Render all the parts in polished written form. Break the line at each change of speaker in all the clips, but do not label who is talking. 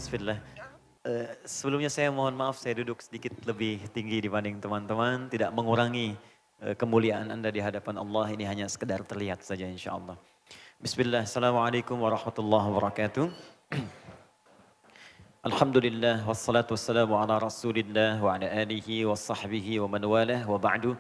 Bismillah. Sebelumnya saya mohon maaf saya duduk sedikit lebih tinggi dibanding teman-teman. Tidak mengurangi kemuliaan Anda di hadapan Allah. Ini hanya sekedar terlihat saja insya Allah. Bismillah. Assalamualaikum warahmatullahi wabarakatuh. Alhamdulillah wassalatu wassalamu ala rasulillah wa ala alihi wa sahbihi wa man walah wa ba'du.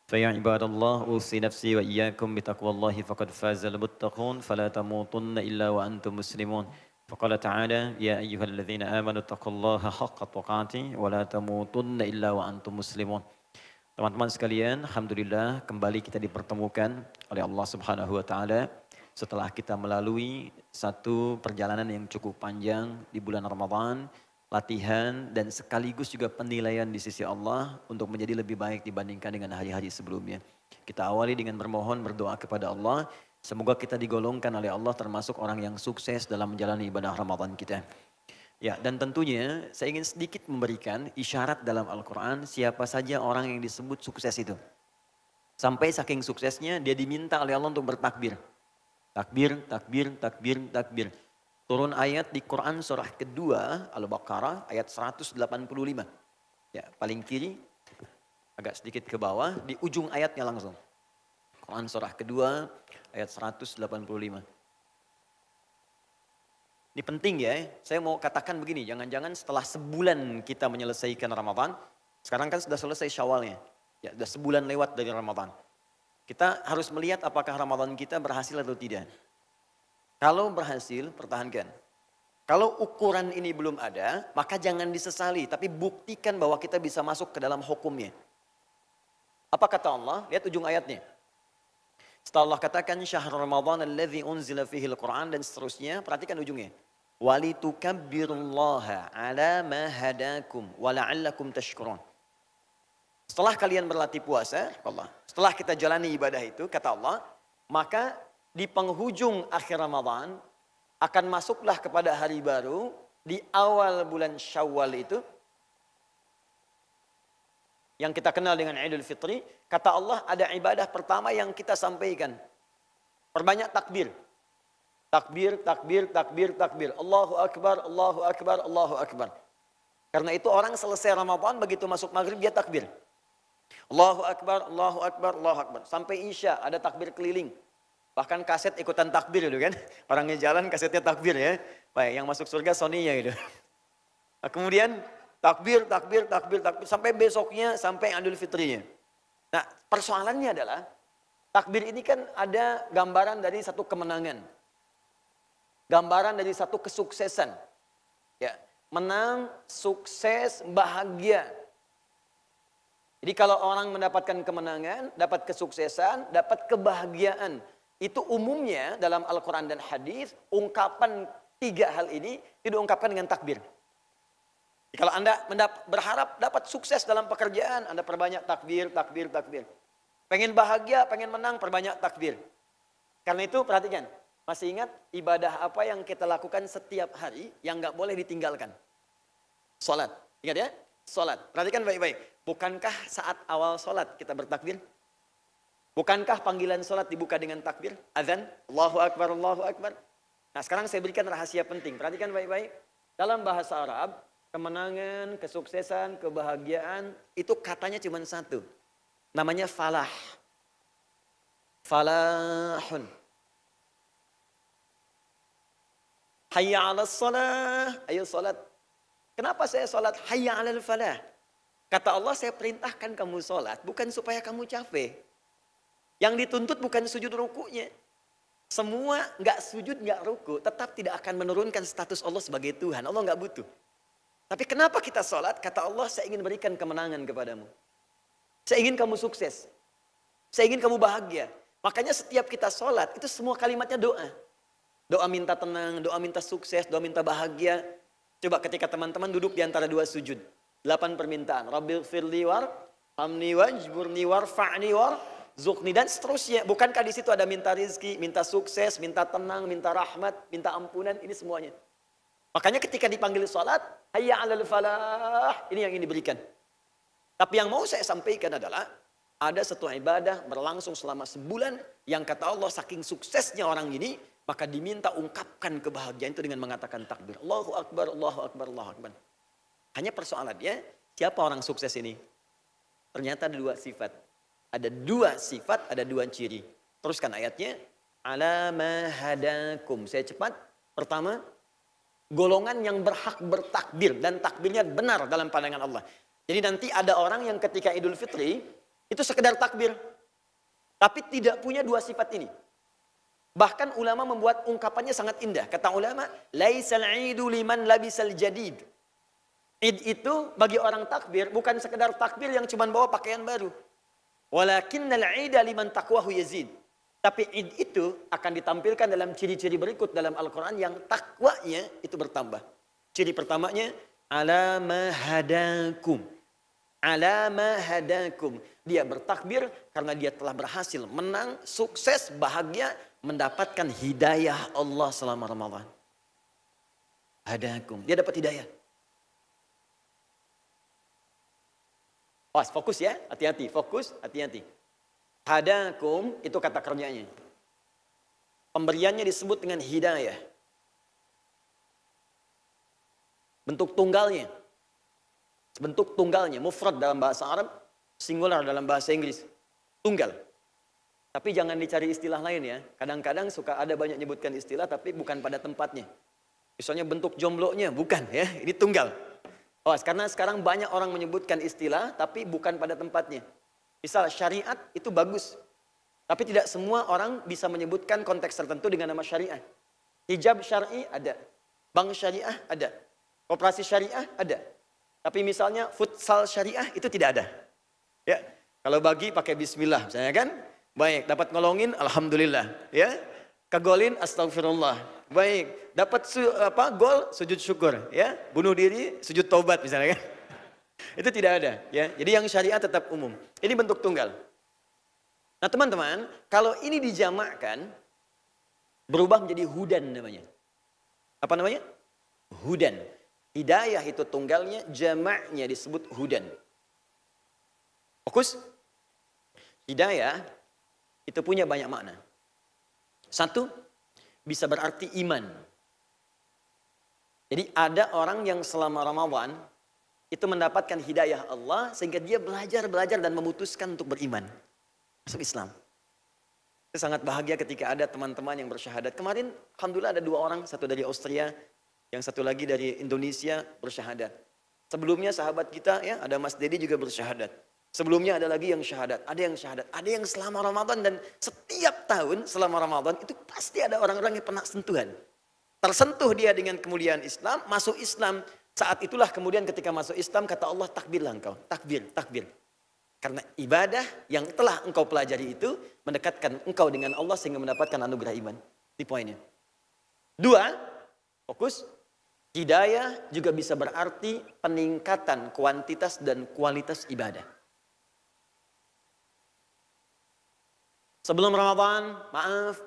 فيا عباد الله أوصي نفسي وإياكم بتقوى الله فقد فاز المتقون فلا تموتن إلا وأنتم مسلمون فقال تعالى يا أيها الذين آمنوا اتقوا الله حق تقاته ولا تموتن إلا وأنتم مسلمون. Teman-teman sekalian, alhamdulillah kembali kita dipertemukan oleh Allah Subhanahu wa taala setelah kita melalui satu perjalanan yang cukup panjang di bulan Ramadan, latihan dan sekaligus juga penilaian di sisi Allah untuk menjadi lebih baik dibandingkan dengan hari-hari sebelumnya. Kita awali dengan bermohon berdoa kepada Allah, semoga kita digolongkan oleh Allah termasuk orang yang sukses dalam menjalani ibadah Ramadan kita. Ya, dan tentunya saya ingin sedikit memberikan isyarat dalam Al-Quran siapa saja orang yang disebut sukses itu. Sampai saking suksesnya dia diminta oleh Allah untuk bertakbir. Takbir, takbir, takbir, takbir. Turun ayat di Quran surah kedua Al-Baqarah ayat 185. Ya, paling kiri agak sedikit ke bawah di ujung ayatnya langsung. Quran surah kedua ayat 185. Ini penting ya, saya mau katakan begini, jangan-jangan setelah sebulan kita menyelesaikan Ramadan, sekarang kan sudah selesai Syawalnya. Ya, sudah sebulan lewat dari Ramadan. Kita harus melihat apakah Ramadan kita berhasil atau tidak. Kalau berhasil, pertahankan. Kalau ukuran ini belum ada, maka jangan disesali. Tapi buktikan bahwa kita bisa masuk ke dalam hukumnya. Apa kata Allah? Lihat ujung ayatnya. Setelah Allah katakan, Syahrul Ramadan alladzi unzila fihil Qur'an dan seterusnya. Perhatikan ujungnya. Walitukabbirullaha ala ma hadakum wa la'allakum tashkurun. Setelah kalian berlatih puasa, Allah. Setelah kita jalani ibadah itu, kata Allah, maka di penghujung akhir Ramadan akan masuklah kepada hari baru di awal bulan Syawal itu yang kita kenal dengan Idul Fitri. Kata Allah ada ibadah pertama yang kita sampaikan. Perbanyak takbir. Takbir, takbir, takbir, takbir. Allahu Akbar, Allahu Akbar, Allahu Akbar. Karena itu orang selesai Ramadan begitu masuk maghrib dia takbir. Allahu Akbar, Allahu Akbar, Allahu Akbar. Sampai Isya ada takbir keliling. Bahkan kaset ikutan takbir itu kan. Orangnya jalan kasetnya takbir ya. Baik, yang masuk surga Sony-nya gitu. Nah, kemudian takbir, takbir, takbir, takbir. Sampai besoknya, sampai Idul Fitrinya. Nah, persoalannya adalah takbir ini kan ada gambaran dari satu kemenangan. Gambaran dari satu kesuksesan. Ya, menang, sukses, bahagia. Jadi kalau orang mendapatkan kemenangan, dapat kesuksesan, dapat kebahagiaan. Itu umumnya dalam Al-Quran dan Hadis ungkapan tiga hal ini diungkapkan dengan takbir. Kalau Anda berharap dapat sukses dalam pekerjaan, Anda perbanyak takbir, takbir, takbir. Pengen bahagia, pengen menang, perbanyak takbir. Karena itu perhatikan, masih ingat ibadah apa yang kita lakukan setiap hari yang nggak boleh ditinggalkan? Salat. Ingat ya? Salat. Perhatikan baik-baik. Bukankah saat awal salat kita bertakbir? Bukankah panggilan sholat dibuka dengan takbir? Azan, Allahu Akbar, Allahu Akbar. Nah sekarang saya berikan rahasia penting. Perhatikan baik-baik. Dalam bahasa Arab, kemenangan, kesuksesan, kebahagiaan, itu katanya cuma satu. Namanya falah. Falahun. Hayya ala salah. Ayo sholat. Kenapa saya sholat? Hayya ala falah. Kata Allah, saya perintahkan kamu sholat bukan supaya kamu capek. Yang dituntut bukan sujud rukunya. Semua nggak sujud, nggak ruku, tetap tidak akan menurunkan status Allah sebagai Tuhan. Allah nggak butuh. Tapi kenapa kita sholat? Kata Allah, saya ingin berikan kemenangan kepadamu. Saya ingin kamu sukses. Saya ingin kamu bahagia. Makanya setiap kita sholat, itu semua kalimatnya doa. Doa minta tenang, doa minta sukses, doa minta bahagia. Coba ketika teman-teman duduk di antara dua sujud. 8 permintaan. Rabbil firli war, hamni wajburni war, fa'ni war, Zukni dan seterusnya. Bukankah di situ ada minta rizki, minta sukses, minta tenang, minta rahmat, minta ampunan, ini semuanya. Makanya ketika dipanggil sholat, hayya alal falah, ini yang ingin diberikan. Tapi yang mau saya sampaikan adalah, ada satu ibadah berlangsung selama sebulan yang kata Allah saking suksesnya orang ini, maka diminta ungkapkan kebahagiaan itu dengan mengatakan takbir. Allahu Akbar, Allahu Akbar, Allahu Akbar. Hanya persoalannya, siapa orang sukses ini? Ternyata ada dua sifat. Ada dua sifat, ada dua ciri. Teruskan ayatnya. Ala ma hadakum. Saya cepat. Pertama, golongan yang berhak bertakbir. Dan takbirnya benar dalam pandangan Allah. Jadi nanti ada orang yang ketika Idul Fitri, itu sekedar takbir. Tapi tidak punya dua sifat ini. Bahkan ulama membuat ungkapannya sangat indah. Kata ulama, laisal idu liman labisal jadid. Id itu bagi orang takbir bukan sekedar takbir yang cuma bawa pakaian baru. Walakinnal ida liman taqwahu yazid. Tapi id itu akan ditampilkan dalam ciri-ciri berikut dalam Al-Quran yang takwanya itu bertambah. Ciri pertamanya, ala ma hadakum. Ala ma hadakum. Dia bertakbir karena dia telah berhasil menang, sukses, bahagia, mendapatkan hidayah Allah selama Ramadan. Hadakum. Dia dapat hidayah. Fokus ya, hati-hati, fokus, hati-hati. Hadakum itu kata kerjanya. Pemberiannya disebut dengan hidayah. Bentuk tunggalnya. Bentuk tunggalnya, mufrad dalam bahasa Arab, singular dalam bahasa Inggris. Tunggal. Tapi jangan dicari istilah lain ya. Kadang-kadang suka ada banyak nyebutkan istilah tapi bukan pada tempatnya. Misalnya bentuk jomblonya, bukan ya, ini tunggal. Karena sekarang banyak orang menyebutkan istilah tapi bukan pada tempatnya. Misal syariat itu bagus. Tapi tidak semua orang bisa menyebutkan konteks tertentu dengan nama syariah. Hijab syar'i ada. Bank syariah ada. Koperasi syariah ada. Tapi misalnya futsal syariah itu tidak ada. Ya, kalau bagi pakai bismillah misalnya kan. Baik, dapat ngolongin alhamdulillah, ya. Kegolin astagfirullah. Baik, dapat gol sujud syukur, ya. Bunuh diri sujud taubat misalnya kan. Itu tidak ada, ya. Jadi yang syariat tetap umum. Ini bentuk tunggal. Nah, teman-teman, kalau ini dijamakkan berubah menjadi hudan namanya. Apa namanya? Hudan. Hidayah itu tunggalnya, jamaknya disebut hudan. Fokus. Hidayah itu punya banyak makna. Satu, bisa berarti iman. Jadi ada orang yang selama Ramadan itu mendapatkan hidayah Allah sehingga dia belajar dan memutuskan untuk beriman. Masuk Islam. Saya sangat bahagia ketika ada teman-teman yang bersyahadat. Kemarin alhamdulillah ada 2 orang, satu dari Austria, yang satu lagi dari Indonesia bersyahadat. Sebelumnya sahabat kita ya, ada Mas Dedi juga bersyahadat. Sebelumnya ada lagi yang syahadat, ada yang syahadat, ada yang selama Ramadan dan setiap tahun selama Ramadan itu pasti ada orang-orang yang pernah sentuhan. Tersentuh dia dengan kemuliaan Islam, masuk Islam. Saat itulah kemudian ketika masuk Islam kata Allah takbirlah engkau, takbir, takbir. Karena ibadah yang telah engkau pelajari itu mendekatkan engkau dengan Allah sehingga mendapatkan anugerah iman. Di poinnya. 2, fokus. Hidayah juga bisa berarti peningkatan kuantitas dan kualitas ibadah. Sebelum Ramadan, maaf,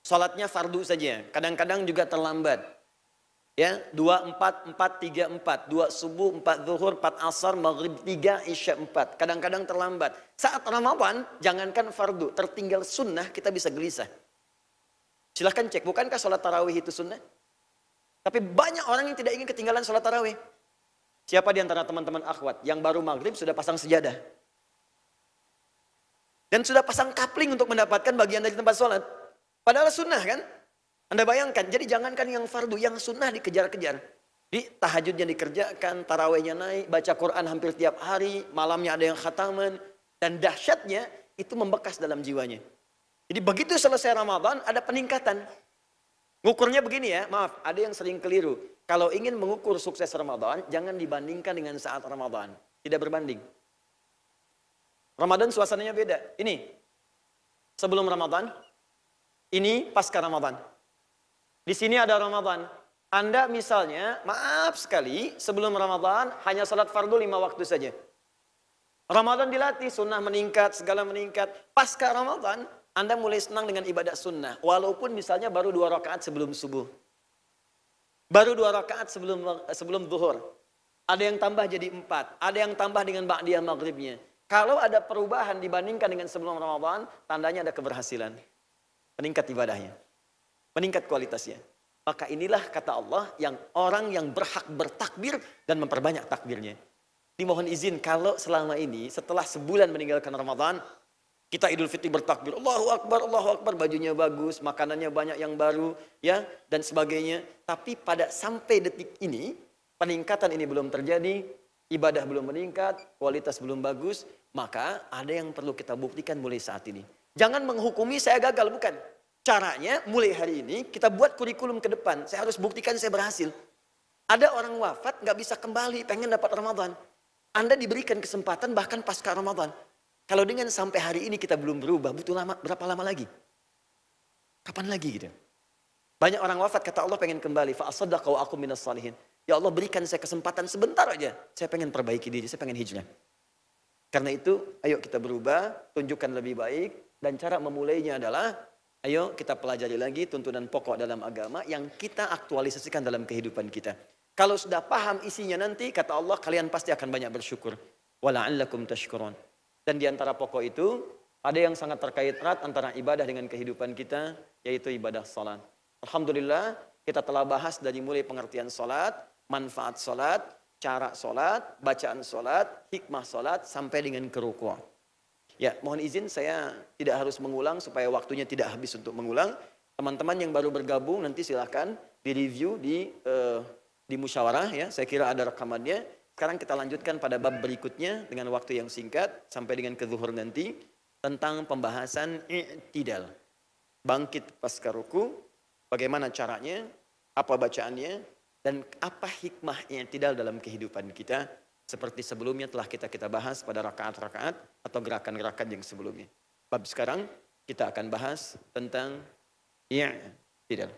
sholatnya fardu saja. Kadang-kadang juga terlambat. Ya, 2, 4, 4, 3, 4. 2 subuh, 4 zuhur, 4 asar, maghrib 3, isya 4. Kadang-kadang terlambat. Saat Ramadan, jangankan fardu, tertinggal sunnah, kita bisa gelisah. Silahkan cek, bukankah sholat tarawih itu sunnah? Tapi banyak orang yang tidak ingin ketinggalan sholat tarawih. Siapa di antara teman-teman akhwat yang baru maghrib sudah pasang sejadah? Dan sudah pasang kapling untuk mendapatkan bagian dari tempat sholat. Padahal sunnah kan? Anda bayangkan, jadi jangankan yang fardu, yang sunnah dikejar-kejar. Di tahajudnya dikerjakan, tarawihnya naik, baca Quran hampir tiap hari, malamnya ada yang khataman. Dan dahsyatnya itu membekas dalam jiwanya. Jadi begitu selesai Ramadan ada peningkatan. Ngukurnya begini ya, maaf, ada yang sering keliru. Kalau ingin mengukur sukses Ramadan, jangan dibandingkan dengan saat Ramadan. Tidak berbanding. Ramadan suasananya beda. Ini sebelum Ramadan, ini pasca Ramadan. Di sini ada Ramadan. Anda misalnya, maaf sekali, sebelum Ramadan hanya salat fardu 5 waktu saja. Ramadan dilatih, sunnah meningkat, segala meningkat. Pasca Ramadan, Anda mulai senang dengan ibadah sunnah. Walaupun misalnya baru 2 rakaat sebelum subuh. Baru 2 rakaat sebelum zuhur. Ada yang tambah jadi 4. Ada yang tambah dengan ba'diyah maghribnya. Kalau ada perubahan dibandingkan dengan sebelum Ramadan, tandanya ada keberhasilan. Meningkat ibadahnya. Meningkat kualitasnya. Maka inilah kata Allah yang orang yang berhak bertakbir dan memperbanyak takbirnya. Dimohon izin kalau selama ini setelah sebulan meninggalkan Ramadan, kita Idul Fitri bertakbir, Allahu Akbar, bajunya bagus, makanannya banyak yang baru, ya, dan sebagainya. Tapi pada sampai detik ini, peningkatan ini belum terjadi, ibadah belum meningkat, kualitas belum bagus, maka ada yang perlu kita buktikan mulai saat ini. Jangan menghukumi saya gagal, bukan. Caranya mulai hari ini kita buat kurikulum ke depan. Saya harus buktikan saya berhasil. Ada orang wafat nggak bisa kembali, pengen dapat Ramadan. Anda diberikan kesempatan bahkan pasca Ramadan. Kalau dengan sampai hari ini kita belum berubah, butuh berapa lama lagi? Kapan lagi gitu? Banyak orang wafat kata Allah pengen kembali. Fa'asaddaqa wa aku minas salihin. Ya Allah berikan saya kesempatan sebentar aja. Saya pengen perbaiki diri, saya pengen hijrah. Karena itu ayo kita berubah, tunjukkan lebih baik. Dan cara memulainya adalah ayo kita pelajari lagi tuntunan pokok dalam agama yang kita aktualisasikan dalam kehidupan kita. Kalau sudah paham isinya nanti, kata Allah, kalian pasti akan banyak bersyukur. Wala'allakum tashkurun. Dan di antara pokok itu, ada yang sangat terkait erat antara ibadah dengan kehidupan kita, yaitu ibadah salat. Alhamdulillah, kita telah bahas dari mulai pengertian salat, manfaat salat, cara salat, bacaan salat, hikmah salat, sampai dengan keruku'. Ya, mohon izin saya tidak harus mengulang supaya waktunya tidak habis untuk mengulang. Teman-teman yang baru bergabung nanti silahkan direview di musyawarah ya. Saya kira ada rekamannya. Sekarang kita lanjutkan pada bab berikutnya dengan waktu yang singkat sampai dengan ke zuhur nanti tentang pembahasan i'tidal. Bangkit pasca ruku, bagaimana caranya, apa bacaannya, dan apa hikmah i'tidal dalam kehidupan kita. Seperti sebelumnya telah kita bahas pada rakaat-rakaat atau gerakan-gerakan yang sebelumnya. Bab sekarang kita akan bahas tentang i'tidal.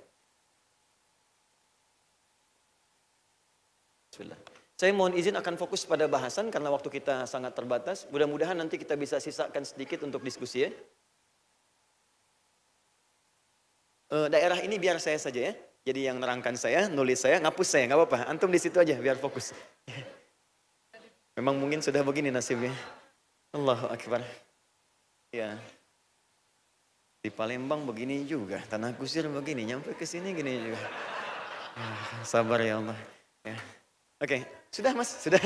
Bismillah. Saya mohon izin akan fokus pada bahasan karena waktu kita sangat terbatas. Mudah-mudahan nanti kita bisa sisakan sedikit untuk diskusi ya. Daerah ini biar saya saja ya. Jadi yang nerangkan saya, nulis saya, ngapus saya, nggak apa-apa. Antum di situ aja biar fokus. Memang mungkin sudah begini nasibnya. Allahu Akbar. Ya. Di Palembang begini juga, Tanah Kusir begini, nyampe ke sini gini juga. Sabar ya Allah. Ya. Oke, sudah Mas, sudah.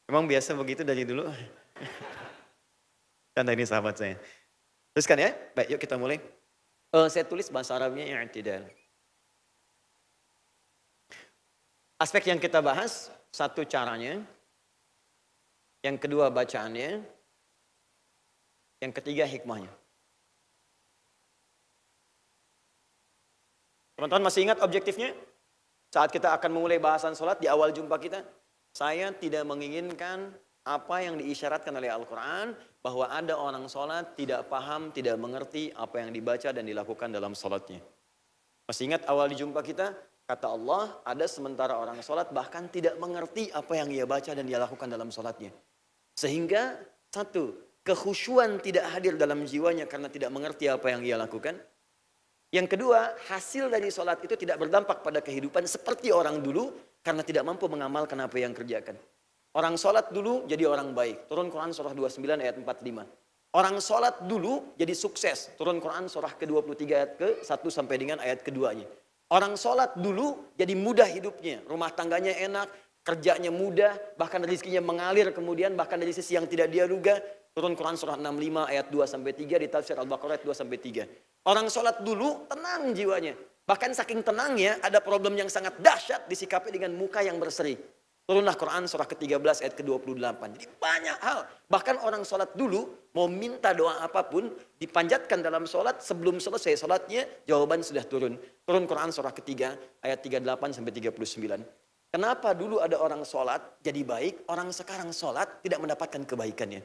Memang biasa begitu dari dulu. Karena ini sahabat saya. Teruskan ya. Baik, yuk kita mulai. Saya tulis bahasa Arabnya i'tidal. Aspek yang kita bahas, satu caranya, yang kedua bacaannya, yang ketiga hikmahnya. Teman-teman masih ingat objektifnya? Saat kita akan memulai bahasan sholat di awal jumpa kita, saya tidak menginginkan apa yang diisyaratkan oleh Al-Quran, bahwa ada orang sholat tidak paham, tidak mengerti apa yang dibaca dan dilakukan dalam sholatnya. Masih ingat awal di jumpa kita? Kata Allah, ada sementara orang sholat bahkan tidak mengerti apa yang ia baca dan dia lakukan dalam sholatnya. Sehingga, satu, kekhusyuan tidak hadir dalam jiwanya karena tidak mengerti apa yang ia lakukan. Yang kedua, hasil dari sholat itu tidak berdampak pada kehidupan seperti orang dulu karena tidak mampu mengamalkan apa yang kerjakan. Orang sholat dulu jadi orang baik. Turun Quran surah 29 ayat 45. Orang sholat dulu jadi sukses. Turun Quran surah ke-23 ayat ke-1 sampai dengan ayat keduanya. Orang sholat dulu jadi mudah hidupnya. Rumah tangganya enak, kerjanya mudah, bahkan rezekinya mengalir kemudian bahkan dari sisi yang tidak dia duga. Turun Quran surah 65 ayat 2 sampai 3 di tafsir Al-Baqarah ayat 2 sampai 3. Orang sholat dulu tenang jiwanya. Bahkan saking tenangnya ada problem yang sangat dahsyat disikapi dengan muka yang berseri. Turunlah Quran surah ke-13 ayat ke-28. Jadi banyak hal. Bahkan orang sholat dulu mau minta doa apapun dipanjatkan dalam sholat sebelum selesai sholatnya jawaban sudah turun. Turun Quran surah ketiga ayat 38 sampai 39. Kenapa dulu ada orang sholat jadi baik, orang sekarang sholat tidak mendapatkan kebaikannya?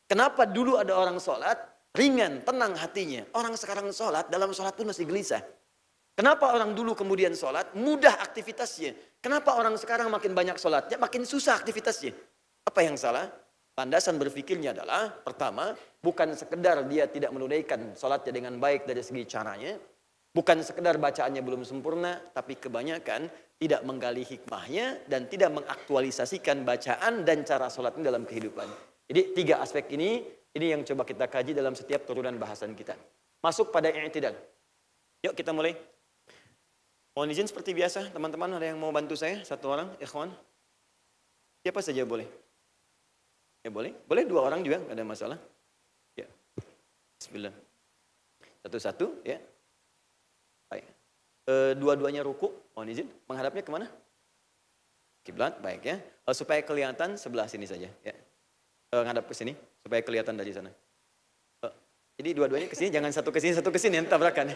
Kenapa dulu ada orang sholat ringan, tenang hatinya. Orang sekarang sholat, dalam sholat pun masih gelisah. Kenapa orang dulu kemudian sholat, mudah aktivitasnya. Kenapa orang sekarang makin banyak sholatnya, makin susah aktivitasnya. Apa yang salah? Landasan berpikirnya adalah, pertama, bukan sekedar dia tidak menunaikan sholatnya dengan baik dari segi caranya. Bukan sekedar bacaannya belum sempurna, tapi kebanyakan tidak menggali hikmahnya dan tidak mengaktualisasikan bacaan dan cara sholatnya dalam kehidupan. Jadi 3 aspek ini yang coba kita kaji dalam setiap turunan bahasan kita. Masuk pada i'tidal. Yuk kita mulai. Mohon izin seperti biasa, teman-teman ada yang mau bantu saya? 1 orang, ikhwan? Siapa saja boleh? Ya boleh. Boleh 2 orang juga, nggak ada masalah. Ya. Bismillah. Satu-satu, ya. Baik. Dua-duanya ruku, mohon izin. Menghadapnya kemana? Kiblat, baik ya. Supaya kelihatan sebelah sini saja, ya. Ngadap ke sini, supaya kelihatan dari sana. Jadi dua-duanya ke sini, jangan satu ke sini, yang tabrakan.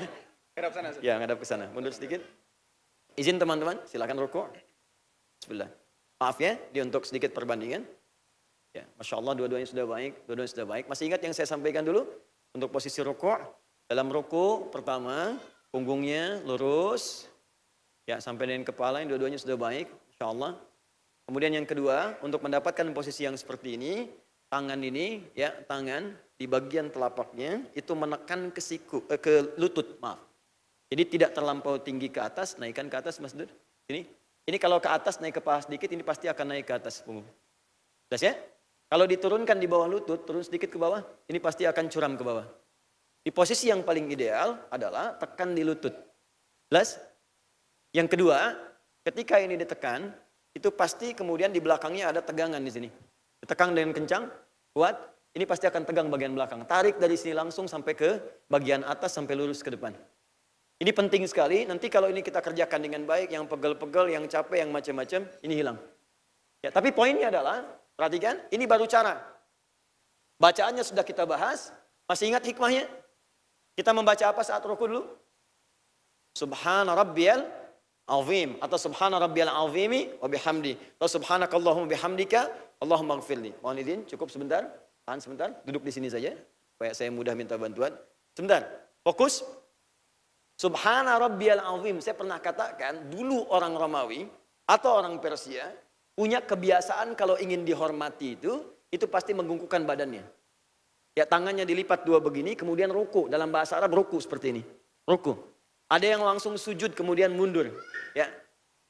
Ngadap sana.
Ya, ngadap ke sana. Mundur sedikit. Izin teman-teman, silakan ruku. Bismillah. Maaf ya, di untuk sedikit perbandingan. Ya, Masya Allah dua-duanya sudah baik, Masih ingat yang saya sampaikan dulu? Untuk posisi ruku', dalam ruku' pertama, punggungnya lurus, ya sampai dengan kepala, yang dua-duanya sudah baik, Masya Allah. Kemudian yang kedua, untuk mendapatkan posisi yang seperti ini, tangan ini, ya tangan di bagian telapaknya, itu menekan ke siku, ke lutut, maaf. Jadi tidak terlampau tinggi ke atas, naikkan ke atas Mas Dur. Ini kalau ke atas naik ke paha sedikit, ini pasti akan naik ke atas punggung. Jelas ya? Kalau diturunkan di bawah lutut, turun sedikit ke bawah, ini pasti akan curam ke bawah. Di posisi yang paling ideal adalah tekan di lutut. Jelas? Yang kedua, ketika ini ditekan, itu pasti kemudian di belakangnya ada tegangan di sini. Ditekan dengan kencang, kuat, ini pasti akan tegang bagian belakang. Tarik dari sini langsung sampai ke bagian atas, sampai lurus ke depan. Ini penting sekali, nanti kalau ini kita kerjakan dengan baik, yang pegel-pegel, yang capek, yang macam-macam, ini hilang. Ya, tapi poinnya adalah, perhatikan, ini baru cara. Bacaannya sudah kita bahas, masih ingat hikmahnya? Kita membaca apa saat ruku dulu? Subhana rabbiyal azim, atau subhana rabbiyal azimi wa bihamdi, atau subhanakallahumma bihamdika, Allahumma gfirli. Mohon izin, cukup sebentar, tahan sebentar, duduk di sini saja, supaya saya mudah minta bantuan. Sebentar, fokus. Subhana rabbiyal azim. Saya pernah katakan, dulu orang Romawi atau orang Persia punya kebiasaan kalau ingin dihormati itu pasti menggungkukkan badannya. Ya, tangannya dilipat 2 begini, kemudian ruku. Dalam bahasa Arab ruku seperti ini. Ruku. Ada yang langsung sujud kemudian mundur. Ya.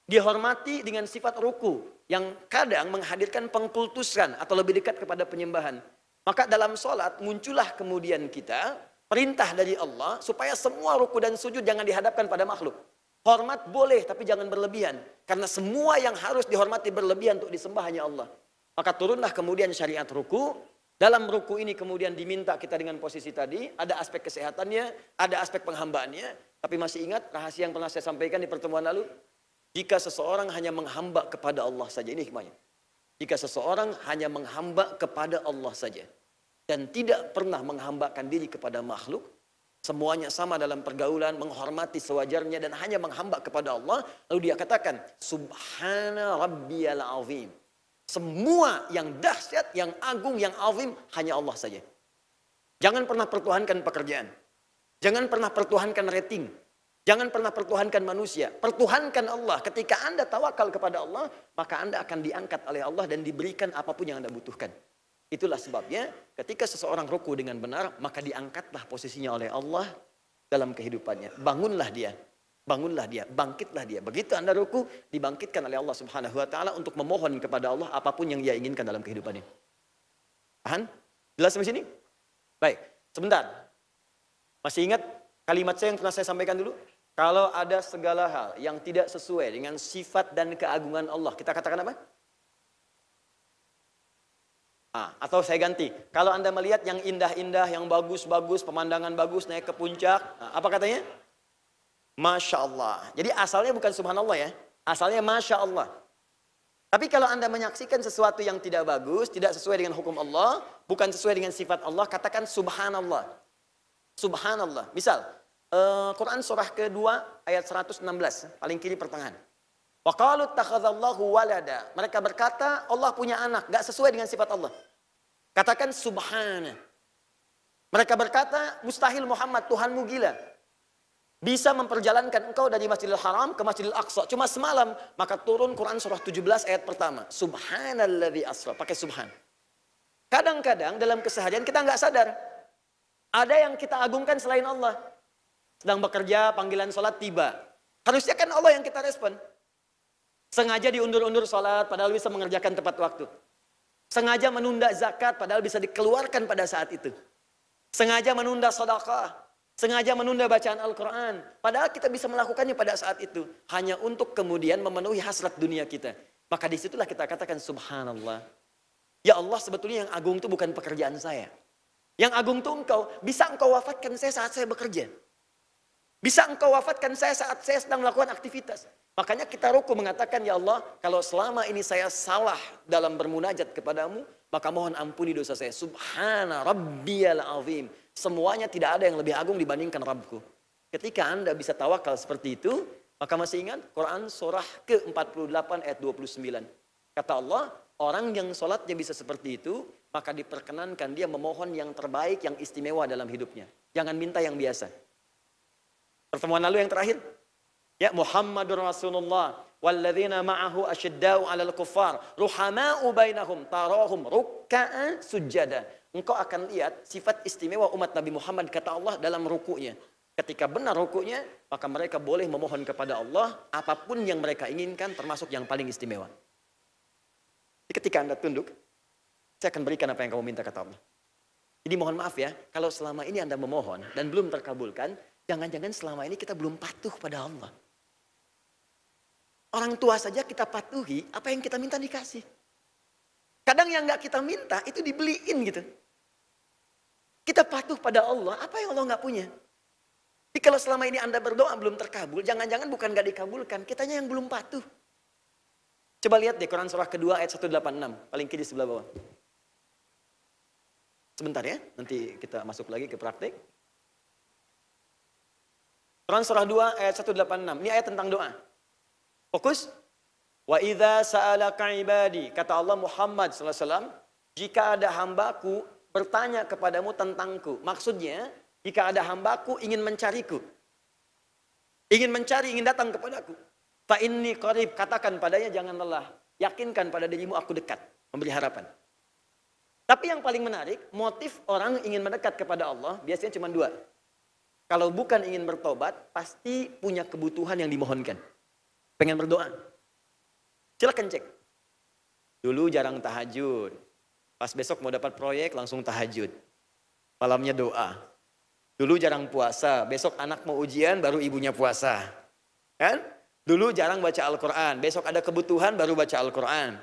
Dihormati dengan sifat ruku yang kadang menghadirkan pengkultusan atau lebih dekat kepada penyembahan. Maka dalam sholat muncullah kemudian kita perintah dari Allah supaya semua ruku dan sujud jangan dihadapkan pada makhluk. Hormat boleh tapi jangan berlebihan. Karena semua yang harus dihormati berlebihan untuk disembah hanya Allah. Maka turunlah kemudian syariat ruku. Dalam ruku ini kemudian diminta kita dengan posisi tadi. Ada aspek kesehatannya, ada aspek penghambaannya. Tapi masih ingat rahasia yang pernah saya sampaikan di pertemuan lalu? Jika seseorang hanya menghamba kepada Allah saja. Ini hikmahnya. Jika seseorang hanya menghamba kepada Allah saja. Dan tidak pernah menghambakan diri kepada makhluk. Semuanya sama dalam pergaulan, menghormati sewajarnya dan hanya menghamba kepada Allah. Lalu dia katakan, Subhana Rabbiyal Azim. Semua yang dahsyat, yang agung, yang azim, hanya Allah saja. Jangan pernah pertuhankan pekerjaan. Jangan pernah pertuhankan rating. Jangan pernah pertuhankan manusia. Pertuhankan Allah. Ketika Anda tawakal kepada Allah, maka Anda akan diangkat oleh Allah dan diberikan apapun yang Anda butuhkan. Itulah sebabnya ketika seseorang ruku dengan benar, maka diangkatlah posisinya oleh Allah dalam kehidupannya. Bangunlah dia, bangkitlah dia. Begitu Anda ruku, dibangkitkan oleh Allah Subhanahu wa taala untuk memohon kepada Allah apapun yang dia inginkan dalam kehidupannya. Paham? Jelas sampai sini? Baik, sebentar. Masih ingat kalimat saya yang pernah saya sampaikan dulu? Kalau ada segala hal yang tidak sesuai dengan sifat dan keagungan Allah, kita katakan apa? Atau saya ganti, kalau Anda melihat yang indah-indah, yang bagus-bagus, pemandangan bagus, naik ke puncak, apa katanya? Masya Allah. Jadi asalnya bukan subhanallah ya, asalnya Masya Allah. Tapi kalau Anda menyaksikan sesuatu yang tidak bagus, tidak sesuai dengan hukum Allah, bukan sesuai dengan sifat Allah, katakan subhanallah. Subhanallah. Misal, Quran surah kedua ayat 116, paling kiri pertengahan. Wa qalu takhadzallahu walada. Mereka berkata Allah punya anak, gak sesuai dengan sifat Allah. Katakan subhana. Mereka berkata mustahil Muhammad, Tuhanmu gila. Bisa memperjalankan engkau dari Masjidil Haram ke Masjidil Aqsa cuma semalam, maka turun Quran surah 17 ayat pertama. Subhanalladzi asra, pakai subhan. Kadang-kadang dalam keseharian kita nggak sadar. Ada yang kita agungkan selain Allah. Sedang bekerja, panggilan sholat tiba. Harusnya kan Allah yang kita respon. Sengaja diundur-undur sholat, padahal bisa mengerjakan tepat waktu. Sengaja menunda zakat padahal bisa dikeluarkan pada saat itu. Sengaja menunda sedekah, sengaja menunda bacaan Al-Quran. Padahal kita bisa melakukannya pada saat itu. Hanya untuk kemudian memenuhi hasrat dunia kita. Maka disitulah kita katakan subhanallah. Ya Allah, sebetulnya yang agung itu bukan pekerjaan saya. Yang agung itu engkau. Bisa engkau wafatkan saya saat saya bekerja. Bisa engkau wafatkan saya saat saya sedang melakukan aktivitas. Makanya kita ruku mengatakan, ya Allah, kalau selama ini saya salah dalam bermunajat kepadamu, maka mohon ampuni dosa saya. Subhana rabbiyal azim. Semuanya tidak ada yang lebih agung dibandingkan Rabbku. Ketika Anda bisa tawakal seperti itu, maka masih ingat Quran surah ke-48 ayat 29. Kata Allah, orang yang sholatnya bisa seperti itu, maka diperkenankan dia memohon yang terbaik, yang istimewa dalam hidupnya. Jangan minta yang biasa. Pertemuan lalu yang terakhir, ya Muhammadur Rasulullah walladzina ma'ahu asyiddau 'alal kuffar ruhama'u bainahum tarahum ruk'an sujada. Engkau akan lihat sifat istimewa umat Nabi Muhammad kata Allah dalam rukunya. Ketika benar rukunya, maka mereka boleh memohon kepada Allah apapun yang mereka inginkan, termasuk yang paling istimewa. Jadi ketika Anda tunduk, saya akan berikan apa yang kamu minta kata Allah. Jadi mohon maaf ya, kalau selama ini Anda memohon dan belum terkabulkan, jangan-jangan selama ini kita belum patuh pada Allah. Orang tua saja kita patuhi, apa yang kita minta dikasih. Kadang yang nggak kita minta itu dibeliin gitu. Kita patuh pada Allah, apa yang Allah nggak punya. Jadi kalau selama ini Anda berdoa belum terkabul, jangan-jangan bukan nggak dikabulkan, kitanya yang belum patuh. Coba lihat deh Quran surah kedua ayat 186, paling kiri sebelah bawah. Sebentar ya, nanti kita masuk lagi ke praktik. Quran surah 2 ayat 186. Ini ayat tentang doa. Fokus. Wa idza sa'alaka ibadi, kata Allah Muhammad sallallahu alaihi wasallam, jika ada hambaku bertanya kepadamu tentangku. Maksudnya, jika ada hambaku ingin mencariku. Ingin mencari, ingin datang kepadaku. Fa inni qarib, katakan padanya jangan lelah. Yakinkan pada dirimu aku dekat, memberi harapan. Tapi yang paling menarik, motif orang ingin mendekat kepada Allah biasanya cuma dua. Kalau bukan ingin bertobat, pasti punya kebutuhan yang dimohonkan. Pengen berdoa. Silakan cek. Dulu jarang tahajud. Pas besok mau dapat proyek, langsung tahajud. Malamnya doa. Dulu jarang puasa. Besok anak mau ujian, baru ibunya puasa. Kan? Dulu jarang baca Al-Quran. Besok ada kebutuhan, baru baca Al-Quran.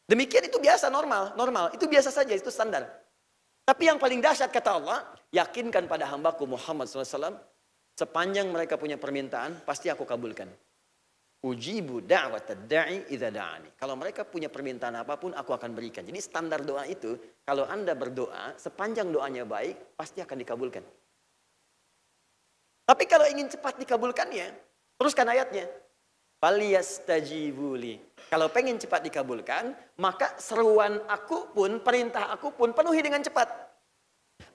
Demikian itu biasa, normal. Itu biasa saja, itu standar. Tapi yang paling dahsyat kata Allah, yakinkan pada hambaku Muhammad SAW, sepanjang mereka punya permintaan, pasti aku kabulkan. Ujibu da'watad da'i idza da'ani. Kalau mereka punya permintaan apapun, aku akan berikan. Jadi standar doa itu, kalau Anda berdoa, sepanjang doanya baik, pasti akan dikabulkan. Tapi kalau ingin cepat dikabulkannya, teruskan ayatnya. Faliyastajibuli. Kalau pengen cepat dikabulkan, maka seruan aku pun, perintah aku pun penuhi dengan cepat.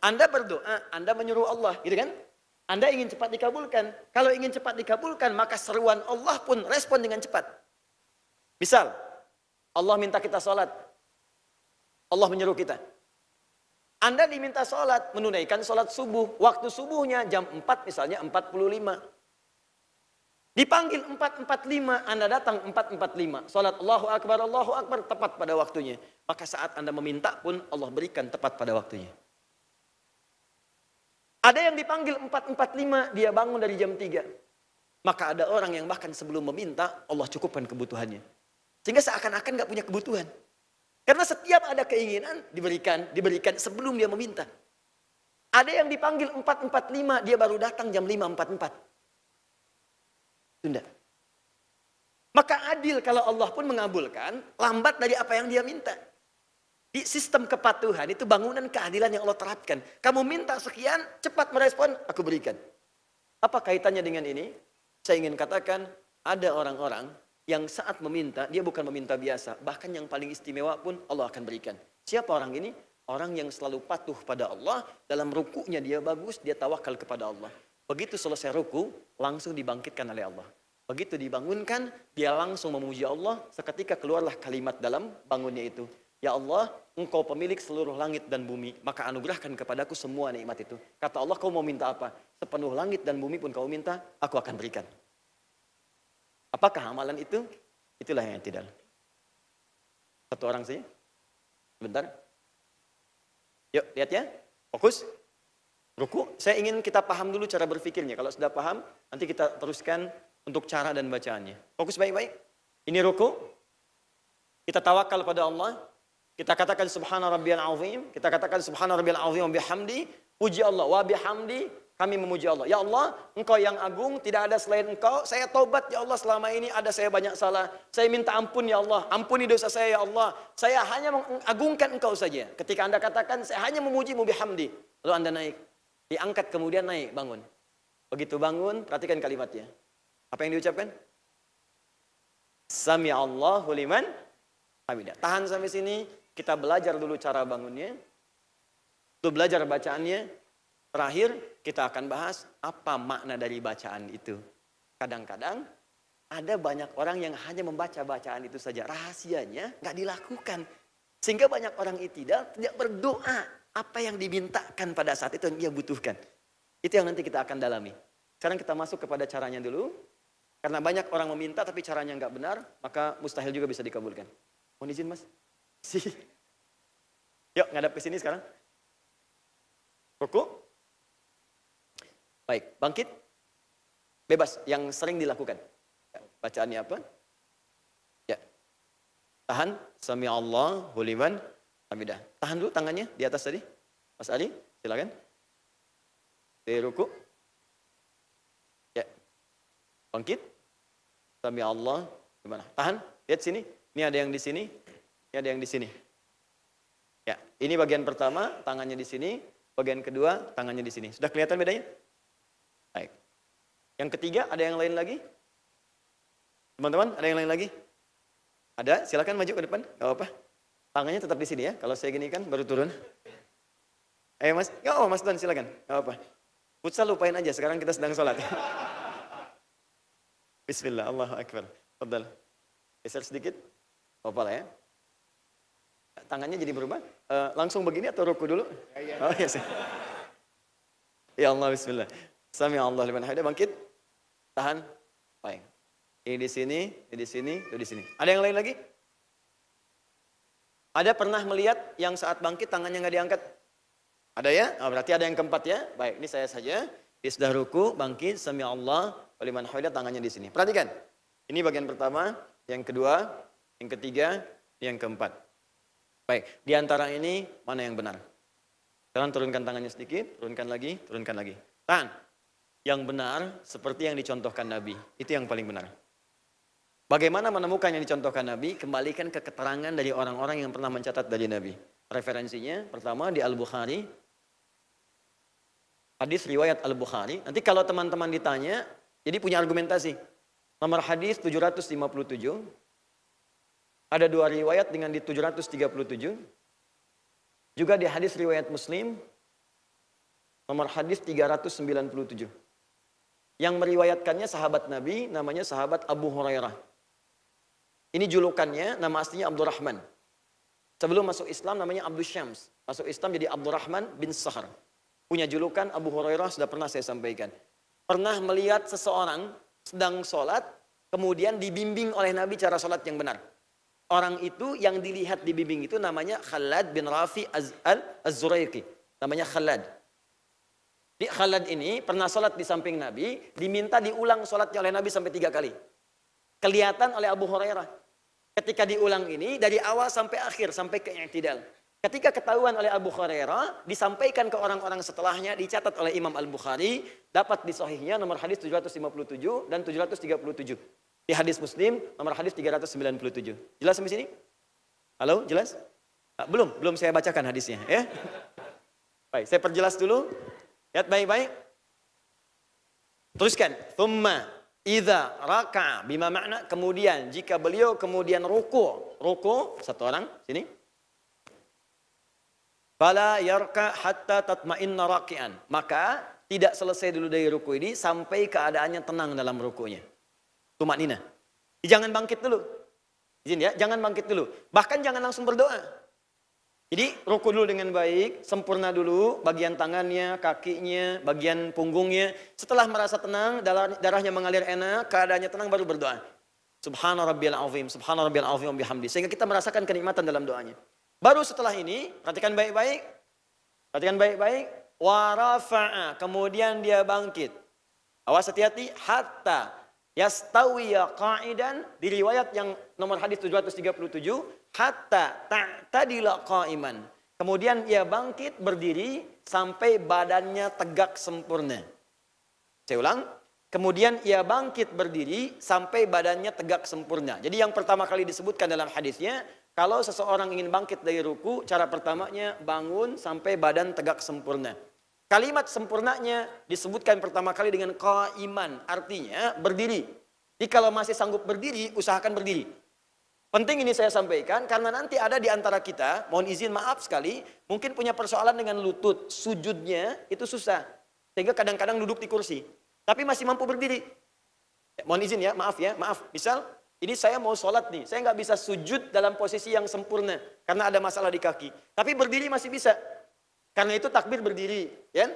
Anda berdoa, Anda menyuruh Allah, gitu kan? Anda ingin cepat dikabulkan. Kalau ingin cepat dikabulkan, maka seruan Allah pun respon dengan cepat. Misal, Allah minta kita sholat. Allah menyuruh kita. Anda diminta sholat, menunaikan sholat subuh. Waktu subuhnya jam 4 misalnya 45. Dipanggil 4.45, Anda datang 4.45. Salat Allahu Akbar, tepat pada waktunya. Maka saat Anda meminta pun Allah berikan tepat pada waktunya. Ada yang dipanggil 4.45, dia bangun dari jam 3. Maka ada orang yang bahkan sebelum meminta, Allah cukupkan kebutuhannya. Sehingga seakan-akan gak punya kebutuhan. Karena setiap ada keinginan, diberikan sebelum dia meminta. Ada yang dipanggil 4.45, dia baru datang jam 5.44. Tunda. Maka adil kalau Allah pun mengabulkan lambat dari apa yang dia minta. Di sistem kepatuhan itu bangunan keadilan yang Allah terapkan. Kamu minta sekian, cepat merespon, aku berikan. Apa kaitannya dengan ini? Saya ingin katakan ada orang-orang yang saat meminta, dia bukan meminta biasa. Bahkan yang paling istimewa pun Allah akan berikan. Siapa orang ini? Orang yang selalu patuh pada Allah. Dalam rukunya dia bagus, dia tawakal kepada Allah. Begitu selesai ruku, langsung dibangkitkan oleh Allah. Begitu dibangunkan, dia langsung memuji Allah. Seketika keluarlah kalimat dalam bangunnya itu. Ya Allah, engkau pemilik seluruh langit dan bumi. Maka anugerahkan kepadaku semua nikmat itu. Kata Allah, kau mau minta apa? Sepenuh langit dan bumi pun kau minta, aku akan berikan. Apakah amalan itu? Itulah yang tidak. Satu orang saja. Bentar. Yuk, lihat ya. Fokus. Ruku. Saya ingin kita paham dulu cara berpikirnya. Kalau sudah paham, nanti kita teruskan untuk cara dan bacaannya. Fokus baik-baik. Ini ruku. Kita tawakal pada Allah. Kita katakan subhana rabbiyal azim. Kita katakan subhana rabbiyal azim wa bihamdi. Puji Allah. Wa bihamdi. Kami memuji Allah. Ya Allah, Engkau yang agung, tidak ada selain Engkau. Saya taubat ya Allah, selama ini ada saya banyak salah. Saya minta ampun ya Allah. Ampuni dosa saya ya Allah. Saya hanya mengagungkan Engkau saja. Ketika Anda katakan, saya hanya memujimu bihamdi. Lalu Anda naik. Diangkat kemudian naik, bangun. Begitu bangun, perhatikan kalimatnya. Apa yang diucapkan? Sami Allahu liman hamidah. Tahan sampai sini. Kita belajar dulu cara bangunnya. Itu belajar bacaannya. Terakhir, kita akan bahas apa makna dari bacaan itu. Kadang-kadang ada banyak orang yang hanya membaca bacaan itu saja. Rahasianya nggak dilakukan. Sehingga banyak orang tidak berdoa. Apa yang dimintakan pada saat itu yang dia butuhkan. Itu yang nanti kita akan dalami. Sekarang kita masuk kepada caranya dulu. Karena banyak orang meminta tapi caranya nggak benar. Maka mustahil juga bisa dikabulkan. Mohon izin mas. Yuk ngadap ke sini sekarang. Ruku. Baik, bangkit. Bebas, yang sering dilakukan. Bacaannya apa? Ya. Tahan. Sami Allahu liman hamidah. Tahan dulu tangannya di atas tadi. Mas Ali, silakan. Di ruku. Ya. Bangkit. Sami Allah liman. Tahan. Lihat sini. Ini ada yang di sini. Ini ada yang di sini. Ya, ini bagian pertama, tangannya di sini. Bagian kedua, tangannya di sini. Sudah kelihatan bedanya? Baik. Yang ketiga, ada yang lain lagi? Teman-teman, ada yang lain lagi? Ada? Silakan maju ke depan, gak apa-apa. Tangannya tetap di sini ya, kalau saya gini kan baru turun. Ayo mas, oh mas Don silakan, gak apa-apa. Futsal lupain aja, sekarang kita sedang sholat. Bismillah, Allahu Akbar. Fadal. Geser sedikit, apa lah ya. Tangannya jadi berubah. Langsung begini atau ruku dulu? Oh iya sih. Ya Allah, bismillah. Sami Allah liman hamidah, bangkit. Tahan. Baik. Ini di sini, ini di sini, ini di sini. Ada yang lain lagi? Ada pernah melihat yang saat bangkit tangannya nggak diangkat? Ada ya? Oh, berarti ada yang keempat ya. Baik, ini saya saja. Dia sudah ruku, bangkit, sami Allah liman hamidah, tangannya di sini. Perhatikan. Ini bagian pertama, yang kedua, yang ketiga, yang keempat. Baik, di antara ini mana yang benar? Sekarang turunkan tangannya sedikit, turunkan lagi, turunkan lagi. Tahan. Yang benar seperti yang dicontohkan Nabi. Itu yang paling benar. Bagaimana menemukan yang dicontohkan Nabi? Kembalikan ke keterangan dari orang-orang yang pernah mencatat dari Nabi. Referensinya pertama di Al-Bukhari. Hadis riwayat Al-Bukhari. Nanti kalau teman-teman ditanya, jadi punya argumentasi. Nomor hadis 757. Ada dua riwayat dengan di 737. Juga di hadis riwayat Muslim. Nomor hadis 397. Yang meriwayatkannya sahabat Nabi, namanya sahabat Abu Hurairah. Ini julukannya, nama aslinya Abdurrahman. Sebelum masuk Islam namanya Abdul Syams. Masuk Islam jadi Abdurrahman bin Sahar. Punya julukan Abu Hurairah, sudah pernah saya sampaikan. Pernah melihat seseorang sedang sholat, kemudian dibimbing oleh Nabi cara sholat yang benar. Orang itu yang dilihat dibimbing itu namanya Khalad bin Rafi Az-Zuraiqi. Namanya Khalad. Di Khalad ini pernah sholat di samping Nabi, diminta diulang sholatnya oleh Nabi sampai 3 kali. Kelihatan oleh Abu Hurairah. Ketika diulang ini, dari awal sampai akhir, sampai ke i'tidal. Ketika ketahuan oleh Abu Hurairah, disampaikan ke orang-orang setelahnya, dicatat oleh Imam Al-Bukhari, dapat di sahihnya nomor hadis 757 dan 737. Di hadis Muslim, nomor hadis 397. Jelas sampai sini? Halo, jelas? Belum saya bacakan hadisnya. Ya. Baik, saya perjelas dulu. Lihat baik-baik. Teruskan. Thumma idza raka'a bima makna, kemudian jika beliau kemudian ruku satu orang sini. Fala yarka hatta tatma'inna raki'an. Maka tidak selesai dulu dari ruku ini sampai keadaannya tenang dalam rukunya. Tumaknina. Jangan bangkit dulu. Izin ya, jangan bangkit dulu. Bahkan jangan langsung berdoa. Jadi ruku dulu dengan baik, sempurna dulu bagian tangannya, kakinya, bagian punggungnya. Setelah merasa tenang, darahnya mengalir enak, keadaannya tenang, baru berdoa. Subhana rabbiyal azim, subhana rabbiyal azim bihamdi. Sehingga kita merasakan kenikmatan dalam doanya. Baru setelah ini, perhatikan baik-baik. Perhatikan baik-baik. Wa rafa'a. Kemudian dia bangkit. Awas hati-hati. Hatta yastawiya qa'idan. Di riwayat yang nomor hadis 737. Hatta ta'tadila qa'iman. Kemudian ia bangkit berdiri sampai badannya tegak sempurna. Saya ulang. Kemudian ia bangkit berdiri sampai badannya tegak sempurna. Jadi yang pertama kali disebutkan dalam hadisnya, kalau seseorang ingin bangkit dari ruku, cara pertamanya bangun sampai badan tegak sempurna. Kalimat sempurnanya disebutkan pertama kali dengan qaiman, artinya berdiri. Jadi kalau masih sanggup berdiri, usahakan berdiri. Penting ini saya sampaikan karena nanti ada di antara kita, mohon izin maaf sekali, mungkin punya persoalan dengan lutut, sujudnya itu susah. Sehingga kadang-kadang duduk di kursi. Tapi masih mampu berdiri. Mohon izin ya, maaf. Misal, ini saya mau sholat nih. Saya nggak bisa sujud dalam posisi yang sempurna. Karena ada masalah di kaki. Tapi berdiri masih bisa. Karena itu takbir berdiri. Ya?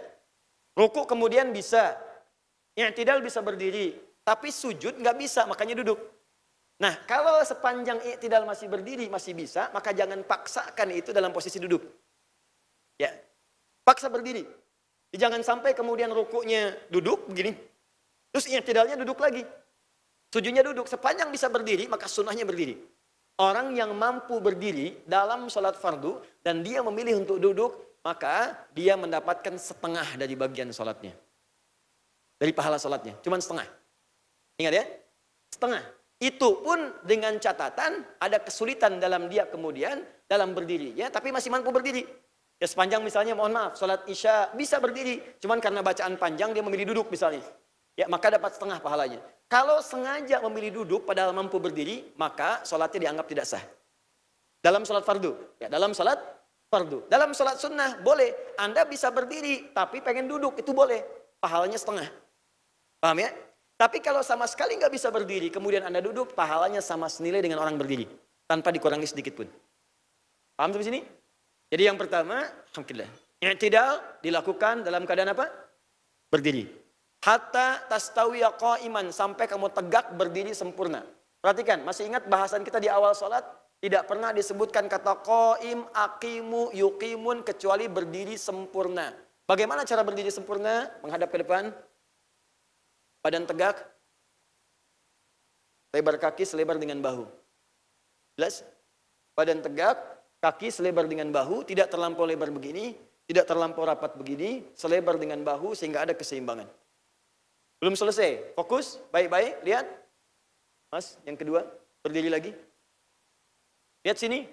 Ruku kemudian bisa. I'tidal bisa berdiri. Tapi sujud nggak bisa, makanya duduk. Nah, kalau sepanjang i'tidal masih berdiri, masih bisa, maka jangan paksakan itu dalam posisi duduk. Ya, paksa berdiri. Jangan sampai kemudian rukuknya duduk begini. Terus i'tidalnya duduk lagi. Sujudnya duduk. Sepanjang bisa berdiri, maka sunnahnya berdiri. Orang yang mampu berdiri dalam sholat fardu dan dia memilih untuk duduk, maka dia mendapatkan setengah dari bagian sholatnya. Dari pahala sholatnya. Cuman setengah. Ingat ya? Setengah. Itu pun dengan catatan ada kesulitan dalam dia kemudian dalam berdirinya, tapi masih mampu berdiri. Ya sepanjang misalnya mohon maaf, sholat isya bisa berdiri. Cuman karena bacaan panjang dia memilih duduk misalnya. Ya maka dapat setengah pahalanya. Kalau sengaja memilih duduk padahal mampu berdiri, maka sholatnya dianggap tidak sah. Dalam sholat fardu. Ya dalam sholat fardu. Dalam sholat sunnah boleh. Anda bisa berdiri tapi pengen duduk, itu boleh. Pahalanya setengah. Paham ya? Tapi kalau sama sekali nggak bisa berdiri, kemudian Anda duduk, pahalanya sama senilai dengan orang berdiri. Tanpa dikurangi sedikit pun. Paham sampai sini? Jadi yang pertama, alhamdulillah, i'tidal dilakukan dalam keadaan apa? Berdiri. Hatta tastawiya qa'iman, sampai kamu tegak berdiri sempurna. Perhatikan, masih ingat bahasan kita di awal sholat? Tidak pernah disebutkan kata qa'im, aqimu, yuqimun, kecuali berdiri sempurna. Bagaimana cara berdiri sempurna? Menghadap ke depan, badan tegak, lebar kaki selebar dengan bahu. Jelas? Badan tegak, kaki selebar dengan bahu, tidak terlampau lebar begini, tidak terlampau rapat begini, selebar dengan bahu sehingga ada keseimbangan. Belum selesai, fokus, baik-baik, lihat. Mas, yang kedua, berdiri lagi. Lihat sini.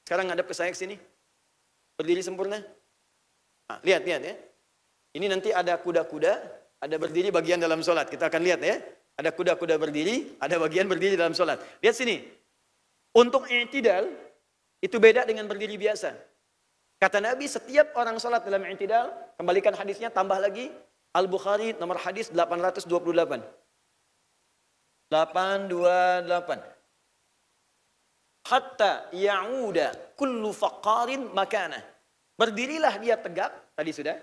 Sekarang ngadap ke saya ke sini. Berdiri sempurna. Nah, lihat ya. Ini nanti ada kuda-kuda, ada berdiri bagian dalam sholat. Kita akan lihat ya. Ada kuda-kuda berdiri, ada bagian berdiri dalam sholat. Lihat sini. Untuk i'tidal, itu beda dengan berdiri biasa. Kata Nabi, setiap orang sholat dalam i'tidal, kembalikan hadisnya, tambah lagi. Al-Bukhari nomor hadis 828. 828. Hatta ya'uda kullu faqarin makanah. Berdirilah dia tegak, tadi sudah.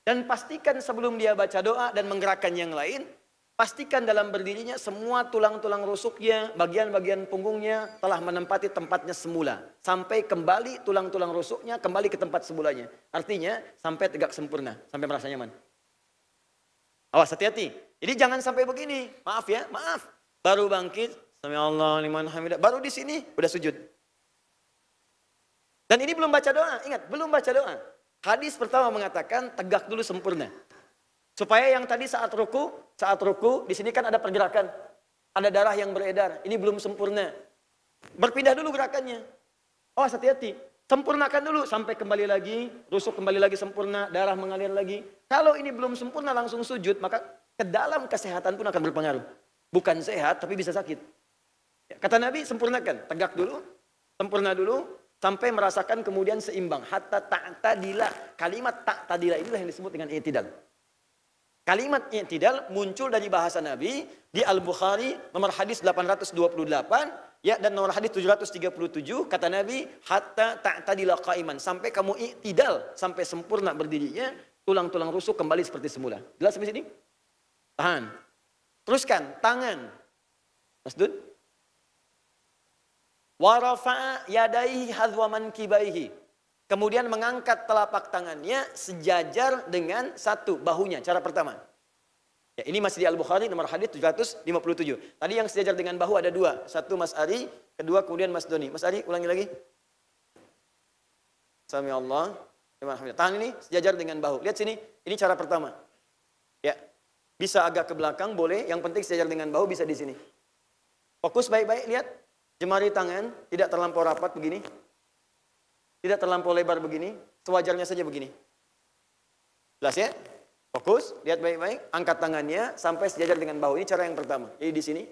Dan pastikan sebelum dia baca doa dan menggerakkan yang lain, pastikan dalam berdirinya semua tulang-tulang rusuknya, bagian-bagian punggungnya telah menempati tempatnya semula. Sampai kembali tulang-tulang rusuknya kembali ke tempat semulanya. Artinya sampai tegak sempurna, sampai merasa nyaman. Awas hati-hati. Jadi jangan sampai begini. Maaf ya, maaf. Baru bangkit, sami'allahu liman hamidah. Baru di sini udah sujud. Dan ini belum baca doa. Ingat, belum baca doa. Hadis pertama mengatakan tegak dulu sempurna. Supaya yang tadi saat ruku di sini kan ada pergerakan. Ada darah yang beredar. Ini belum sempurna. Berpindah dulu gerakannya. Oh, hati-hati. Sempurnakan dulu sampai kembali lagi, rusuk kembali lagi sempurna, darah mengalir lagi. Kalau ini belum sempurna langsung sujud, maka ke dalam kesehatan pun akan berpengaruh. Bukan sehat, tapi bisa sakit. Kata Nabi, sempurnakan. Tegak dulu, sempurna dulu, sampai merasakan kemudian seimbang. Hatta ta'tadila. Kalimat ta'tadila inilah yang disebut dengan i'tidal. Kalimat i'tidal muncul dari bahasa Nabi di Al-Bukhari nomor hadis 828 ya, dan nomor hadis 737. Kata Nabi, hatta ta'tadila qa'iman. Sampai kamu i'tidal, sampai sempurna berdirinya, tulang-tulang rusuk kembali seperti semula. Jelas sampai sini? Tahan. Teruskan, tangan. Mas Dun. Wa rafa'a yadaihi hadwa mankibaihi. Kemudian mengangkat telapak tangannya sejajar dengan satu bahunya. Cara pertama. Ya, ini masih di Al-Bukhari nomor hadis 757. Tadi yang sejajar dengan bahu ada dua. Satu Mas Ari, kedua kemudian Mas Doni. Mas Ari ulangi lagi. Sami Allah. Tangan ini sejajar dengan bahu. Lihat sini, ini cara pertama. Ya. Bisa agak ke belakang boleh, yang penting sejajar dengan bahu bisa di sini. Fokus baik-baik, lihat. Jemari tangan tidak terlampau rapat begini. Tidak terlampau lebar begini, sewajarnya saja begini. Jelas ya? Fokus, lihat baik-baik, angkat tangannya sampai sejajar dengan bahu. Ini cara yang pertama. Jadi di sini,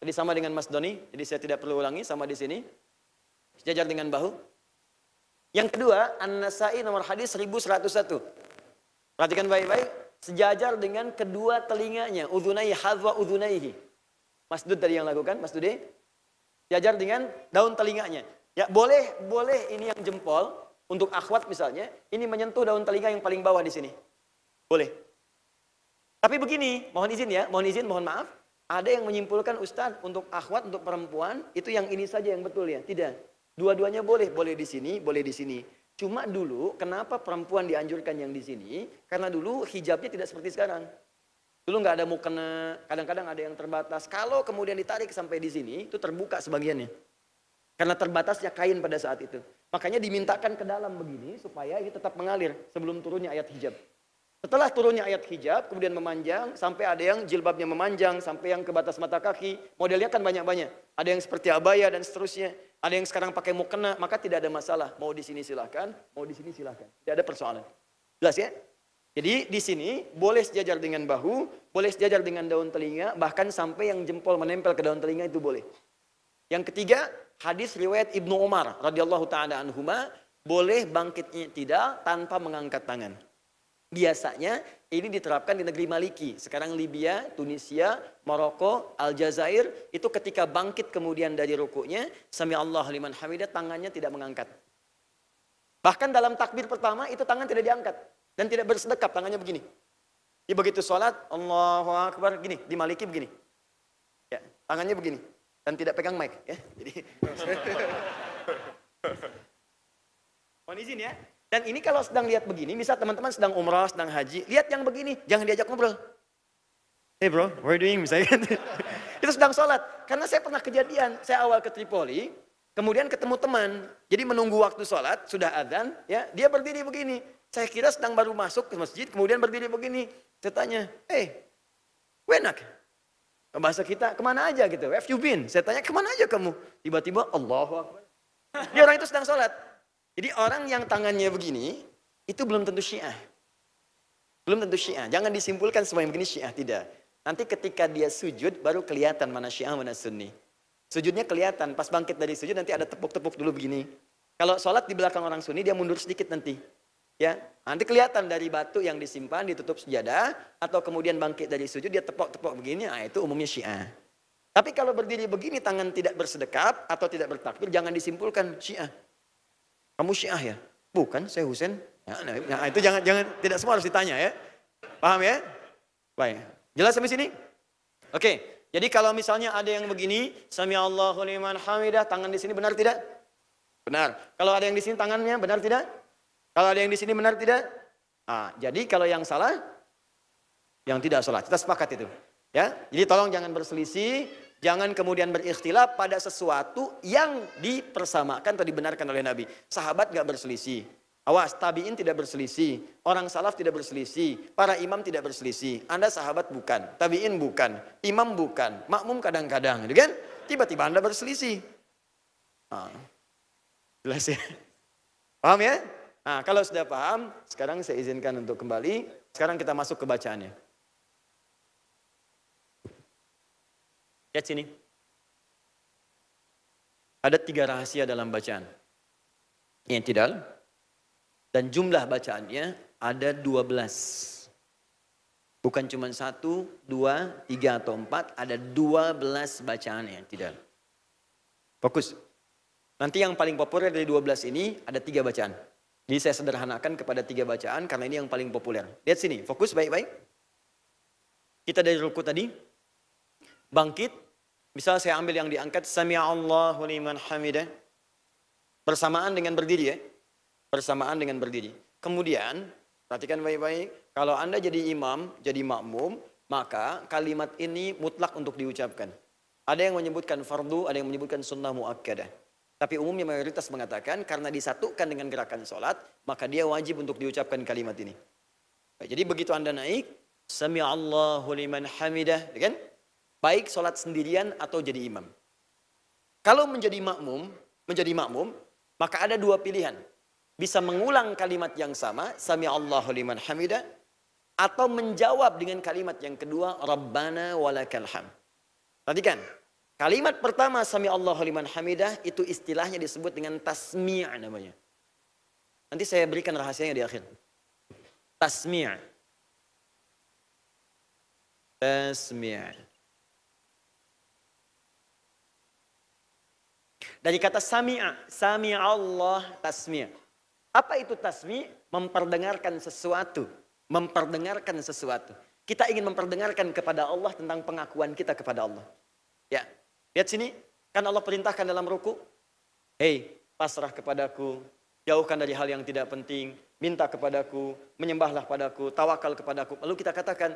tadi sama dengan Mas Doni, jadi saya tidak perlu ulangi, sama di sini. Sejajar dengan bahu. Yang kedua, An-Nasai nomor hadis 1101. Perhatikan baik-baik, sejajar dengan kedua telinganya, udhunai hadwa udhunaihi. Mas Dud tadi yang lakukan, Mas Dude. Sejajar dengan daun telinganya. Ya, boleh ini yang jempol untuk akhwat misalnya, ini menyentuh daun telinga yang paling bawah di sini. Boleh. Tapi begini, mohon izin, mohon maaf. Ada yang menyimpulkan Ustaz, untuk akhwat, untuk perempuan, itu yang ini saja yang betul ya. Tidak. Dua-duanya boleh di sini, boleh di sini. Cuma dulu, kenapa perempuan dianjurkan yang di sini? Karena dulu hijabnya tidak seperti sekarang. Dulu nggak ada mukena, kadang-kadang ada yang terbatas. Kalau kemudian ditarik sampai di sini, itu terbuka sebagiannya. Karena terbatasnya kain pada saat itu. Makanya dimintakan ke dalam begini, supaya ini tetap mengalir sebelum turunnya ayat hijab. Setelah turunnya ayat hijab, kemudian memanjang, sampai ada yang jilbabnya memanjang, sampai yang ke batas mata kaki. Modelnya kan banyak-banyak. Ada yang seperti abaya dan seterusnya. Ada yang sekarang pakai mukena, maka tidak ada masalah. Mau di sini silahkan, mau di sini silahkan. Tidak ada persoalan. Jelas ya? Jadi di sini boleh sejajar dengan bahu, boleh sejajar dengan daun telinga, bahkan sampai yang jempol menempel ke daun telinga itu boleh. Yang ketiga, hadis riwayat Ibnu Umar radhiyallahu taala anhuma, boleh bangkitnya tidak tanpa mengangkat tangan. Biasanya ini diterapkan di negeri Maliki. Sekarang Libya, Tunisia, Maroko, Aljazair, itu ketika bangkit kemudian dari rukuknya, sami Allah liman hamidah, tangannya tidak mengangkat. Bahkan dalam takbir pertama itu tangan tidak diangkat dan tidak bersedekap, tangannya begini. Jadi begitu sholat, Allahu Akbar, gini, di Maliki begini. Ya, tangannya begini dan tidak pegang mic. Ya, jadi. Mohon izin ya. Dan ini kalau sedang lihat begini, misal teman-teman sedang umrah, sedang haji, lihat yang begini, jangan diajak ngobrol. Hey bro, what are you doing? Misalnya. Itu sedang sholat. Karena saya pernah kejadian, saya awal ke Tripoli, kemudian ketemu teman, jadi menunggu waktu sholat, sudah adzan, ya, dia berdiri begini. Saya kira sedang baru masuk ke masjid, kemudian berdiri begini. Saya tanya, hey, wenak? Bahasa kita, kemana aja gitu, where have you been? Saya tanya, kemana aja kamu? Tiba-tiba, Allahu Akbar. Dia orang itu sedang sholat. Jadi orang yang tangannya begini, itu belum tentu Syiah. Belum tentu Syiah. Jangan disimpulkan semua yang begini Syiah, tidak. Nanti ketika dia sujud, baru kelihatan mana Syiah, mana Sunni. Sujudnya kelihatan, pas bangkit dari sujud nanti ada tepuk-tepuk dulu begini. Kalau sholat di belakang orang Sunni, dia mundur sedikit nanti. Ya, nanti kelihatan dari batu yang disimpan, ditutup sejadah, atau kemudian bangkit dari sujud, dia tepuk-tepuk begini, nah itu umumnya Syiah. Tapi kalau berdiri begini, tangan tidak bersedekap, atau tidak bertakbir, jangan disimpulkan Syiah. Kamu Syiah ya? Bukan, saya Husain. Nah, itu jangan tidak semua harus ditanya ya. Paham ya? Baik. Jelas sampai sini? Oke. Jadi kalau misalnya ada yang begini, sami Allahu liman hamidah, tangan di sini benar tidak? Benar. Kalau ada yang di sini tangannya benar tidak? Kalau ada yang di sini benar tidak? Nah, jadi kalau yang salah, yang tidak salah. Kita sepakat itu. Ya. Jadi tolong jangan berselisih. Jangan kemudian berikhtilaf pada sesuatu yang dipersamakan atau dibenarkan oleh Nabi. Sahabat gak berselisih. Awas, tabi'in tidak berselisih. Orang salaf tidak berselisih. Para imam tidak berselisih. Anda sahabat bukan. Tabi'in bukan. Imam bukan. Makmum kadang-kadang. Gitu kan? Tiba-tiba Anda berselisih. Nah, jelas ya? Paham ya? Nah, kalau sudah paham, sekarang saya izinkan untuk kembali. Sekarang kita masuk ke bacaannya. Lihat sini. Ada 3 rahasia dalam bacaan. I'tidal. Dan jumlah bacaannya ada 12. Bukan cuma 1, 2, 3 atau 4. Ada 12 bacaan i'tidal. Fokus. Nanti yang paling populer dari 12 ini ada 3 bacaan. Jadi saya sederhanakan kepada 3 bacaan karena ini yang paling populer. Lihat sini. Fokus baik-baik. Kita dari ruku tadi. Bangkit, Misal saya ambil yang diangkat, Sami'allahu liman hamidah. Bersamaan dengan berdiri ya. Bersamaan dengan berdiri. Kemudian, perhatikan baik-baik. Kalau Anda jadi imam, jadi makmum, maka kalimat ini mutlak untuk diucapkan. Ada yang menyebutkan fardu, ada yang menyebutkan sunnah muakkadah. Tapi umumnya mayoritas mengatakan karena disatukan dengan gerakan sholat, maka dia wajib untuk diucapkan kalimat ini. Jadi begitu Anda naik, Sami'allahu liman hamidah, kan? Baik sholat sendirian atau jadi imam. Kalau menjadi makmum, maka ada dua pilihan. Bisa mengulang kalimat yang sama, Sami'allahu liman hamidah, atau menjawab dengan kalimat yang kedua, Rabbana walakal hamd. Perhatikan, kalimat pertama Sami'allahu liman hamidah itu istilahnya disebut dengan tasmi' namanya. Nanti saya berikan rahasianya di akhir. Tasmi'. Tasmi'. Dari kata sami'a Allah tasmi'. Apa itu tasmi'? Memperdengarkan sesuatu. Memperdengarkan sesuatu. Kita ingin memperdengarkan kepada Allah tentang pengakuan kita kepada Allah. Ya, lihat sini. Kan Allah perintahkan dalam ruku. Hei, pasrah kepadaku. Jauhkan dari hal yang tidak penting. Minta kepadaku. Menyembahlah padaku. Tawakal kepadaku. Lalu kita katakan,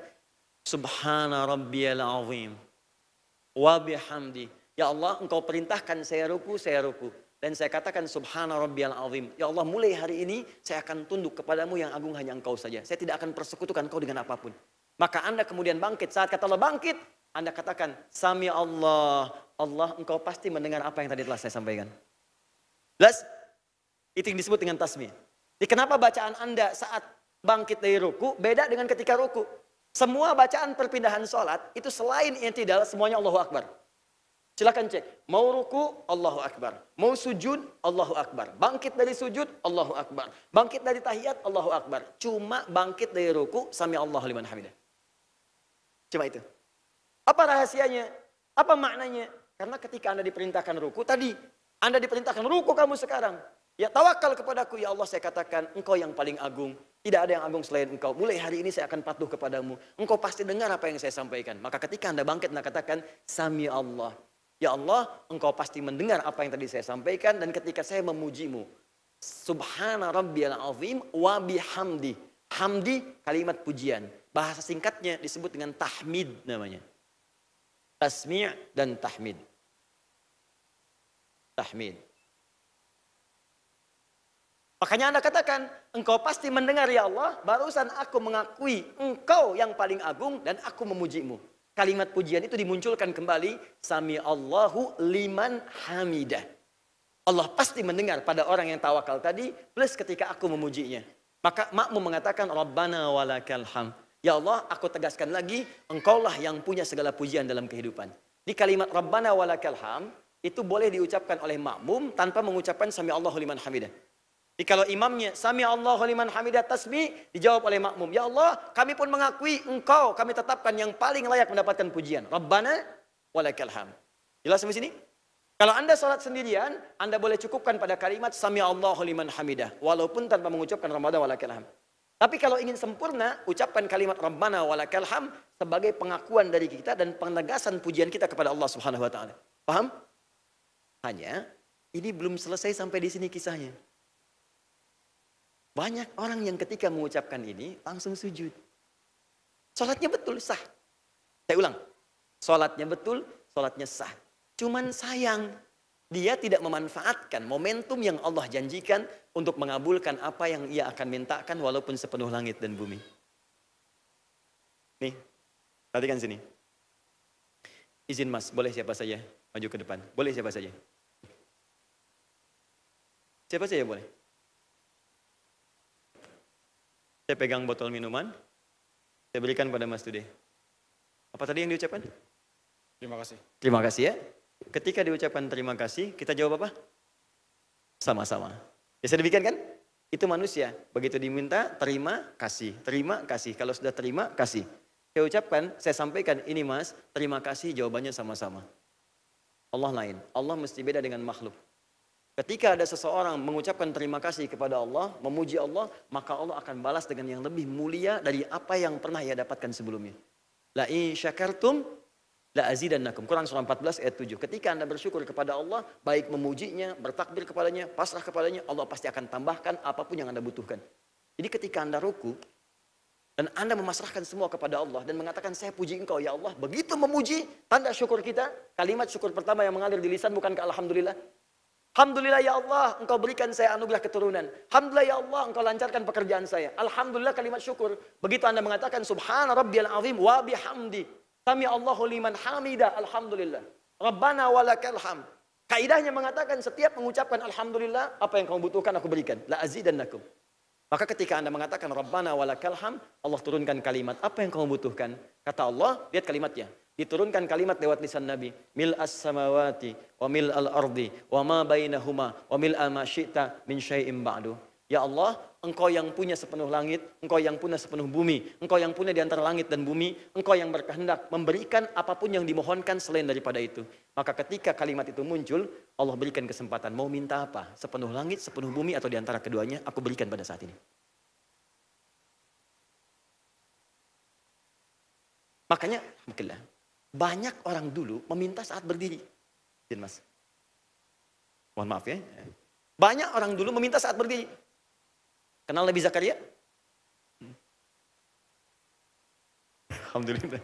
Subhana rabbiyal azim. Wa bihamdi. Ya Allah, engkau perintahkan saya ruku. Dan saya katakan subhana rabbiyal azim. Ya Allah, mulai hari ini saya akan tunduk kepadamu yang agung hanya engkau saja. Saya tidak akan persekutukan engkau dengan apapun. Maka Anda kemudian bangkit. Saat kata Allah bangkit, Anda katakan, Sami Allah. Allah, engkau pasti mendengar apa yang tadi telah saya sampaikan. Jelas? Itu yang disebut dengan tasbih. Jadi kenapa bacaan Anda saat bangkit dari ruku beda dengan ketika ruku? Semua bacaan perpindahan sholat itu selain i'tidal semuanya Allahu Akbar. Silakan cek. Mau ruku, Allahu Akbar. Mau sujud, Allahu Akbar. Bangkit dari sujud, Allahu Akbar. Bangkit dari tahiyat, Allahu Akbar. Cuma bangkit dari ruku, Sami Allahu liman hamidah. Cuma itu. Apa rahasianya? Apa maknanya? Karena ketika Anda diperintahkan ruku, tadi Anda diperintahkan ruku kamu sekarang. Ya tawakal kepadaku, ya Allah saya katakan, engkau yang paling agung. Tidak ada yang agung selain engkau. Mulai hari ini saya akan patuh kepadamu. Engkau pasti dengar apa yang saya sampaikan. Maka ketika Anda bangkit, Anda katakan, Sami Allah. Ya Allah, engkau pasti mendengar apa yang tadi saya sampaikan. Dan ketika saya memujimu, Subhana rabbiyal azim wa bihamdi. Hamdi, kalimat pujian. Bahasa singkatnya disebut dengan tahmid namanya. Tasmi' dan tahmid. Tahmid. Makanya Anda katakan, engkau pasti mendengar ya Allah. Barusan aku mengakui engkau yang paling agung dan aku memujimu. Kalimat pujian itu dimunculkan kembali. Sami Allahu liman hamidah. Allah pasti mendengar pada orang yang tawakal tadi. Plus ketika aku memujinya. Maka makmum mengatakan Rabbana walakal hamd. Ya Allah, aku tegaskan lagi. Engkaulah yang punya segala pujian dalam kehidupan. Di kalimat Rabbana walakal hamd. Itu boleh diucapkan oleh makmum tanpa mengucapkan Sami Allahu liman hamidah. Jadi kalau imamnya Sami Allahu liman hamidah tasbih, dijawab oleh makmum, ya Allah, kami pun mengakui engkau, kami tetapkan yang paling layak mendapatkan pujian. Rabbana walakal hamd. Jelas sampai sini? Kalau Anda sholat sendirian, Anda boleh cukupkan pada kalimat Sami Allahu liman hamidah, walaupun tanpa mengucapkan Rabbana walakal hamd. Tapi kalau ingin sempurna, ucapkan kalimat Rabbana walakal hamd sebagai pengakuan dari kita dan penegasan pujian kita kepada Allah Subhanahu wa taala. Paham? Hanya ini belum selesai sampai di sini kisahnya. Banyak orang yang ketika mengucapkan ini langsung sujud. Sholatnya betul, sah. Saya ulang. Sholatnya betul, sholatnya sah. Cuman sayang, dia tidak memanfaatkan momentum yang Allah janjikan untuk mengabulkan apa yang ia akan mintakan walaupun sepenuh langit dan bumi. Nih, perhatikan sini. Izin mas, boleh siapa saja maju ke depan? Boleh siapa saja? Siapa saja boleh? Saya pegang botol minuman, saya berikan pada Mas Tude. Apa tadi yang diucapkan?
Terima kasih.
Terima kasih ya. Ketika diucapkan terima kasih, kita jawab apa? Sama-sama. Bisa demikian kan? Itu manusia. Begitu diminta, terima, kasih. Terima, kasih. Kalau sudah terima, kasih. Saya ucapkan, saya sampaikan, ini mas, terima kasih, jawabannya sama-sama. Allah lain. Allah mesti beda dengan makhluk. Ketika ada seseorang mengucapkan terima kasih kepada Allah, memuji Allah, maka Allah akan balas dengan yang lebih mulia dari apa yang pernah ia dapatkan sebelumnya. La in syakartum La azidannakum. Quran surah 14 ayat 7. Ketika Anda bersyukur kepada Allah, baik memujinya, bertakbir kepadanya, pasrah kepadanya, Allah pasti akan tambahkan apapun yang Anda butuhkan. Jadi ketika Anda ruku, dan Anda memasrahkan semua kepada Allah dan mengatakan, saya puji Engkau ya Allah. Begitu memuji, tanda syukur kita, kalimat syukur pertama yang mengalir di lisan bukankah alhamdulillah? Alhamdulillah ya Allah, Engkau berikan saya anugerah keturunan. Alhamdulillah ya Allah, Engkau lancarkan pekerjaan saya. Alhamdulillah kalimat syukur. Begitu Anda mengatakan subhana rabbiyal azim wa bihamdi. Sami Allahu liman hamida. Alhamdulillah. Rabbana walakal hamd. Kaidahnya mengatakan setiap mengucapkan alhamdulillah, apa yang kamu butuhkan aku berikan. La azidannakum. Maka ketika Anda mengatakan Rabbana walakal hamd, Allah turunkan kalimat apa yang kamu butuhkan. Kata Allah, lihat kalimatnya. Diturunkan kalimat lewat lisan Nabi. Mil as-samawati wa mil al-ardi wa ma bainahuma wa mil ma syi'ta min syai'im ba'du. Ya Allah, Engkau yang punya sepenuh langit, Engkau yang punya sepenuh bumi, Engkau yang punya di antara langit dan bumi, Engkau yang berkehendak memberikan apapun yang dimohonkan selain daripada itu. Maka ketika kalimat itu muncul, Allah berikan kesempatan. Mau minta apa? Sepenuh langit, sepenuh bumi, atau di antara keduanya, aku berikan pada saat ini. Makanya, alhamdulillah, banyak orang dulu meminta saat berdiri. Mas. Mohon maaf ya. Banyak orang dulu meminta saat berdiri. Kenal Nabi Zakaria? Alhamdulillah.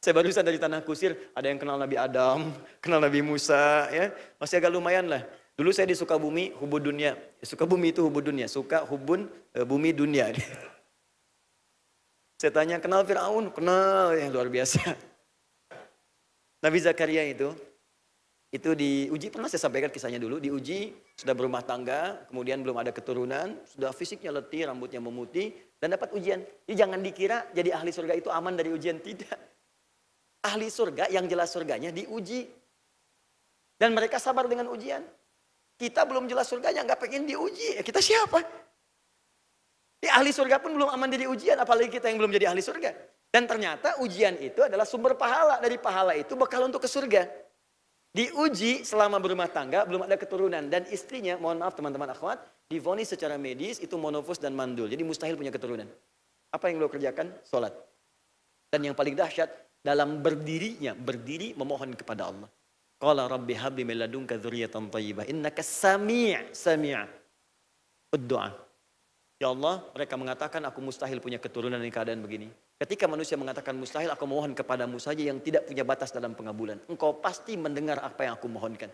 Saya barusan dari Tanah Kusir, ada yang kenal Nabi Adam, kenal Nabi Musa, ya. Masih agak lumayan lah. Dulu saya di Sukabumi, hubud dunia. Sukabumi itu hubud dunia, suka hubun bumi dunia. Saya tanya, kenal Fir'aun? Kenal, ya luar biasa. Nabi Zakaria itu diuji, pernah saya sampaikan kisahnya dulu, diuji, sudah berumah tangga, kemudian belum ada keturunan, sudah fisiknya letih, rambutnya memutih, dan dapat ujian. Jadi jangan dikira jadi ahli surga itu aman dari ujian, tidak. Ahli surga yang jelas surganya diuji. Dan mereka sabar dengan ujian. Kita belum jelas surganya, nggak pengen diuji, kita siapa? Ahli surga pun belum aman dari ujian, apalagi kita yang belum jadi ahli surga. Dan ternyata ujian itu adalah sumber pahala, dari pahala itu bekal untuk ke surga. Diuji selama berumah tangga, belum ada keturunan. Dan istrinya, mohon maaf teman-teman akhwat, divonis secara medis itu monofus dan mandul. Jadi mustahil punya keturunan. Apa yang beliau kerjakan? Sholat. Dan yang paling dahsyat, dalam berdirinya, berdiri memohon kepada Allah. Qala rabbi habli min ladunka dzurriyyatan thayyibah innaka sami' doa. Ya Allah, mereka mengatakan aku mustahil punya keturunan di keadaan begini. Ketika manusia mengatakan mustahil, aku mohon kepadamu saja yang tidak punya batas dalam pengabulan. Engkau pasti mendengar apa yang aku mohonkan.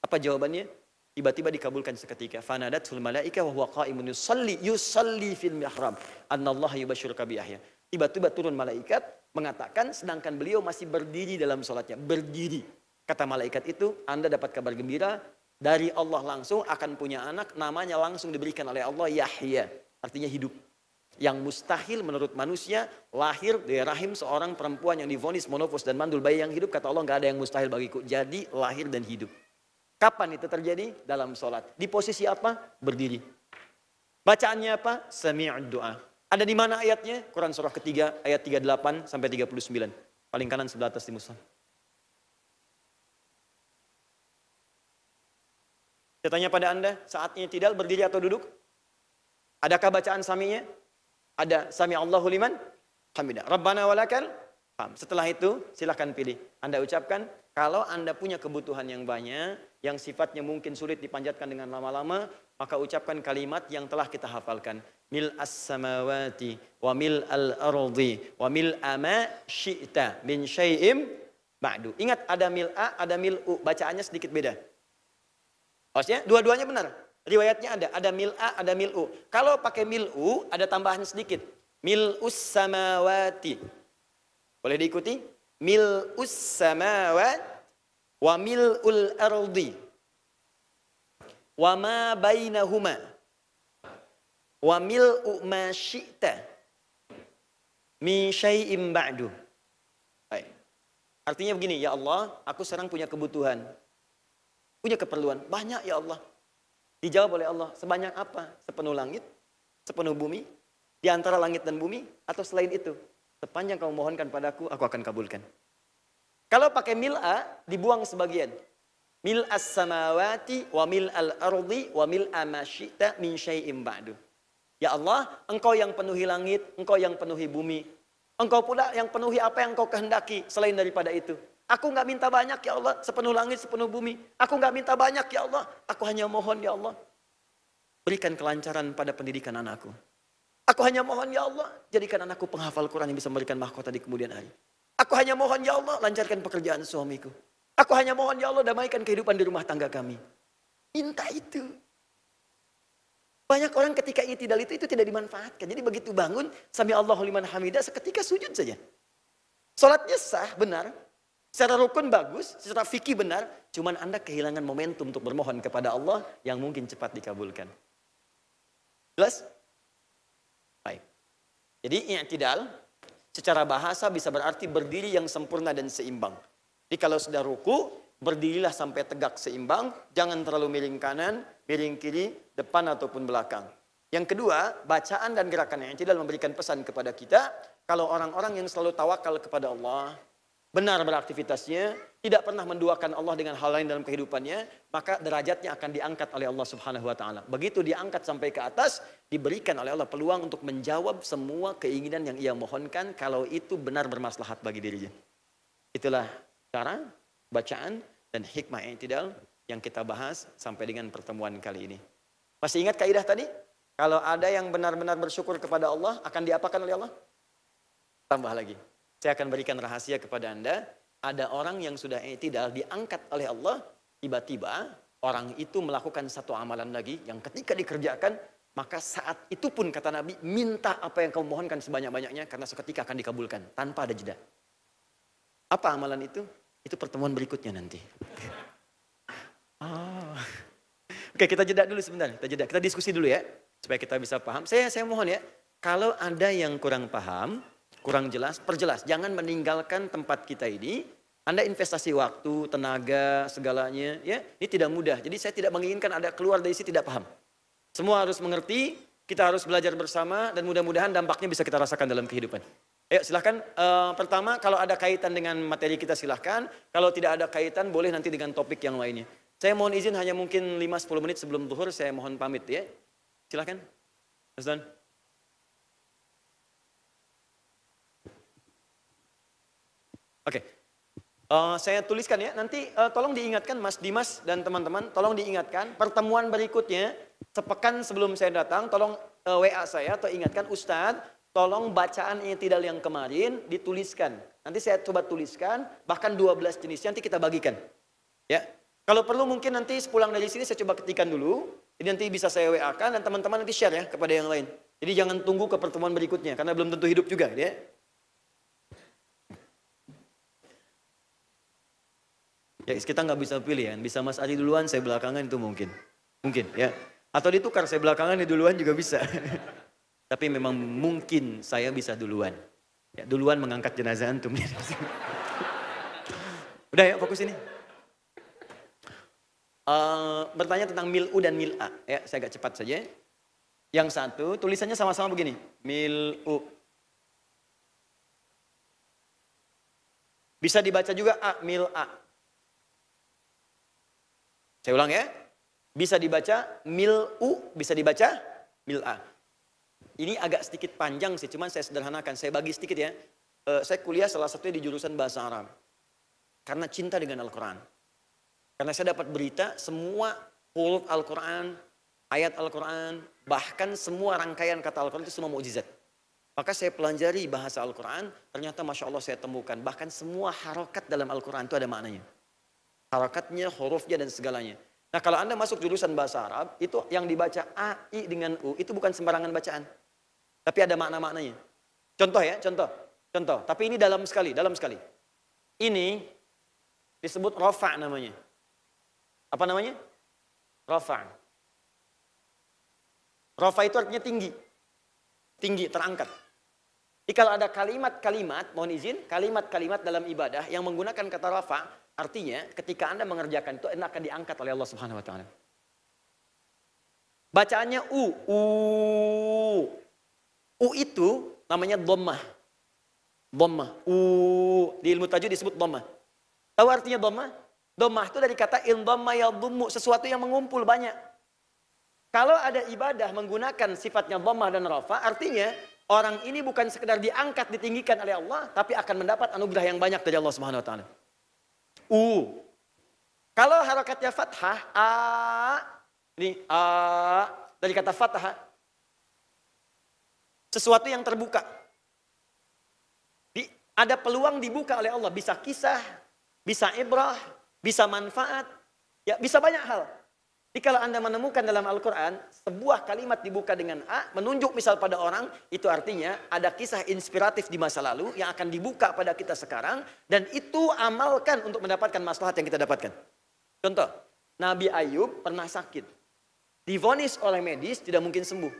Apa jawabannya? Tiba-tiba dikabulkan seketika. Fanadatul malaika wa huwa qa'imun yusalli fil mihrab. Annallaha yubashshiruka bi Yahya. Tiba-tiba turun malaikat mengatakan sedangkan beliau masih berdiri dalam salatnya. Berdiri. Kata malaikat itu, Anda dapat kabar gembira dari Allah langsung akan punya anak, namanya langsung diberikan oleh Allah Yahya. Artinya hidup. Yang mustahil menurut manusia lahir dari rahim seorang perempuan yang divonis monofos dan mandul, bayi yang hidup, kata Allah nggak ada yang mustahil bagiku. Jadi lahir dan hidup. Kapan itu terjadi? Dalam sholat. Di posisi apa? Berdiri. Bacaannya apa? Sami'ud doa. Ada di mana ayatnya? Quran surah ketiga ayat 38 sampai 39. Paling kanan sebelah atas di mushaf. Saya tanya pada Anda, saatnya tidak berdiri atau duduk? Adakah bacaan sami'nya? Ada sami Allahu liman hamidah. Rabbana walakal hamd. Setelah itu silakan pilih. Anda ucapkan, kalau Anda punya kebutuhan yang banyak, yang sifatnya mungkin sulit dipanjatkan dengan lama-lama, maka ucapkan kalimat yang telah kita hafalkan. Mil as-samawati wa mil al-ardi wa mil ama syi'ta min syai'im ba'du. Ingat ada mil'a, ada mil'u. Bacaannya sedikit beda. Maksudnya dua-duanya benar. Riwayatnya ada mil'a, ada mil'u. Kalau pakai mil'u, ada tambahan sedikit. Mil'us samawati. Boleh diikuti? Mil'us samawat wa mil'ul ardi. Wa ma bainahuma. Wa mil'u ma syi'ta. Min syai'im ba'du. Artinya begini, ya Allah, aku sekarang punya kebutuhan. Punya keperluan. Banyak ya Allah. Dijawab oleh Allah, sebanyak apa? Sepenuh langit, sepenuh bumi, di antara langit dan bumi, atau selain itu? Sepanjang kamu mohonkan padaku, aku akan kabulkan. Kalau pakai mil'a, dibuang sebagian. Mil'as samawati wa mil'al ardi wa mil'a ma syi'ta min syai'im ba'du. Ya Allah, engkau yang penuhi langit, engkau yang penuhi bumi. Engkau pula yang penuhi apa yang engkau kehendaki selain daripada itu. Aku nggak minta banyak ya Allah, sepenuh langit, sepenuh bumi. Aku nggak minta banyak ya Allah, aku hanya mohon ya Allah. Berikan kelancaran pada pendidikan anakku. Aku hanya mohon ya Allah, jadikan anakku penghafal Quran yang bisa memberikan mahkota di kemudian hari. Aku hanya mohon ya Allah, lancarkan pekerjaan suamiku. Aku hanya mohon ya Allah, damaikan kehidupan di rumah tangga kami. Minta itu. Banyak orang ketika i'tidal itu tidak dimanfaatkan. Jadi begitu bangun, sami Allahu liman hamidah, seketika sujud saja. Salatnya sah, benar. Secara rukun bagus, secara fikih benar. Cuman Anda kehilangan momentum untuk bermohon kepada Allah yang mungkin cepat dikabulkan. Jelas? Baik. Jadi i'tidal secara bahasa bisa berarti berdiri yang sempurna dan seimbang. Jadi kalau sudah ruku, berdirilah sampai tegak seimbang, jangan terlalu miring kanan, miring kiri, depan ataupun belakang. Yang kedua, bacaan dan gerakan i'tidal memberikan pesan kepada kita, kalau orang-orang yang selalu tawakal kepada Allah, benar beraktivitasnya, tidak pernah menduakan Allah dengan hal lain dalam kehidupannya, maka derajatnya akan diangkat oleh Allah Subhanahu wa taala. Begitu diangkat sampai ke atas, diberikan oleh Allah peluang untuk menjawab semua keinginan yang ia mohonkan kalau itu benar bermaslahat bagi dirinya. Itulah cara bacaan dan hikmah i'tidal yang kita bahas sampai dengan pertemuan kali ini. Masih ingat kaidah tadi? Kalau ada yang benar-benar bersyukur kepada Allah, akan diapakan oleh Allah? Tambah lagi. Saya akan berikan rahasia kepada Anda. Ada orang yang sudah i'tidal diangkat oleh Allah. Tiba-tiba orang itu melakukan satu amalan lagi yang ketika dikerjakan, maka saat itu pun kata Nabi, minta apa yang kamu mohonkan sebanyak-banyaknya karena seketika akan dikabulkan tanpa ada jeda. Apa amalan itu? Itu pertemuan berikutnya nanti. Oke, kita jeda dulu sebentar. Kita diskusi dulu ya, supaya kita bisa paham. Saya mohon ya, kalau ada yang kurang paham, kurang jelas, perjelas. Jangan meninggalkan tempat kita ini. Anda investasi waktu, tenaga, segalanya. Ya, ini tidak mudah. Jadi saya tidak menginginkan ada keluar dari sini tidak paham. Semua harus mengerti, kita harus belajar bersama, dan mudah-mudahan dampaknya bisa kita rasakan dalam kehidupan. Ayo silahkan, pertama kalau ada kaitan dengan materi kita silahkan. Kalau tidak ada kaitan boleh nanti dengan topik yang lainnya. Saya mohon izin hanya mungkin 5-10 menit sebelum zuhur saya mohon pamit ya. Silahkan. Mas Don. Oke, saya tuliskan ya, nanti tolong diingatkan Mas Dimas dan teman-teman, tolong diingatkan pertemuan berikutnya, sepekan sebelum saya datang, tolong WA saya atau ingatkan Ustadz, tolong bacaan i'tidal yang kemarin dituliskan. Nanti saya coba tuliskan, bahkan 12 jenisnya nanti kita bagikan. Ya, kalau perlu mungkin nanti sepulang dari sini saya coba ketikkan dulu, jadi nanti bisa saya WA-kan dan teman-teman nanti share ya kepada yang lain. Jadi jangan tunggu ke pertemuan berikutnya, karena belum tentu hidup juga ya. Ya kita nggak bisa pilih ya, bisa Mas Ari duluan, saya belakangan itu mungkin ya. Atau ditukar, saya belakangan dia duluan juga bisa. Tapi memang mungkin saya bisa duluan. Ya, duluan mengangkat jenazah antum. Udah ya, fokus ini. Bertanya tentang mil'u dan mil'a. Ya, saya agak cepat saja. Yang satu, tulisannya sama-sama begini. Mil'u. Bisa dibaca juga a, mil'a. Saya ulang ya, bisa dibaca mil'u, bisa dibaca mil'a. Ini agak sedikit panjang sih, cuman saya sederhanakan, saya bagi sedikit ya. Saya kuliah salah satunya di jurusan bahasa Arab. Karena cinta dengan Al-Quran. Karena saya dapat berita semua huruf Al-Quran, ayat Al-Quran, bahkan semua rangkaian kata Al-Quran itu semua mukjizat. Maka saya pelajari bahasa Al-Quran, ternyata Masya Allah saya temukan, bahkan semua harokat dalam Al-Quran itu ada maknanya. Harakatnya, hurufnya dan segalanya. Nah kalau Anda masuk jurusan bahasa Arab, itu yang dibaca A, I dengan U, itu bukan sembarangan bacaan. Tapi ada makna-maknanya. Contoh ya, contoh. Tapi ini dalam sekali. Ini disebut rafa' namanya. Apa namanya? Rafa'. Rafa' itu artinya tinggi. Tinggi, terangkat. Jadi kalau ada kalimat-kalimat, mohon izin, kalimat-kalimat dalam ibadah yang menggunakan kata rafa', artinya ketika Anda mengerjakan itu Anda akan diangkat oleh Allah Subhanahu wa taala. Bacaannya u. U itu namanya dhammah. Dhammah. Di ilmu tajwid disebut dhammah. Tahu artinya dhammah? Dhammah itu dari kata indhamma yadhummu, sesuatu yang mengumpul banyak. Kalau ada ibadah menggunakan sifatnya dhammah dan rafa, artinya Orang ini bukan sekedar diangkat, ditinggikan oleh Allah, tapi akan mendapat anugerah yang banyak dari Allah Subhanahu wa taala. Kalau harakatnya fathah, ini dari kata fathah, sesuatu yang terbuka. Ada peluang dibuka oleh Allah, bisa kisah, bisa ibrah, bisa manfaat, ya bisa banyak hal. Jadi kalau Anda menemukan dalam Al-Quran, sebuah kalimat dibuka dengan A, menunjuk misal pada orang, itu artinya ada kisah inspiratif di masa lalu yang akan dibuka pada kita sekarang, dan itu amalkan untuk mendapatkan maslahat yang kita dapatkan. Contoh, Nabi Ayub pernah sakit. Divonis oleh medis, tidak mungkin sembuh.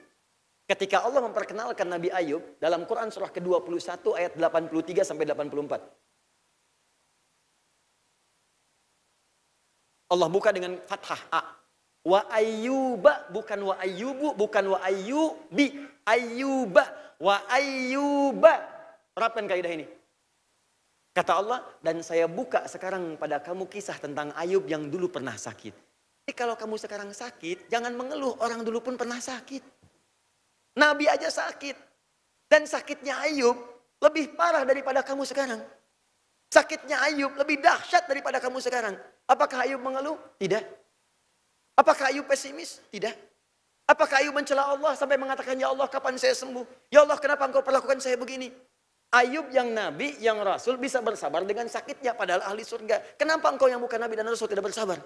Ketika Allah memperkenalkan Nabi Ayub, dalam Quran surah ke-21 ayat 83 sampai 84. Allah buka dengan fathah A. Wa ayyuba, bukan wa ayyubu, bukan wa ayyubi. Ayyuba, wa ayyuba. Terapkan kaidah ini. Kata Allah, dan saya buka sekarang pada kamu kisah tentang Ayub yang dulu pernah sakit. Jadi kalau kamu sekarang sakit, jangan mengeluh, orang dulu pun pernah sakit. Nabi aja sakit. Dan sakitnya Ayub lebih parah daripada kamu sekarang. Sakitnya Ayub lebih dahsyat daripada kamu sekarang. Apakah Ayub mengeluh? Tidak. Apakah Ayub pesimis? Tidak. Apakah Ayub mencela Allah sampai mengatakan, ya Allah kapan saya sembuh? Ya Allah kenapa engkau perlakukan saya begini? Ayub yang Nabi, yang Rasul bisa bersabar dengan sakitnya padahal ahli surga. Kenapa engkau yang bukan Nabi dan Rasul tidak bersabar?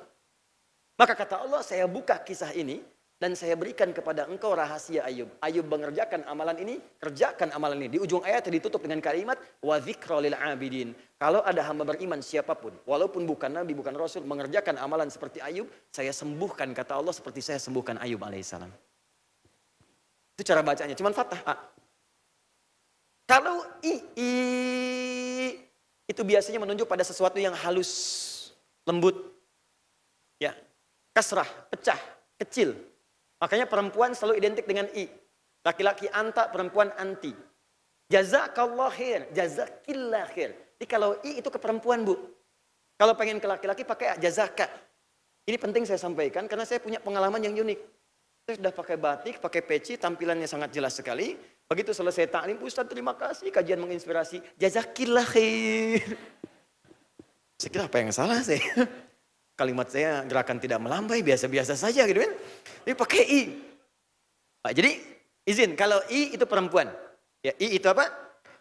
Maka kata Allah, saya buka kisah ini dan saya berikan kepada engkau rahasia Ayub. Ayub mengerjakan amalan ini, kerjakan amalan ini. Di ujung ayat ditutup dengan kalimat wa dzikra lil abidin. Kalau ada hamba beriman siapapun, walaupun bukan Nabi, bukan Rasul, mengerjakan amalan seperti Ayub, saya sembuhkan, kata Allah, seperti saya sembuhkan Ayub alaihissalam. Itu cara bacanya, cuman fathah A. Kalau itu biasanya menunjuk pada sesuatu yang halus, lembut, ya, kasrah, pecah, kecil. Makanya perempuan selalu identik dengan I. Laki-laki anta, perempuan anti. Jazakallah khair, jazakillah khair. Jadi kalau I itu ke perempuan, Bu. Kalau pengen ke laki-laki pakai jazaka. Ini penting saya sampaikan karena saya punya pengalaman yang unik. Saya sudah pakai batik, pakai peci, tampilannya sangat jelas sekali. Begitu selesai taklim, Ustaz terima kasih, kajian menginspirasi. Jazakillah khair. Saya kira apa yang salah saya? Kalimat saya gerakan tidak melambai, biasa-biasa saja gitu kan. Ini pakai I. Nah, jadi izin, kalau I itu perempuan. Ya, I itu apa?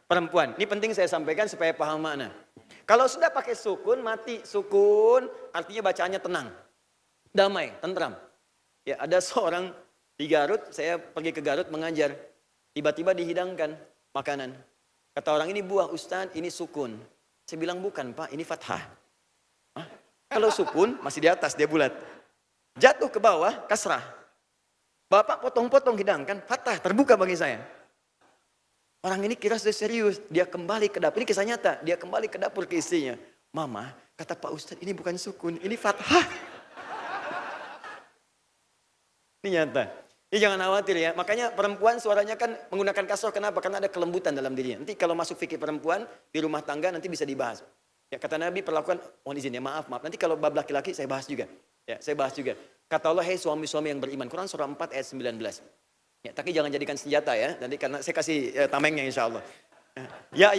Perempuan. Ini penting saya sampaikan supaya paham makna. Kalau sudah pakai sukun, mati. Sukun artinya bacaannya tenang. Damai, tentram. Ya, ada seorang di Garut, saya pergi ke Garut mengajar. Tiba-tiba dihidangkan makanan. Kata orang ini buah Ustaz, ini sukun. Saya bilang bukan Pak, ini fathah. Hah? Kalau sukun masih di atas, dia bulat. Jatuh ke bawah, kasrah. Bapak potong-potong hidangkan, fathah, terbuka bagi saya. Orang ini kira sudah serius. Dia kembali ke dapur, ini kisah nyata. Dia kembali ke dapur ke istrinya. Mama, kata Pak Ustaz, ini bukan sukun, ini fathah. Ini nyata. Ini jangan khawatir ya. Makanya perempuan suaranya kan menggunakan kasroh. Kenapa? Karena ada kelembutan dalam dirinya. Nanti kalau masuk fikih perempuan di rumah tangga nanti bisa dibahas. Ya, kata Nabi perlakuan, mohon izin ya, maaf. Nanti kalau bab laki-laki saya bahas juga. Ya, saya bahas juga. Kata Allah, hei suami-suami yang beriman. Quran surah 4 ayat 19. Ya, tapi jangan jadikan senjata ya. Nanti karena saya kasih tamengnya insya Allah. Ya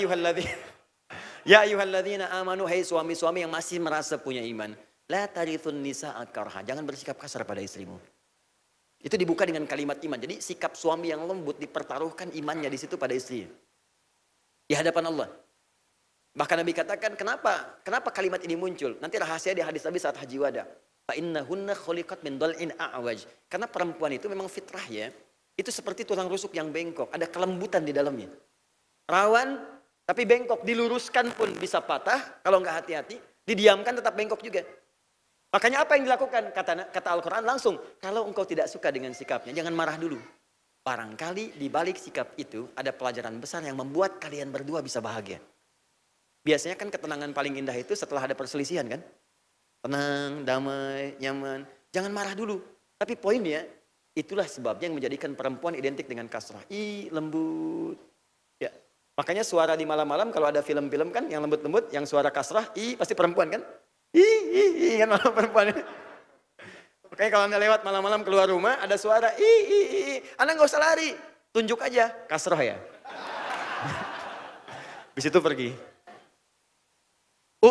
ayyuhalladzina amanu, hei suami-suami yang masih merasa punya iman. La tarithun nisa'a karha. Jangan bersikap kasar pada istrimu. Itu dibuka dengan kalimat iman. Jadi sikap suami yang lembut dipertaruhkan imannya di situ pada istrinya. Di hadapan Allah. Bahkan Nabi katakan, kenapa kalimat ini muncul? Nanti rahasia di hadis Nabi saat haji wada. Fa innahunna khuliqat min dhal'in a'waj. Karena perempuan itu memang fitrah ya. Itu seperti tulang rusuk yang bengkok. Ada kelembutan di dalamnya. Rawan, tapi bengkok. Diluruskan pun bisa patah. Kalau nggak hati-hati. Didiamkan tetap bengkok juga. Makanya apa yang dilakukan? Kata Al-Quran langsung. Kalau engkau tidak suka dengan sikapnya, jangan marah dulu. Barangkali di balik sikap itu ada pelajaran besar yang membuat kalian berdua bisa bahagia. Biasanya kan ketenangan paling indah itu setelah ada perselisihan kan? Tenang, damai, nyaman. Jangan marah dulu. Tapi poinnya, itulah sebabnya yang menjadikan perempuan identik dengan kasrah. Lembut. Ya. Makanya suara di malam-malam kalau ada film-film kan yang lembut-lembut, yang suara kasrah, pasti perempuan kan? Kan malam perempuan. Makanya kalau Anda lewat malam-malam keluar rumah ada suara Anda nggak usah lari, tunjuk aja, kasroh ya. Di situ pergi. U,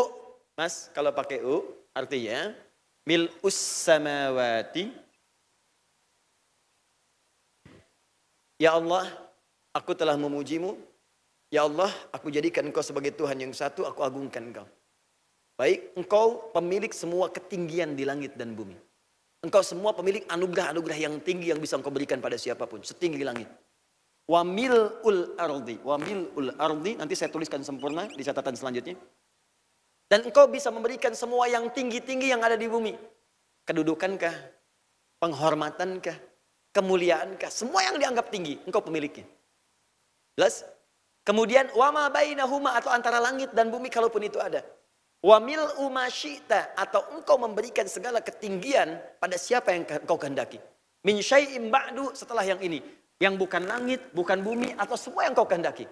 Mas, kalau pakai U, artinya mil'us samawati. Ya Allah, aku telah memujimu. Ya Allah, aku jadikan engkau sebagai Tuhan yang satu, aku agungkan engkau. Baik, engkau pemilik semua ketinggian di langit dan bumi. Engkau semua pemilik anugerah-anugerah yang tinggi yang bisa engkau berikan pada siapapun, setinggi langit. Wa mil'ul ardi, nanti saya tuliskan sempurna di catatan selanjutnya. Dan engkau bisa memberikan semua yang tinggi-tinggi yang ada di bumi. Kedudukankah, penghormatankah, kemuliaankah, semua yang dianggap tinggi, engkau pemiliknya. Jelas? Kemudian wa ma bainahuma, atau antara langit dan bumi kalaupun itu ada. Wa mil'u ma syi'ta, atau engkau memberikan segala ketinggian pada siapa yang engkau kehendaki. Min syai'im ba'du, setelah yang ini, yang bukan langit, bukan bumi, atau semua yang engkau kehendaki.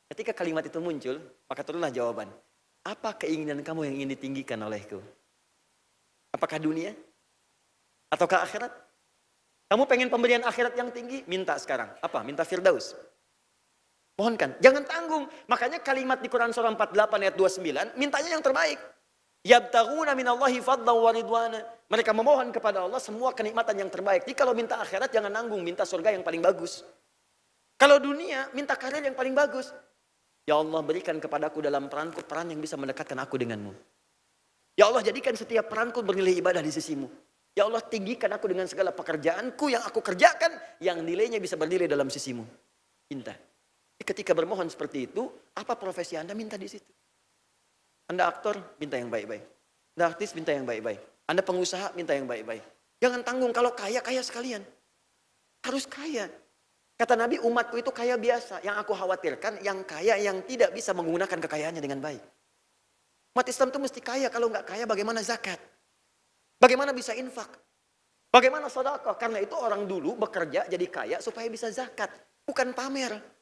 Ketika kalimat itu muncul, maka turunlah jawaban. Apa keinginan kamu yang ingin ditinggikan olehku? Apakah dunia? Ataukah akhirat? Kamu pengen pemberian akhirat yang tinggi? Minta sekarang. Apa? Minta Firdaus. Mohonkan, jangan tanggung. Makanya kalimat di Quran surah 48 ayat 29, mintanya yang terbaik. Yabtaghuna minallahi fadlan wa ridwana. Mereka memohon kepada Allah semua kenikmatan yang terbaik. Jadi kalau minta akhirat jangan nanggung, minta surga yang paling bagus. Kalau dunia, minta karir yang paling bagus. Ya Allah, berikan kepadaku dalam peranku peran yang bisa mendekatkan aku denganmu. Ya Allah, jadikan setiap peranku bernilai ibadah di sisimu. Ya Allah, tinggikan aku dengan segala pekerjaanku yang aku kerjakan, yang nilainya bisa bernilai dalam sisimu. Minta. Ketika bermohon seperti itu, apa profesi Anda, minta di situ. Anda aktor, minta yang baik-baik. Anda artis, minta yang baik-baik. Anda pengusaha, minta yang baik-baik. Jangan tanggung, kalau kaya, kaya sekalian. Harus kaya. Kata Nabi, umatku itu kaya biasa. Yang aku khawatirkan, yang kaya yang tidak bisa menggunakan kekayaannya dengan baik. Umat Islam itu mesti kaya, kalau nggak kaya bagaimana zakat? Bagaimana bisa infak? Bagaimana sedekah? Karena itu orang dulu bekerja jadi kaya supaya bisa zakat. Bukan pamer.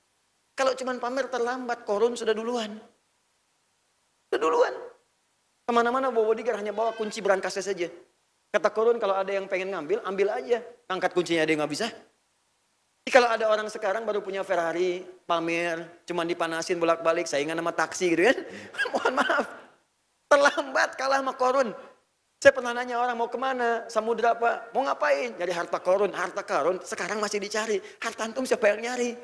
Kalau cuma pamer terlambat, Korun sudah duluan. Sudah duluan. Kemana-mana bawa bodyguard hanya bawa kunci berangkasnya saja. Kata Korun, kalau ada yang pengen ngambil, ambil aja. Angkat kuncinya ada yang nggak bisa. Jadi kalau ada orang sekarang baru punya Ferrari, pamer, cuma dipanasin bolak-balik, saingan sama taksi gitu kan. Mohon maaf. Terlambat kalah sama Korun. Saya pernah nanya orang mau kemana, samudra apa, mau ngapain? Nyari harta Korun, harta Karun, sekarang masih dicari. Harta antum siapa yang nyari?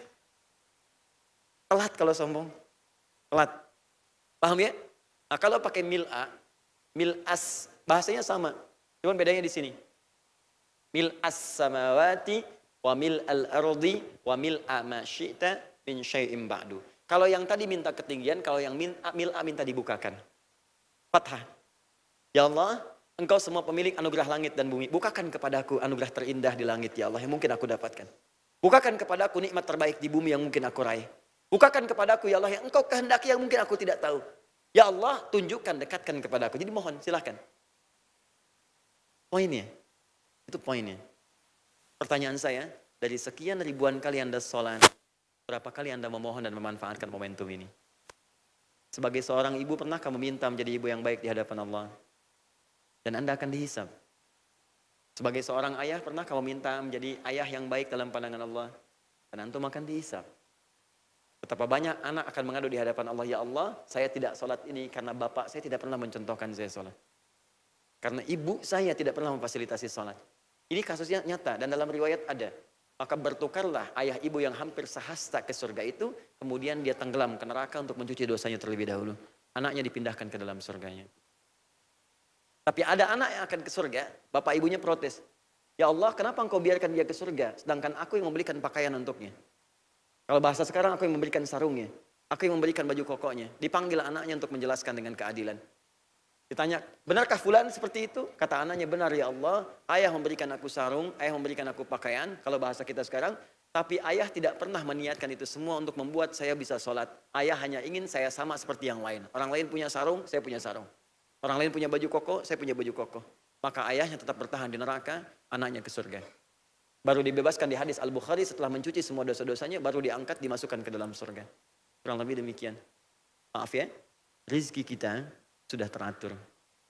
Telat kalau sombong. Telat. Paham ya? Nah, kalau pakai mil'as, bahasanya sama. Cuman bedanya di sini. Mil'as samawati wa mil'al ardi wa mil'a ma syi'ta min syai'im ba'du. Kalau yang tadi minta ketinggian, kalau yang mil'a minta dibukakan. Fathah. Ya Allah, engkau semua pemilik anugerah langit dan bumi. Bukakan kepadaku anugerah terindah di langit ya Allah yang mungkin aku dapatkan. Bukakan kepadaku nikmat terbaik di bumi yang mungkin aku raih. Bukakan kepadaku ya Allah yang engkau kehendaki yang mungkin aku tidak tahu. Ya Allah, tunjukkan, dekatkan kepadaku. Jadi mohon, silahkan. Poinnya, itu poinnya. Pertanyaan saya, dari sekian ribuan kali Anda sholat, berapa kali Anda memohon dan memanfaatkan momentum ini? Sebagai seorang ibu, pernah kamu minta menjadi ibu yang baik di hadapan Allah? Dan Anda akan dihisab. Sebagai seorang ayah, pernah kamu minta menjadi ayah yang baik dalam pandangan Allah? Dan antum akan dihisab. Betapa banyak anak akan mengadu di hadapan Allah, ya Allah, saya tidak sholat ini karena bapak saya tidak pernah mencontohkan saya sholat. Karena ibu saya tidak pernah memfasilitasi sholat. Ini kasusnya nyata dan dalam riwayat ada. Maka bertukarlah ayah ibu yang hampir sehasta ke surga itu, kemudian dia tenggelam ke neraka untuk mencuci dosanya terlebih dahulu. Anaknya dipindahkan ke dalam surganya. Tapi ada anak yang akan ke surga, bapak ibunya protes. Ya Allah, kenapa engkau biarkan dia ke surga, sedangkan aku yang membelikan pakaian untuknya? Kalau bahasa sekarang, aku yang memberikan sarungnya. Aku yang memberikan baju kokonya. Dipanggil anaknya untuk menjelaskan dengan keadilan. Ditanya, benarkah fulan seperti itu? Kata anaknya, benar ya Allah. Ayah memberikan aku sarung, ayah memberikan aku pakaian. Kalau bahasa kita sekarang. Tapi ayah tidak pernah meniatkan itu semua untuk membuat saya bisa sholat. Ayah hanya ingin saya sama seperti yang lain. Orang lain punya sarung, saya punya sarung. Orang lain punya baju koko, saya punya baju koko. Maka ayahnya tetap bertahan di neraka, anaknya ke surga. Baru dibebaskan di hadis Al-Bukhari setelah mencuci semua dosa-dosanya, baru diangkat, dimasukkan ke dalam surga. Kurang lebih demikian. Maaf ya, rezeki kita sudah teratur.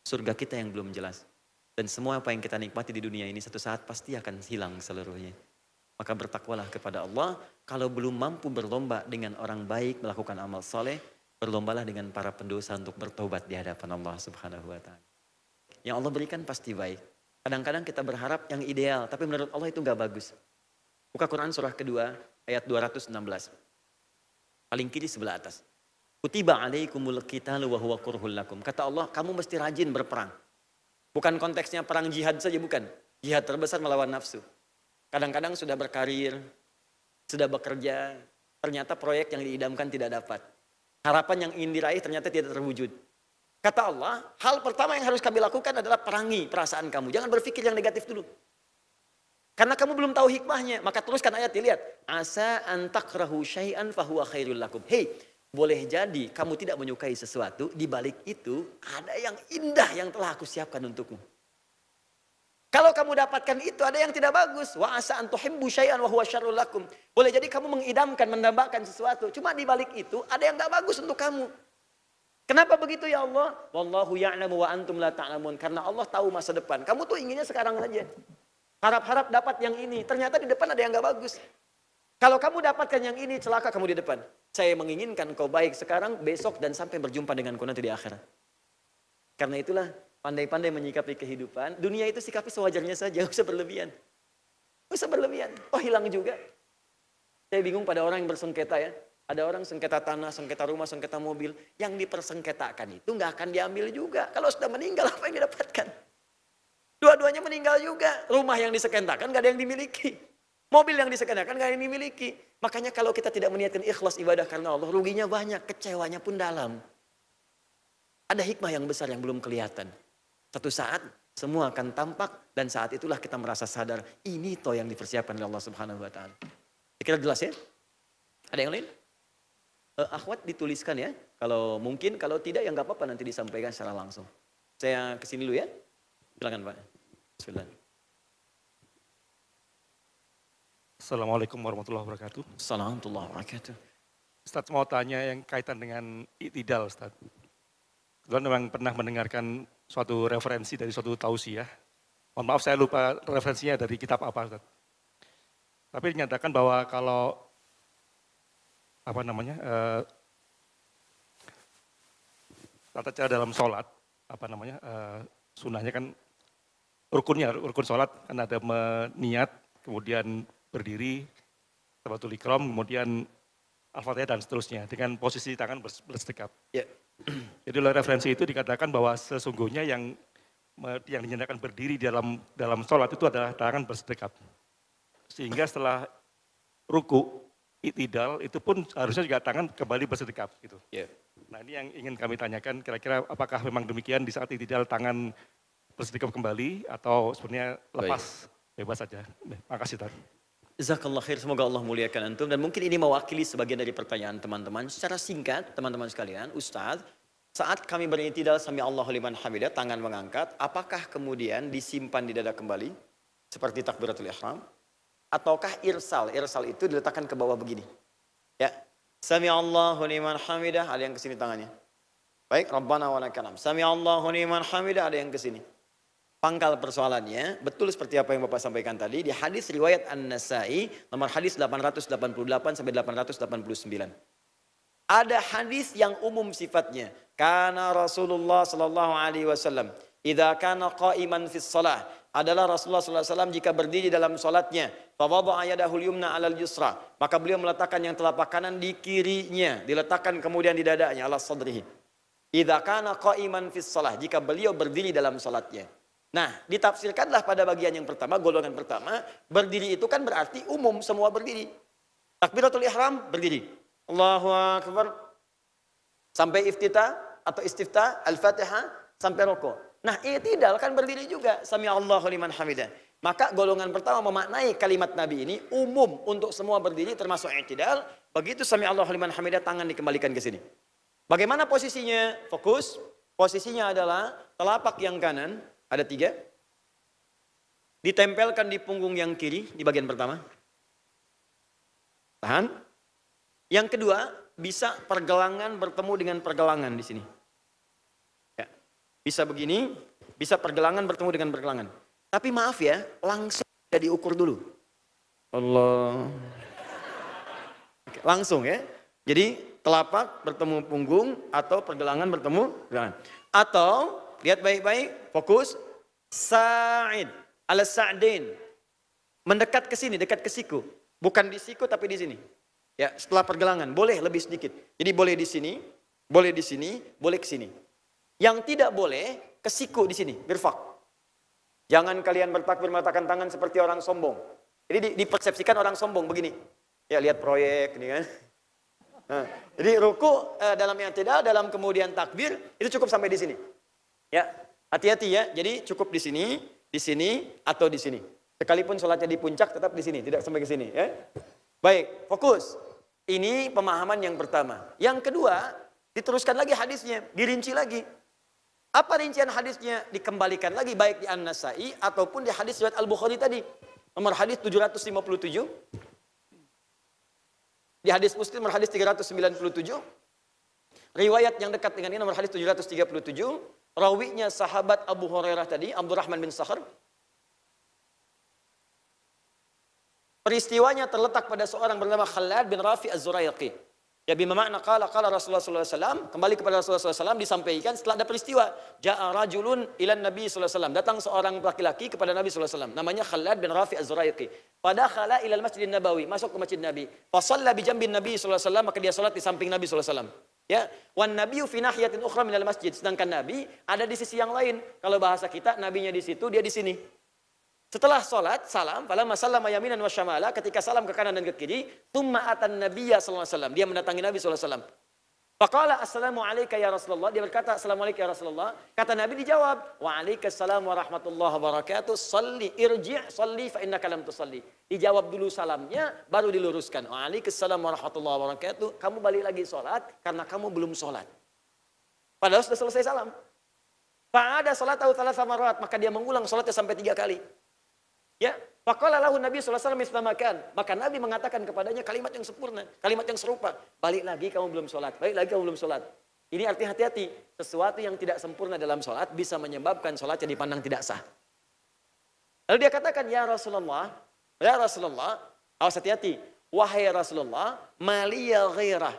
Surga kita yang belum jelas. Dan semua apa yang kita nikmati di dunia ini satu saat pasti akan hilang seluruhnya. maka bertakwalah kepada Allah. Kalau belum mampu berlomba dengan orang baik melakukan amal soleh, berlombalah dengan para pendosa untuk bertobat di hadapan Allah Subhanahu wa Ta'ala. Yang Allah berikan pasti baik. Kadang-kadang kita berharap yang ideal, tapi menurut Allah itu nggak bagus. Buka Quran surah kedua ayat 216. Paling kiri sebelah atas. Kutiba alaikumul qitalu wa huwa kurhul lakum. Kata Allah, kamu mesti rajin berperang. Bukan konteksnya perang jihad saja, bukan. Jihad terbesar melawan nafsu. Kadang-kadang sudah berkarir, sudah bekerja, ternyata proyek yang diidamkan tidak dapat. Harapan yang ingin diraih ternyata tidak terwujud. Kata Allah, hal pertama yang harus kami lakukan adalah perangi perasaan kamu. Jangan berpikir yang negatif dulu. Karena kamu belum tahu hikmahnya, maka teruskan ayat, dilihat. Asa antakrahu syai'an fahuwa khairul lakum. Hei, boleh jadi kamu tidak menyukai sesuatu, di balik itu ada yang indah yang telah aku siapkan untukmu. Kalau kamu dapatkan itu, ada yang tidak bagus. Wa asa an tuhibbu syai'an wa huwa syarrul lakum. Boleh jadi kamu mengidamkan, mendambakan sesuatu. Cuma di balik itu ada yang tidak bagus untuk kamu. Kenapa begitu ya Allah? Wallahu ya'lamu wa antum la ta'lamun. Karena Allah tahu masa depan. Kamu tuh inginnya sekarang saja. Harap-harap dapat yang ini. Ternyata di depan ada yang tidak bagus. Kalau kamu dapatkan yang ini, celaka kamu di depan. Saya menginginkan kau baik sekarang, besok, dan sampai berjumpa denganku nanti di akhirat. Karena itulah, pandai-pandai menyikapi kehidupan. Dunia itu sikapi sewajarnya saja, nggak usah berlebihan. Nggak usah berlebihan, oh hilang juga. Saya bingung pada orang yang bersengketa ya. Ada orang sengketa tanah, sengketa rumah, sengketa mobil. Yang dipersengketakan itu nggak akan diambil juga. Kalau sudah meninggal, apa yang didapatkan? Dua-duanya meninggal juga. Rumah yang disengketakan nggak ada yang dimiliki. Mobil yang disengketakan nggak ada yang dimiliki. Makanya kalau kita tidak meniatkan ikhlas ibadah karena Allah, ruginya banyak, kecewanya pun dalam. Ada hikmah yang besar yang belum kelihatan. Satu saat semua akan tampak dan saat itulah kita merasa sadar ini toh yang dipersiapkan oleh Allah Subhanahu wa Ta'ala. Kira jelas ya? Ada yang lain? Akhwat dituliskan ya. Kalau mungkin, kalau tidak ya nggak apa-apa, nanti disampaikan secara langsung. Saya kesini dulu ya. Silakan Pak. Bismillah.
Assalamualaikum warahmatullahi wabarakatuh.
Assalamualaikum warahmatullahi wabarakatuh.
Ustaz mau tanya yang kaitan dengan i'tidal Ustaz. Kebetulan memang pernah mendengarkan suatu referensi dari suatu tausiah. Mohon maaf saya lupa referensinya dari kitab apa Ustaz. Tapi dinyatakan bahwa kalau tata cara dalam sholat, sunnahnya kan rukun sholat kan ada meniat, kemudian berdiri, tabatul ikram, kemudian al-fatihah dan seterusnya dengan posisi tangan bersedekap.
Ya.
Jadi oleh referensi itu dikatakan bahwa sesungguhnya yang dinyatakan berdiri dalam sholat itu adalah tangan bersedekap. Sehingga setelah ruku, i'tidal itu pun harusnya juga tangan kembali bersedekap gitu.
Ya.
Nah ini yang ingin kami tanyakan, kira-kira apakah memang demikian di saat i'tidal tangan bersedekap kembali atau sebenarnya lepas, bebas saja. Makasih Ustaz.
Jazakallah khair, semoga Allah muliakan antum. Dan mungkin ini mewakili sebagian dari pertanyaan teman-teman. Secara singkat, teman-teman sekalian, Ustaz, saat kami beri'tidal sami Allahu liman hamidah, tangan mengangkat, apakah kemudian disimpan di dada kembali, seperti takbiratul ihram, ataukah irsal? Irsal itu diletakkan ke bawah begini. Ya, sami Allahu liman hamidah, ada yang kesini tangannya. Baik, Rabbana wa lakal hamd. Sami Allahu liman hamidah, ada yang kesini. Pangkal persoalannya, betul seperti apa yang Bapak sampaikan tadi, di hadis riwayat An-Nasai, nomor hadis 888 sampai 889. Ada hadis yang umum sifatnya. Karena Rasulullah sallallahu alaihi wasallam, idza kana qa'iman fis shalah, adalah Rasulullah sallallahu alaihi wasallam jika berdiri dalam salatnya, fa wada'a yadahu al-yumna 'alal yusra, maka beliau meletakkan yang telapak kanan di kirinya, diletakkan kemudian di dadanya, ala sadrihi. Idza kana qa'iman fis shalah, jika beliau berdiri dalam salatnya. Nah, ditafsirkanlah pada bagian yang pertama, golongan pertama, berdiri itu kan berarti umum, semua berdiri. Takbiratul ihram, berdiri. Allahu Akbar. Sampai iftitah atau istiftah, al-fatihah, sampai rukuk. Nah, i'tidal kan berdiri juga. Sami Allahu liman hamidah. Maka golongan pertama memaknai kalimat Nabi ini umum untuk semua berdiri termasuk i'tidal. Begitu sami Allahu liman hamidah, tangan dikembalikan ke sini. Bagaimana posisinya? Fokus. Posisinya adalah telapak yang kanan, ada 3. Ditempelkan di punggung yang kiri, di bagian pertama. Tahan. Yang kedua, bisa pergelangan bertemu dengan pergelangan di sini. Ya. Bisa begini, bisa pergelangan bertemu dengan pergelangan. Tapi maaf ya, langsung tidak diukur dulu. Allah. Oke, langsung ya. Jadi telapak bertemu punggung atau pergelangan bertemu pergelangan. Atau lihat baik-baik, fokus. Sa'id ala sa'dain. Mendekat ke sini, dekat ke siku. Bukan di siku tapi di sini. Ya, setelah pergelangan boleh lebih sedikit. Jadi boleh di sini, boleh di sini, boleh ke sini. Yang tidak boleh ke siku di sini, birfak. Jangan kalian bertakbir meletakkan tangan seperti orang sombong. Jadi dipersepsikan orang sombong begini. Ya, lihat proyek ini kan. Nah, jadi ruku dalam i'tidal, dalam kemudian takbir itu cukup sampai di sini. Ya, hati-hati ya. Jadi cukup di sini atau di sini. Sekalipun sholatnya di puncak tetap di sini, tidak sampai ke sini. Ya. Baik, fokus. Ini pemahaman yang pertama. Yang kedua, diteruskan lagi hadisnya, dirinci lagi. Apa rincian hadisnya? Dikembalikan lagi baik di An-Nasai ataupun di hadis riwayat Al-Bukhari tadi. Nomor hadis 757. Di hadis Muslim nomor hadis 397. Riwayat yang dekat dengan ini nomor hadis 737. Rawinya sahabat Abu Hurairah tadi, Abdurrahman bin Sakhar. Peristiwanya terletak pada seorang bernama Khalad bin Rafi Az-Zurayqi. Ya bimakna qala Rasulullah SAW, kembali kepada Rasulullah SAW disampaikan setelah ada peristiwa. Ja'a rajulun ilan Nabi SAW. Datang seorang laki-laki kepada Nabi SAW. Namanya Khalad bin Rafi Az-Zurayqi. Pada khala ilal masjid Nabawi. Masuk ke masjid Nabi. Fasalla bijambin Nabi SAW. Maka dia salat di samping Nabi SAW. Ya, wan nabiyyu fi nahiyatin ukhra minal masjid. Sedangkan Nabi ada di sisi yang lain. Kalau bahasa kita, nabinya di situ, dia di sini. Setelah sholat, salam, falamma sallama yaminan wa syamala, ketika salam ke kanan dan ke kiri, thumma atan nabiyya sallallahu alaihi wasallam. Dia mendatangi Nabi sallallahu alaihi wasallam. Faqala assalamu alayka ya Rasulullah. Dia berkata, assalamualaikum ya Rasulullah. Kata Nabi dijawab, wa alaikassalam wa rahmatullahi wa barakatuh. Salli irji' salli fa innaka lam tusalli. Dijawab dulu salamnya, baru diluruskan. Wa alaikassalam wa rahmatullahi wa barakatuh. Kamu balik lagi sholat karena kamu belum sholat. Padahal sudah selesai salam. Fa'ada salatahu thalatha marrat, maka dia mengulang sholatnya sampai 3 kali. Ya, faqala lahu Nabi sallallahu alaihi wasallam, maka Nabi mengatakan kepadanya kalimat yang sempurna, kalimat yang serupa. Balik lagi kamu belum sholat, balik lagi kamu belum sholat. Ini artinya hati-hati, sesuatu yang tidak sempurna dalam sholat bisa menyebabkan sholatnya dipandang tidak sah. Lalu dia katakan, ya Rasulullah, awas hati-hati, wahai Rasulullah, maliya ghairah.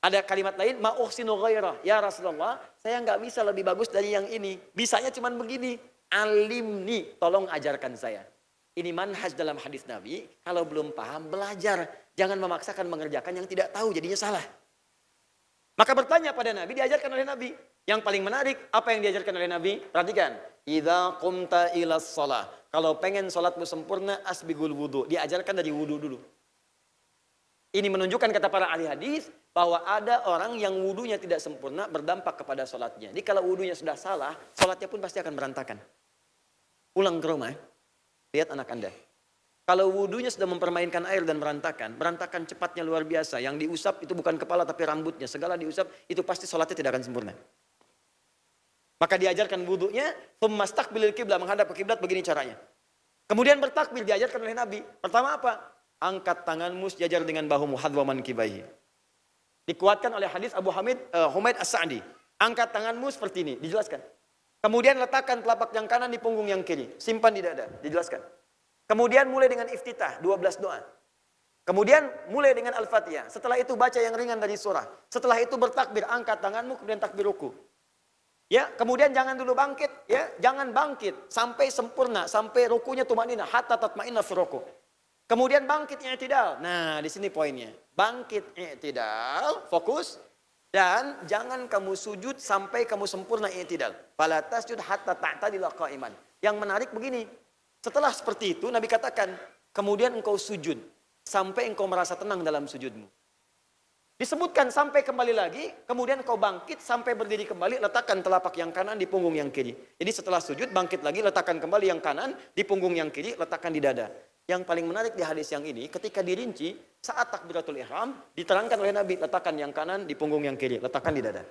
Ada kalimat lain, ma uhsinu ghairah. Ya Rasulullah, saya nggak bisa lebih bagus dari yang ini. Bisanya cuma begini, alimni, tolong ajarkan saya. Ini manhaj dalam hadis Nabi, kalau belum paham, belajar. Jangan memaksakan mengerjakan yang tidak tahu, jadinya salah. Maka bertanya pada Nabi, diajarkan oleh Nabi. Yang paling menarik, apa yang diajarkan oleh Nabi? Perhatikan. Idza qumta ilas shalah. Kalau pengen sholatmu sempurna, asbigul wudu. Diajarkan dari wudu dulu. Ini menunjukkan kata para ahli hadis, bahwa ada orang yang wudunya tidak sempurna, berdampak kepada sholatnya. Jadi kalau wudunya sudah salah, sholatnya pun pasti akan berantakan. Pulang ke rumah, lihat anak Anda. Kalau wudunya sudah mempermainkan air dan berantakan cepatnya luar biasa. Yang diusap itu bukan kepala tapi rambutnya. Segala diusap, itu pasti sholatnya tidak akan sempurna. Maka diajarkan wudunya, tsumastaqbilil qiblah, menghadap ke kiblat, begini caranya. Kemudian bertakbir diajarkan oleh Nabi. Pertama apa? Angkat tanganmu sejajar dengan bahumu, hadwa mankibaihi. Dikuatkan oleh hadis Abu Humaid As-Sa'di. Angkat tanganmu seperti ini, dijelaskan. Kemudian letakkan telapak yang kanan di punggung yang kiri. Simpan di dada, dijelaskan. Kemudian mulai dengan iftitah, 12 doa. Kemudian mulai dengan Al-Fatihah. Setelah itu baca yang ringan dari surah. Setelah itu bertakbir, angkat tanganmu, kemudian takbir ruku. Ya, kemudian jangan dulu bangkit, ya, jangan bangkit sampai sempurna, sampai rukunya tumanina, hatta tatma'inna fi ruku. Kemudian bangkit i'tidal. Nah, di sini poinnya. Bangkit i'tidal, fokus. Dan jangan kamu sujud sampai kamu sempurna i'tidal. Fala tasjud hatta ta'tadila qa'iman. Yang menarik begini. Setelah seperti itu Nabi katakan, kemudian engkau sujud sampai engkau merasa tenang dalam sujudmu. Disebutkan sampai kembali lagi, kemudian engkau bangkit sampai berdiri kembali, letakkan telapak yang kanan di punggung yang kiri. Jadi setelah sujud bangkit lagi, letakkan kembali yang kanan di punggung yang kiri, letakkan di dada. Yang paling menarik di hadis yang ini, ketika dirinci, saat takbiratul ihram, diterangkan oleh Nabi, letakkan yang kanan di punggung yang kiri, letakkan di dada.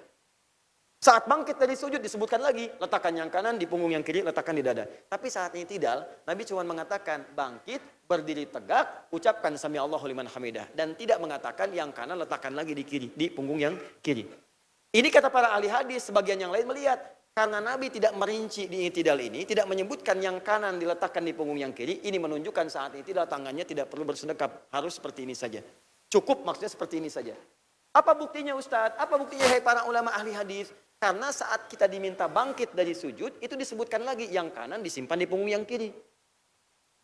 Saat bangkit dari sujud, disebutkan lagi, letakkan yang kanan di punggung yang kiri, letakkan di dada. Tapi saat ini tidak, Nabi cuma mengatakan, bangkit, berdiri tegak, ucapkan sami Allahu liman hamidah. Dan tidak mengatakan yang kanan, letakkan lagi di kiri, di punggung yang kiri. Ini kata para ahli hadis, sebagian yang lain melihat, karena Nabi tidak merinci di i'tidal ini, tidak menyebutkan yang kanan diletakkan di punggung yang kiri, ini menunjukkan saat i'tidal tangannya tidak perlu bersedekap, harus seperti ini saja. Cukup maksudnya seperti ini saja. Apa buktinya Ustadz? Apa buktinya hai para ulama ahli hadis? Karena saat kita diminta bangkit dari sujud, itu disebutkan lagi yang kanan disimpan di punggung yang kiri.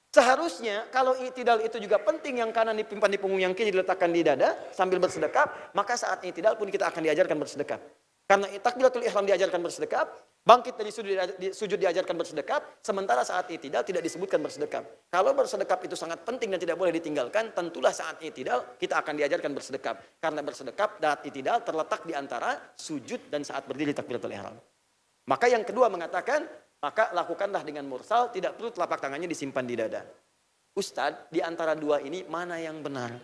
Seharusnya kalau i'tidal itu juga penting, yang kanan disimpan di punggung yang kiri diletakkan di dada sambil bersedekap, maka saat i'tidal pun kita akan diajarkan bersedekap. Karena takbiratul ihram diajarkan bersedekap, bangkit dari sujud diajarkan bersedekap, sementara saat i'tidal tidak disebutkan bersedekap. Kalau bersedekap itu sangat penting dan tidak boleh ditinggalkan, tentulah saat i'tidal kita akan diajarkan bersedekap. Karena bersedekap dan i'tidal terletak di antara sujud dan saat berdiri takbiratul ihram. Maka yang kedua mengatakan, maka lakukanlah dengan mursal, tidak perlu telapak tangannya disimpan di dada. Ustadz, di antara dua ini mana yang benar?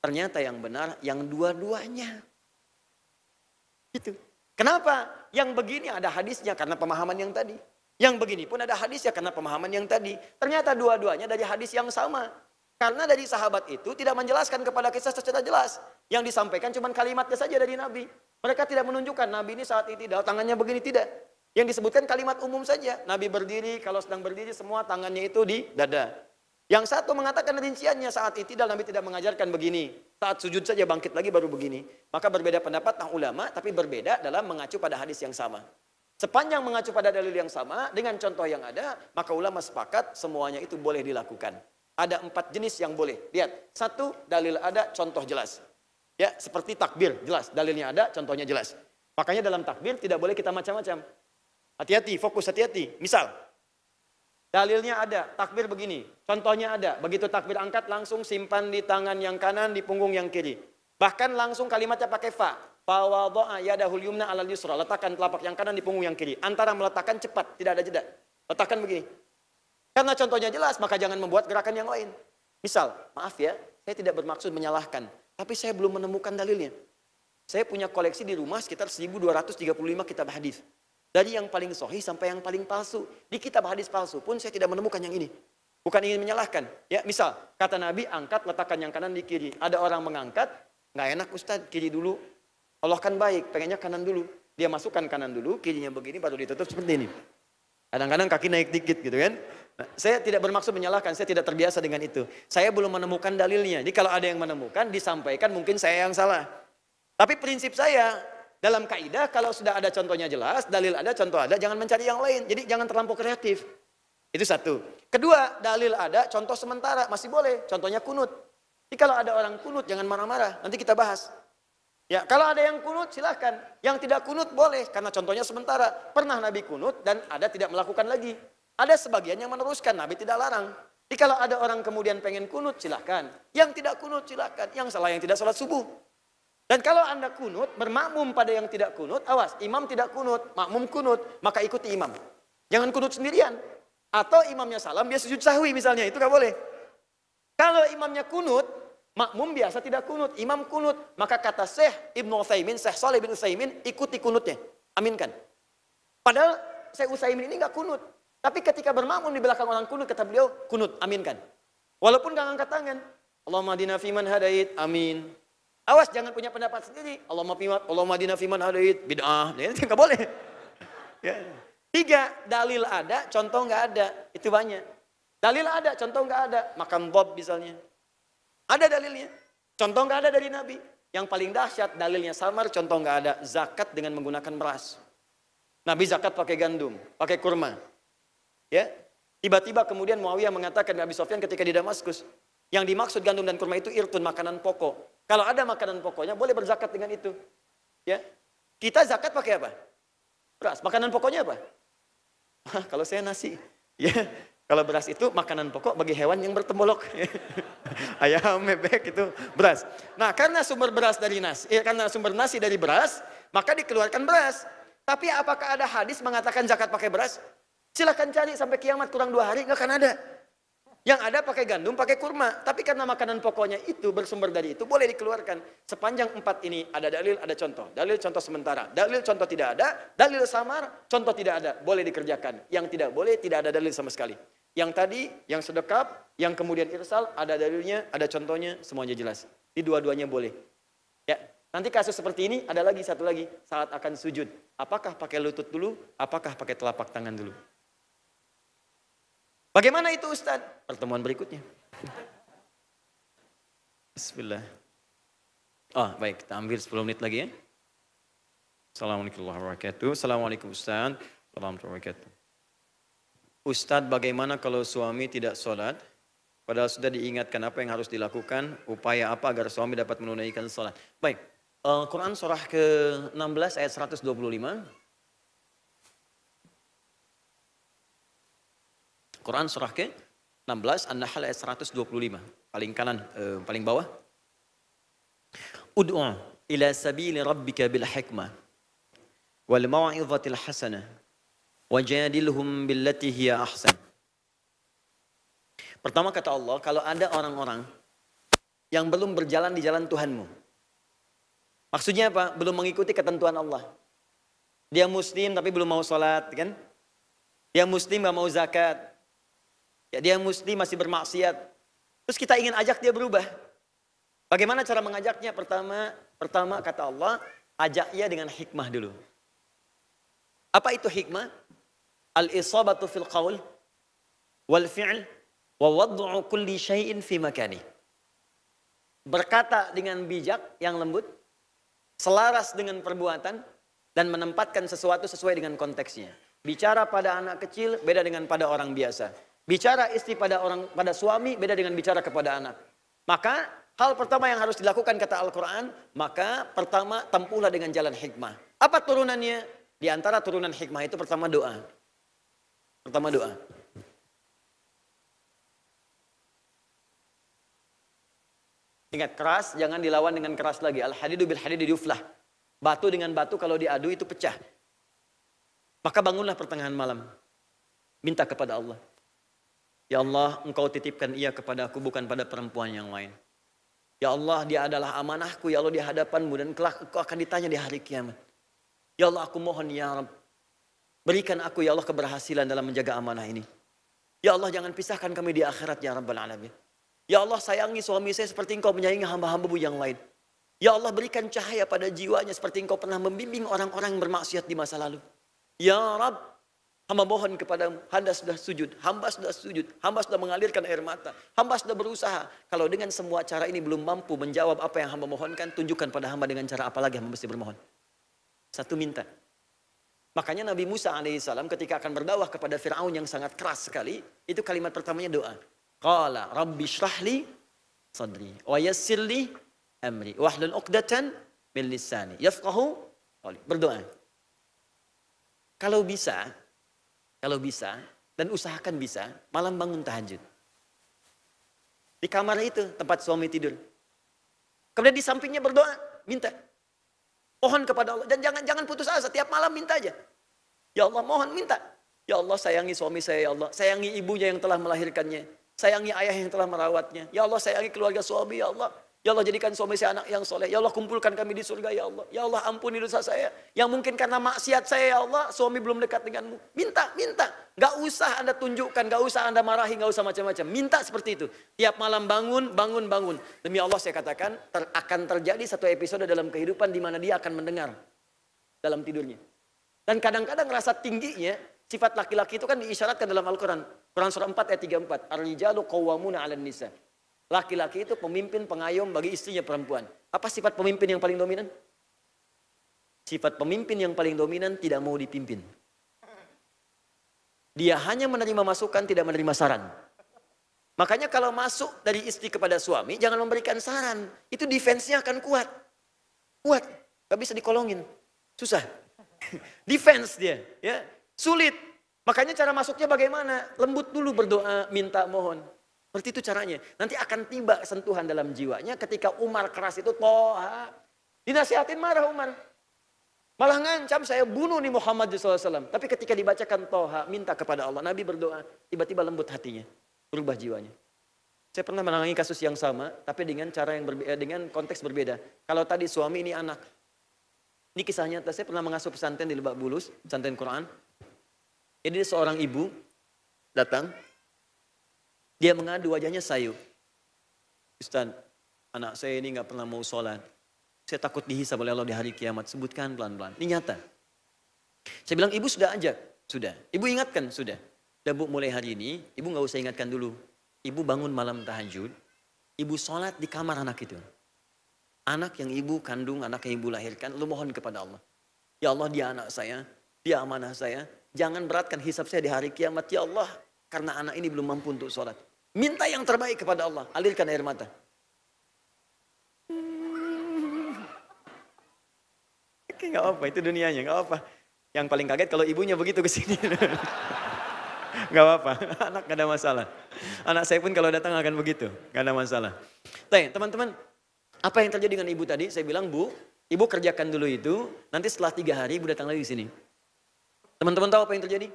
Ternyata yang benar yang dua-duanya. Gitu. Kenapa? Yang begini ada hadisnya karena pemahaman yang tadi. Yang begini pun ada hadisnya karena pemahaman yang tadi. Ternyata dua-duanya dari hadis yang sama. Karena dari sahabat itu tidak menjelaskan kepada kita secara jelas. Yang disampaikan cuma kalimatnya saja dari Nabi. Mereka tidak menunjukkan Nabi ini saat i'tidal tangannya begini, tidak. Yang disebutkan kalimat umum saja. Nabi berdiri, kalau sedang berdiri semua tangannya itu di dada. Yang satu mengatakan rinciannya saat i'tidal Nabi tidak mengajarkan begini. Saat sujud saja bangkit lagi baru begini. Maka berbeda pendapat ulama, tapi berbeda dalam mengacu pada hadis yang sama. Sepanjang mengacu pada dalil yang sama, dengan contoh yang ada, maka ulama sepakat semuanya itu boleh dilakukan. Ada 4 jenis yang boleh. Lihat, 1, dalil ada, contoh jelas. Ya, seperti takbir, jelas. Dalilnya ada, contohnya jelas. Makanya dalam takbir tidak boleh kita macam-macam. Hati-hati, fokus hati-hati. Misal, dalilnya ada, takbir begini. Contohnya ada, begitu takbir angkat langsung simpan di tangan yang kanan, di punggung yang kiri. Bahkan langsung kalimatnya pakai fa. Fawadha'a yadahul yumna 'alal yusra. Letakkan telapak yang kanan di punggung yang kiri. Antara meletakkan cepat, tidak ada jeda. Letakkan begini. Karena contohnya jelas, maka jangan membuat gerakan yang lain. Misal, maaf ya, saya tidak bermaksud menyalahkan. Tapi saya belum menemukan dalilnya. Saya punya koleksi di rumah sekitar 1235 kitab hadis. Dari yang paling sahih sampai yang paling palsu. Di kitab hadis palsu pun saya tidak menemukan yang ini. Bukan ingin menyalahkan. Ya, misal, kata Nabi, angkat, letakkan yang kanan di kiri. Ada orang mengangkat, nggak enak Ustadz, kiri dulu. Allah kan baik, pengennya kanan dulu. Dia masukkan kanan dulu, kirinya begini, baru ditutup seperti ini. Kadang-kadang kaki naik dikit gitu kan. Nah, saya tidak bermaksud menyalahkan, saya tidak terbiasa dengan itu. Saya belum menemukan dalilnya. Jadi kalau ada yang menemukan, disampaikan, mungkin saya yang salah. Tapi prinsip saya, dalam kaidah kalau sudah ada contohnya jelas, dalil ada, contoh ada, jangan mencari yang lain. Jadi jangan terlampau kreatif. Itu satu. Kedua, dalil ada, contoh sementara, masih boleh. Contohnya kunut. Jadi kalau ada orang kunut, jangan marah-marah. Nanti kita bahas. Ya, kalau ada yang kunut, silahkan. Yang tidak kunut boleh, karena contohnya sementara. Pernah Nabi kunut dan ada tidak melakukan lagi. Ada sebagian yang meneruskan, Nabi tidak larang. Jadi kalau ada orang kemudian pengen kunut, silahkan. Yang tidak kunut, silahkan. Yang salah yang tidak sholat subuh. Dan kalau Anda kunut, bermakmum pada yang tidak kunut, awas, imam tidak kunut, makmum kunut, maka ikuti imam. Jangan kunut sendirian. Atau imamnya salam, dia sujud sahwi misalnya, itu nggak boleh. Kalau imamnya kunut, makmum biasa tidak kunut, imam kunut, maka kata Syekh Ibnu Utsaimin, Syekh Shalih bin Utsaimin, ikuti kunutnya, aminkan. Padahal Syekh Utsaimin ini nggak kunut, tapi ketika bermakmum di belakang orang kunut, kata beliau, kunut, aminkan. Walaupun nggak angkat tangan, Allahumma hadina fiman hadait, amin. Awas, jangan punya pendapat sendiri, Allahumma hadina fiman hadait, bid'ah, itu nggak boleh. Ya. 3, dalil ada, contoh nggak ada, itu banyak. Dalil ada, contoh nggak ada, makan bob misalnya. Ada dalilnya, contoh nggak ada dari Nabi. Yang paling dahsyat, dalilnya samar, contoh nggak ada, zakat dengan menggunakan beras. Nabi zakat pakai gandum, pakai kurma. Ya, tiba-tiba kemudian Muawiyah mengatakan Nabi Sofyan ketika di Damaskus, yang dimaksud gandum dan kurma itu irtun, makanan pokok. Kalau ada makanan pokoknya, boleh berzakat dengan itu. Ya, kita zakat pakai apa? Beras. Makanan pokoknya apa? Kalau saya nasi. Ya, kalau beras itu makanan pokok bagi hewan yang bertembolok. Ayam, bebek itu beras. Nah, karena sumber beras dari nasi, karena sumber nasi dari beras, maka dikeluarkan beras. Tapi apakah ada hadis mengatakan zakat pakai beras? Silahkan cari sampai kiamat kurang 2 hari, nggak akan ada. Yang ada pakai gandum, pakai kurma. Tapi karena makanan pokoknya itu bersumber dari itu, boleh dikeluarkan. Sepanjang 4 ini ada dalil, ada contoh. Dalil, contoh sementara. Dalil, contoh tidak ada. Dalil samar, contoh tidak ada. Boleh dikerjakan. Yang tidak boleh, tidak ada dalil sama sekali. Yang tadi, yang sedekap, yang kemudian irsal, ada dalilnya, ada contohnya, semuanya jelas. Di dua-duanya boleh. Ya, Nanti kasus seperti ini ada lagi satu lagi saat akan sujud. Apakah pakai lutut dulu? Apakah pakai telapak tangan dulu? Bagaimana itu Ustaz? Pertemuan berikutnya. Bismillah. Baik, kita ambil 10 menit lagi ya. Assalamualaikum warahmatullahi wabarakatuh. Assalamualaikum Ustaz. Warahmatullahi wabarakatuh. Ustaz, bagaimana kalau suami tidak sholat? Padahal sudah diingatkan apa yang harus dilakukan, upaya apa agar suami dapat menunaikan sholat. Baik, Quran surah ke-16 ayat 125. Quran surah ke-16, An-Nahl ayat 125. Paling kanan, paling bawah. Ud'u ila sabili rabbika bil hikmah wal mau'izatil hasanah wajadilhum billati hiya ahsan. Pertama kata Allah, kalau ada orang-orang yang belum berjalan di jalan Tuhanmu. Maksudnya apa? Belum mengikuti ketentuan Allah. Dia muslim tapi belum mau sholat, kan? Dia muslim gak mau zakat. Ya, dia muslim masih bermaksiat. Terus kita ingin ajak dia berubah. Bagaimana cara mengajaknya? Pertama kata Allah, ajak ia dengan hikmah dulu. Apa itu hikmah? Al-isabatu fil qaul wal fi'l wa wad'u kulli syai'in fi makani. Berkata dengan bijak yang lembut, selaras dengan perbuatan, dan menempatkan sesuatu sesuai dengan konteksnya. Bicara pada anak kecil beda dengan pada orang biasa. Bicara istri pada suami beda dengan bicara kepada anak. Maka hal pertama yang harus dilakukan kata Al-Quran, maka pertama tempuhlah dengan jalan hikmah. Apa turunannya? Di antara turunan hikmah itu pertama doa. Pertama doa. Ingat, keras jangan dilawan dengan keras lagi. Al-hadidu bil hadidi yuflah. Batu dengan batu kalau diadu itu pecah. Maka bangunlah pertengahan malam. Minta kepada Allah. Ya Allah, Engkau titipkan ia kepadaku bukan pada perempuan yang lain. Ya Allah, dia adalah amanahku ya Allah di hadapan-Mu dan kelak Engkau akan ditanya di hari kiamat. Ya Allah, aku mohon ya Rabb, berikan aku ya Allah keberhasilan dalam menjaga amanah ini. Ya Allah, jangan pisahkan kami di akhirat ya Rabbal Alamin. Ya Allah, sayangi suami saya seperti Engkau menyayangi hamba-hamba-Mu yang lain. Ya Allah, berikan cahaya pada jiwanya seperti Engkau pernah membimbing orang-orang yang bermaksiat di masa lalu. Ya Rabb, hamba mohon kepadamu, hamba sudah sujud, hamba sudah mengalirkan air mata, hamba sudah berusaha. Kalau dengan semua cara ini belum mampu menjawab apa yang hamba mohonkan, tunjukkan pada hamba dengan cara apa lagi hamba mesti bermohon. Satu, minta. Makanya Nabi Musa alaihissalam ketika akan berdakwah kepada Fir'aun yang sangat keras sekali, itu kalimat pertamanya doa. Qala rabbi shrahli sadri wa yassirli amri wahlul uqdatan min lisani yafqahu qawli. Berdoa. Kalau bisa, dan usahakan bisa, malam bangun tahajud. Di kamar itu, tempat suami tidur. Kemudian di sampingnya berdoa, minta. Mohon kepada Allah. Dan jangan putus asa, setiap malam minta aja. Ya Allah, mohon minta. Ya Allah, sayangi suami saya, ya Allah. Sayangi ibunya yang telah melahirkannya. Sayangi ayah yang telah merawatnya. Ya Allah, sayangi keluarga suami, ya Allah. Ya Allah, jadikan suami saya anak yang soleh. Ya Allah, kumpulkan kami di surga, ya Allah. Ya Allah, ampuni dosa saya. Yang mungkin karena maksiat saya, ya Allah, suami belum dekat denganmu. Minta. Gak usah Anda tunjukkan, gak usah Anda marahi, gak usah macam-macam. Minta seperti itu. Tiap malam bangun. Demi Allah saya katakan, akan terjadi satu episode dalam kehidupan di mana dia akan mendengar dalam tidurnya. Dan kadang-kadang rasa tingginya, sifat laki-laki itu kan diisyaratkan dalam Al-Quran. Quran surah 4 ayat 34. Ar-rijalu qawwamuna 'alan nisa. Laki-laki itu pemimpin pengayom bagi istrinya perempuan. Apa sifat pemimpin yang paling dominan? Sifat pemimpin yang paling dominan tidak mau dipimpin. Dia hanya menerima masukan, tidak menerima saran. Makanya kalau masuk dari istri kepada suami, jangan memberikan saran. Itu defense-nya akan kuat. Gak bisa dikolongin. Susah. Defense dia. Ya. Sulit. Makanya cara masuknya bagaimana? Lembut dulu berdoa, minta, mohon. Seperti itu caranya. Nanti akan tiba sentuhan dalam jiwanya ketika Umar keras itu, Toha. Dinasihatin marah Umar. Malah ngancam saya bunuh nih Muhammad SAW. Tapi ketika dibacakan Toha, minta kepada Allah. Nabi berdoa, tiba-tiba lembut hatinya. Berubah jiwanya. Saya pernah menangani kasus yang sama, tapi dengan cara yang berbeda, dengan konteks berbeda. Kalau tadi suami, ini anak. Ini kisah nyata, saya pernah mengasuh pesantren di Lebak Bulus, pesantren Quran. Jadi seorang ibu datang. Dia mengadu, wajahnya sayu. Ustaz, anak saya ini gak pernah mau sholat. Saya takut dihisab oleh Allah di hari kiamat. Sebutkan pelan-pelan. Ini nyata. Saya bilang, ibu sudah ajak. Sudah. Ibu ingatkan, sudah. Udah bu, mulai hari ini, ibu nggak usah ingatkan dulu. Ibu bangun malam tahajud, ibu sholat di kamar anak itu. Anak yang ibu kandung, anak yang ibu lahirkan, lu mohon kepada Allah. Ya Allah, dia anak saya, dia amanah saya. Jangan beratkan hisab saya di hari kiamat. Ya Allah, karena anak ini belum mampu untuk sholat. Minta yang terbaik kepada Allah. Alirkan air mata. Gak apa, itu dunianya, gak apa. Yang paling kaget kalau ibunya begitu ke sini. Gak apa-apa, anak gak ada masalah. Anak saya pun kalau datang akan begitu, gak ada masalah. Teman-teman, apa yang terjadi dengan ibu tadi? Saya bilang, bu, ibu kerjakan dulu itu, nanti setelah 3 hari ibu datang lagi ke sini. Teman-teman tahu apa yang terjadi?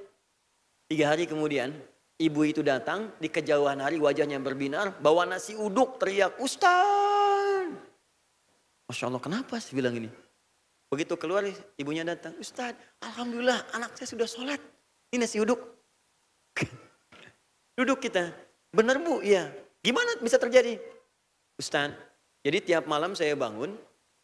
3 hari kemudian, ibu itu datang, di kejauhan hari wajahnya berbinar, bawa nasi uduk, teriak, Ustaz. Masya Allah, kenapa sih bilang ini? Begitu keluar, ibunya datang, Ustaz, alhamdulillah anak saya sudah sholat. Ini nasi uduk. Duduk kita. Benar bu? Iya. Gimana bisa terjadi? Ustaz, jadi tiap malam saya bangun,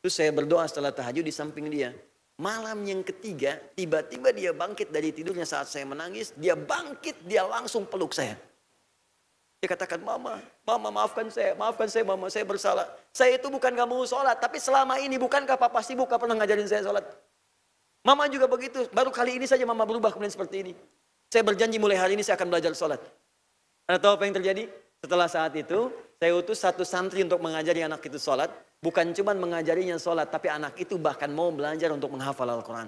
terus saya berdoa setelah tahajud di samping dia. Malam yang ketiga, tiba-tiba dia bangkit dari tidurnya saat saya menangis. Dia bangkit, dia langsung peluk saya. Dia katakan, mama maafkan saya mama, saya bersalah. Saya itu bukan gak mau sholat, tapi selama ini bukankah papa sibuk gak pernah ngajarin saya sholat. Mama juga begitu, baru kali ini saja mama berubah kemudian seperti ini. Saya berjanji mulai hari ini saya akan belajar sholat. Anda tahu apa yang terjadi? Setelah saat itu, saya utus satu santri untuk mengajari anak itu sholat. Bukan cuma mengajarinya sholat, tapi anak itu bahkan mau belajar untuk menghafal Al-Quran.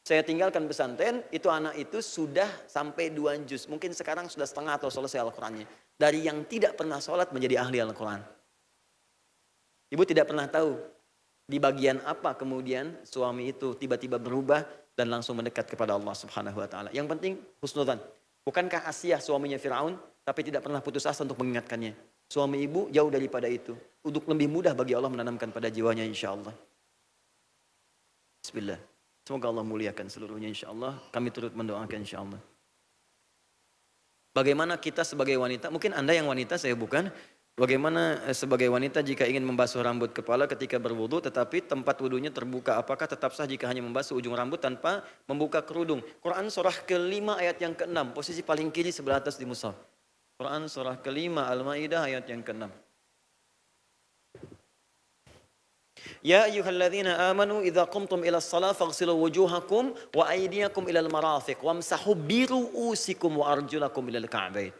Saya tinggalkan pesantren, itu anak itu sudah sampai 2 juz. Mungkin sekarang sudah setengah atau selesai Al-Qurannya. Dari yang tidak pernah sholat menjadi ahli Al-Quran. Ibu tidak pernah tahu di bagian apa kemudian suami itu tiba-tiba berubah dan langsung mendekat kepada Allah Subhanahu wa taala. Yang penting husnudzan. Bukankah Asiyah suaminya Firaun tapi tidak pernah putus asa untuk mengingatkannya? Suami ibu jauh daripada itu. Untuk lebih mudah bagi Allah menanamkan pada jiwanya insyaallah. Bismillah. Semoga Allah muliakan seluruhnya insyaallah. Kami turut mendoakan insyaallah. Bagaimana kita sebagai wanita, mungkin Anda yang wanita, saya bukan. Bagaimana sebagai wanita jika ingin membasuh rambut kepala ketika berwudu tetapi tempat wudunya terbuka, apakah tetap sah jika hanya membasuh ujung rambut tanpa membuka kerudung? Quran surah ke-5 ayat yang ke-6, posisi paling kiri sebelah atas di mushaf. Quran surah ke-5 Al-Maidah ayat yang ke-6. Ya ayyuhalladzina amanu idza qumtum ila shalah faghsilu wujuhakum wa aydiyakum ilal marafiq wamsahu biru'usikum wa arjulakum ilal ka'bain.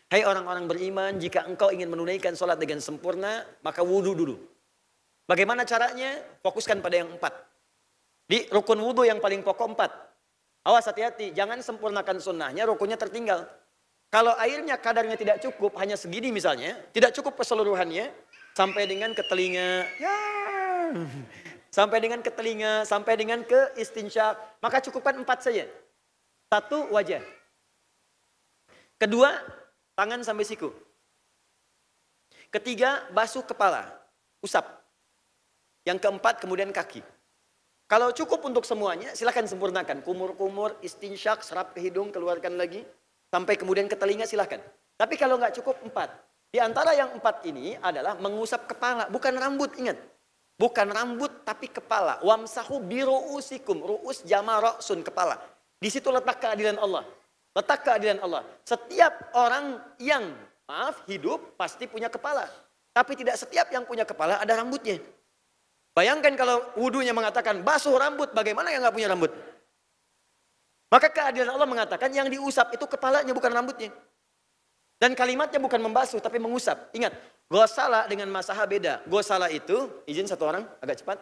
Hai orang-orang beriman, jika engkau ingin menunaikan sholat dengan sempurna, maka wudu dulu. Bagaimana caranya? Fokuskan pada yang 4. Di rukun wudu yang paling pokok 4. Awas hati-hati, jangan sempurnakan sunnahnya, rukunnya tertinggal. Kalau airnya kadarnya tidak cukup, hanya segini misalnya, tidak cukup keseluruhannya, sampai dengan ke telinga, ya, sampai dengan ke telinga, sampai dengan ke istinsyak, maka cukupkan 4 saja. 1, wajah. Kedua, tangan sampai siku. Ketiga, basuh kepala, usap. Yang keempat, kemudian kaki. Kalau cukup untuk semuanya, silakan sempurnakan. Kumur-kumur, istinsyak, serap ke hidung, keluarkan lagi. Sampai kemudian ke telinga, silakan. Tapi kalau nggak cukup, 4. Di antara yang 4 ini adalah mengusap kepala, bukan rambut, ingat. Bukan rambut, tapi kepala. Wamsahu biru'usikum, ru'us jama ra'sun, kepala. Di situ letak keadilan Allah. Letak keadilan Allah. Setiap orang yang, hidup pasti punya kepala. Tapi tidak setiap yang punya kepala ada rambutnya. Bayangkan kalau wudunya mengatakan basuh rambut, bagaimana yang nggak punya rambut? Maka keadilan Allah mengatakan yang diusap itu kepalanya bukan rambutnya. Dan kalimatnya bukan membasuh tapi mengusap. Ingat, gosala dengan masaha beda. Gosala itu, izin satu orang agak cepat.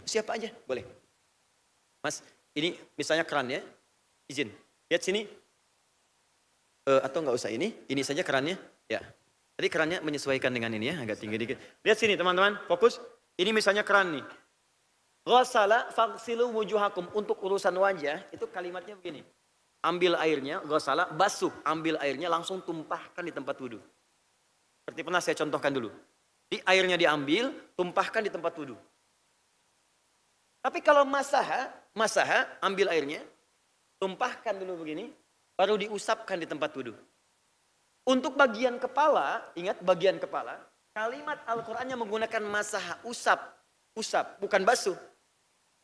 Siapa aja, boleh. Mas, ini misalnya kerannya, izin. Lihat sini. Atau nggak usah ini saja kerannya. Ya. Tadi kerannya menyesuaikan dengan ini ya, agak tinggi dikit. Lihat sini teman-teman, fokus. Ini misalnya keran nih. Ghasala faghsilu wujuhakum, untuk urusan wajah, itu kalimatnya begini. Ambil airnya, ghasala, basuh, ambil airnya langsung tumpahkan di tempat wudu. Seperti pernah saya contohkan dulu. Di airnya diambil, tumpahkan di tempat wudu. Tapi kalau masaha, ambil airnya, tumpahkan dulu begini, baru diusapkan di tempat wudu. Untuk bagian kepala, ingat bagian kepala, Kalimat Al-Qur'annya menggunakan masaha, usap, bukan basuh.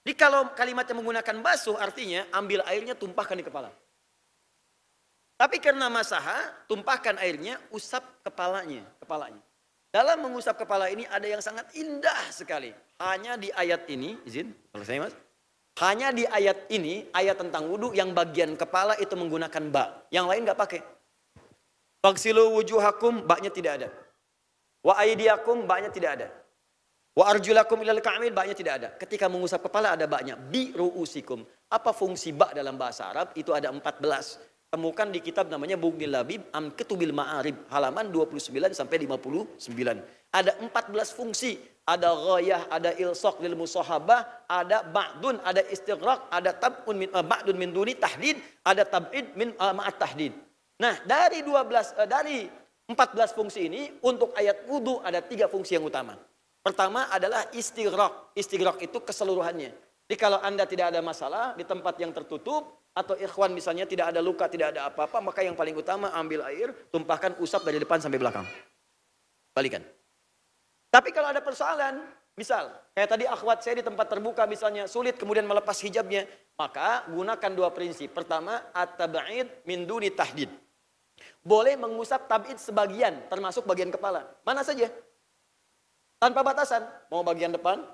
Jadi kalau kalimatnya menggunakan basuh artinya ambil airnya tumpahkan di kepala. Tapi karena masaha, tumpahkan airnya, usap kepalanya. Dalam mengusap kepala ini ada yang sangat indah sekali. Hanya di ayat ini, izin, selesai mas. Hanya di ayat ini, ayat tentang wudhu yang bagian kepala itu menggunakan ba. Yang lain nggak pakai. Faghsilu wujuhakum, baknya tidak ada. Wa aydiyakum, baknya tidak ada. Wa arjulakum ilal ka'bain, baknya tidak ada. Ketika mengusap kepala ada baknya. Bi ru'usikum. Apa fungsi bak dalam bahasa Arab? Itu ada 14. Temukan di kitab namanya Bughnil Labib Am Ketubil Ma'arib halaman 29 sampai 59. Ada 14 fungsi. Ada ghayah, ada ilsaq lil musahabah, ada ba'dun, ada istighraq, ada tab'un min ba'dun min duni tahdid, ada tab'id min ma'at tahdid. Nah, dari 14 fungsi ini untuk ayat wudu ada 3 fungsi yang utama. Pertama adalah istighraq. Istighraq itu keseluruhannya. Jadi kalau Anda tidak ada masalah di tempat yang tertutup, atau ikhwan misalnya tidak ada luka, tidak ada apa-apa, maka yang paling utama ambil air, tumpahkan, usap dari depan sampai belakang. Balikan. Tapi kalau ada persoalan, misal kayak tadi akhwat saya di tempat terbuka misalnya sulit kemudian melepas hijabnya, maka gunakan 2 prinsip. Pertama, at-tab'id min duni tahdid. Boleh mengusap tab'id sebagian, termasuk bagian kepala. Mana saja. Tanpa batasan, mau bagian depan,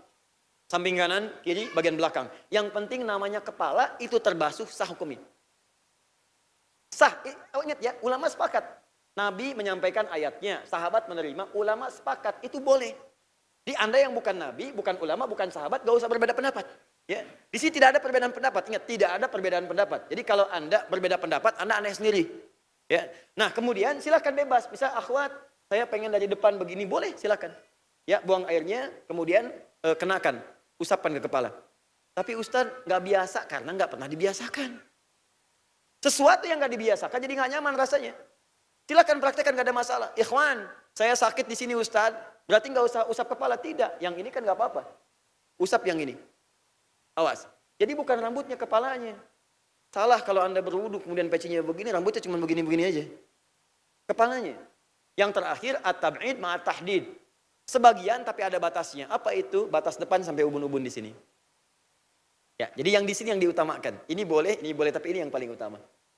samping kanan, kiri, bagian belakang. Yang penting namanya kepala itu terbasuh, sah hukumnya. Sah, ingat ya, ulama sepakat. Nabi menyampaikan ayatnya, sahabat menerima, ulama sepakat, itu boleh. Di Anda yang bukan Nabi, bukan ulama, bukan sahabat, gak usah berbeda pendapat. Ya, di sini tidak ada perbedaan pendapat. Ingat, tidak ada perbedaan pendapat. Jadi kalau Anda berbeda pendapat, Anda aneh sendiri. Ya, nah kemudian silahkan bebas. Misal akhwat, saya pengen dari depan begini, boleh, silahkan. Ya, buang airnya, kemudian kenakan. Usapkan ke kepala. Tapi Ustadz nggak biasa karena nggak pernah dibiasakan. Sesuatu yang nggak dibiasakan jadi nggak nyaman rasanya. Silakan praktekkan, nggak ada masalah. Ikhwan, saya sakit di sini Ustadz, berarti nggak usah usap kepala. Tidak, yang ini kan nggak apa-apa. Usap yang ini. Awas. Jadi bukan rambutnya, kepalanya. Salah kalau Anda berwudu kemudian pecinya begini, rambutnya cuma begini-begini aja. Kepalanya. Yang terakhir at-tab'id ma'at tahdid. Sebagian tapi ada batasnya. Apa itu? Batas depan sampai ubun-ubun di sini. Ya, jadi yang di sini yang diutamakan. Ini boleh, tapi ini yang paling utama.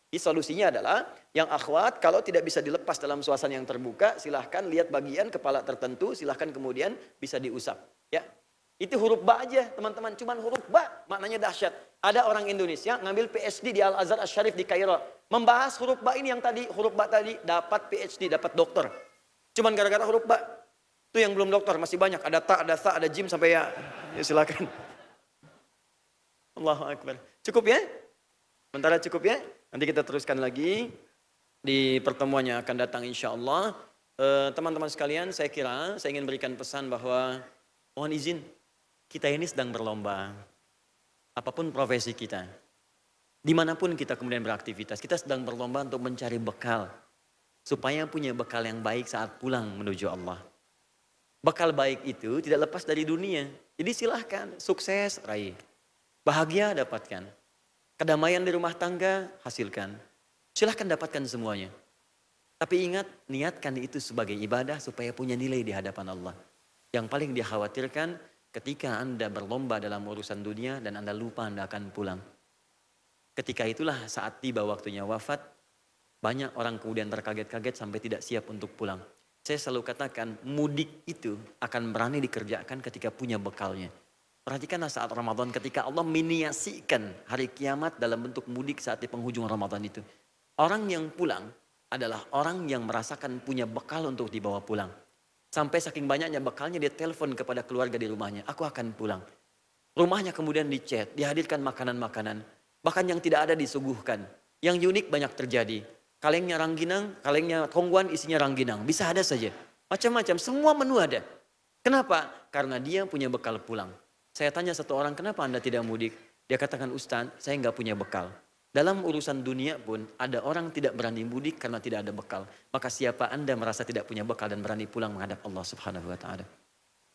Jadi solusinya adalah yang akhwat kalau tidak bisa dilepas dalam suasana yang terbuka, silahkan lihat bagian kepala tertentu, silahkan kemudian bisa diusap. Ya, itu huruf ba aja teman-teman. Cuman huruf ba maknanya dahsyat. Ada orang Indonesia ngambil PhD di Al-Azhar Asy-Syarif di Kairo, membahas huruf ba ini yang tadi huruf ba tadi dapat PhD, dapat doktor. Cuman gara-gara huruf ba. Itu yang belum dokter, masih banyak. Ada ta, ada sa, ada jim sampai ya silakan. Allahu Akbar. Cukup ya? Sementara cukup ya? Nanti kita teruskan lagi di pertemuan yang akan datang insya Allah. Teman-teman sekalian, saya ingin berikan pesan bahwa mohon izin, kita ini sedang berlomba. Apapun profesi kita. Dimanapun kita kemudian beraktivitas, kita sedang berlomba untuk mencari bekal. Supaya punya bekal yang baik saat pulang menuju Allah. Bekal baik itu tidak lepas dari dunia. Jadi silahkan, sukses raih. Bahagia dapatkan. Kedamaian di rumah tangga hasilkan. Silahkan dapatkan semuanya. Tapi ingat, niatkan itu sebagai ibadah supaya punya nilai di hadapan Allah. Yang paling dikhawatirkan ketika Anda berlomba dalam urusan dunia dan Anda lupa Anda akan pulang. Ketika itulah saat tiba waktunya wafat, banyak orang kemudian terkaget-kaget sampai tidak siap untuk pulang. Saya selalu katakan mudik itu akan berani dikerjakan ketika punya bekalnya. Perhatikanlah saat Ramadan ketika Allah miniasikan hari kiamat dalam bentuk mudik saat di penghujung Ramadan itu. Orang yang pulang adalah orang yang merasakan punya bekal untuk dibawa pulang. Sampai saking banyaknya bekalnya dia telepon kepada keluarga di rumahnya. Aku akan pulang. Rumahnya kemudian dicet, dihadirkan makanan-makanan. Bahkan yang tidak ada disuguhkan. Yang unik banyak terjadi. Kalengnya rangginang, kalengnya tongguan isinya rangginang. Bisa ada saja. Macam-macam, semua menu ada. Kenapa? Karena dia punya bekal pulang. Saya tanya satu orang, kenapa Anda tidak mudik? Dia katakan, Ustaz, saya nggak punya bekal. Dalam urusan dunia pun ada orang tidak berani mudik karena tidak ada bekal. Maka siapa Anda merasa tidak punya bekal dan berani pulang menghadap Allah Subhanahu wa taala?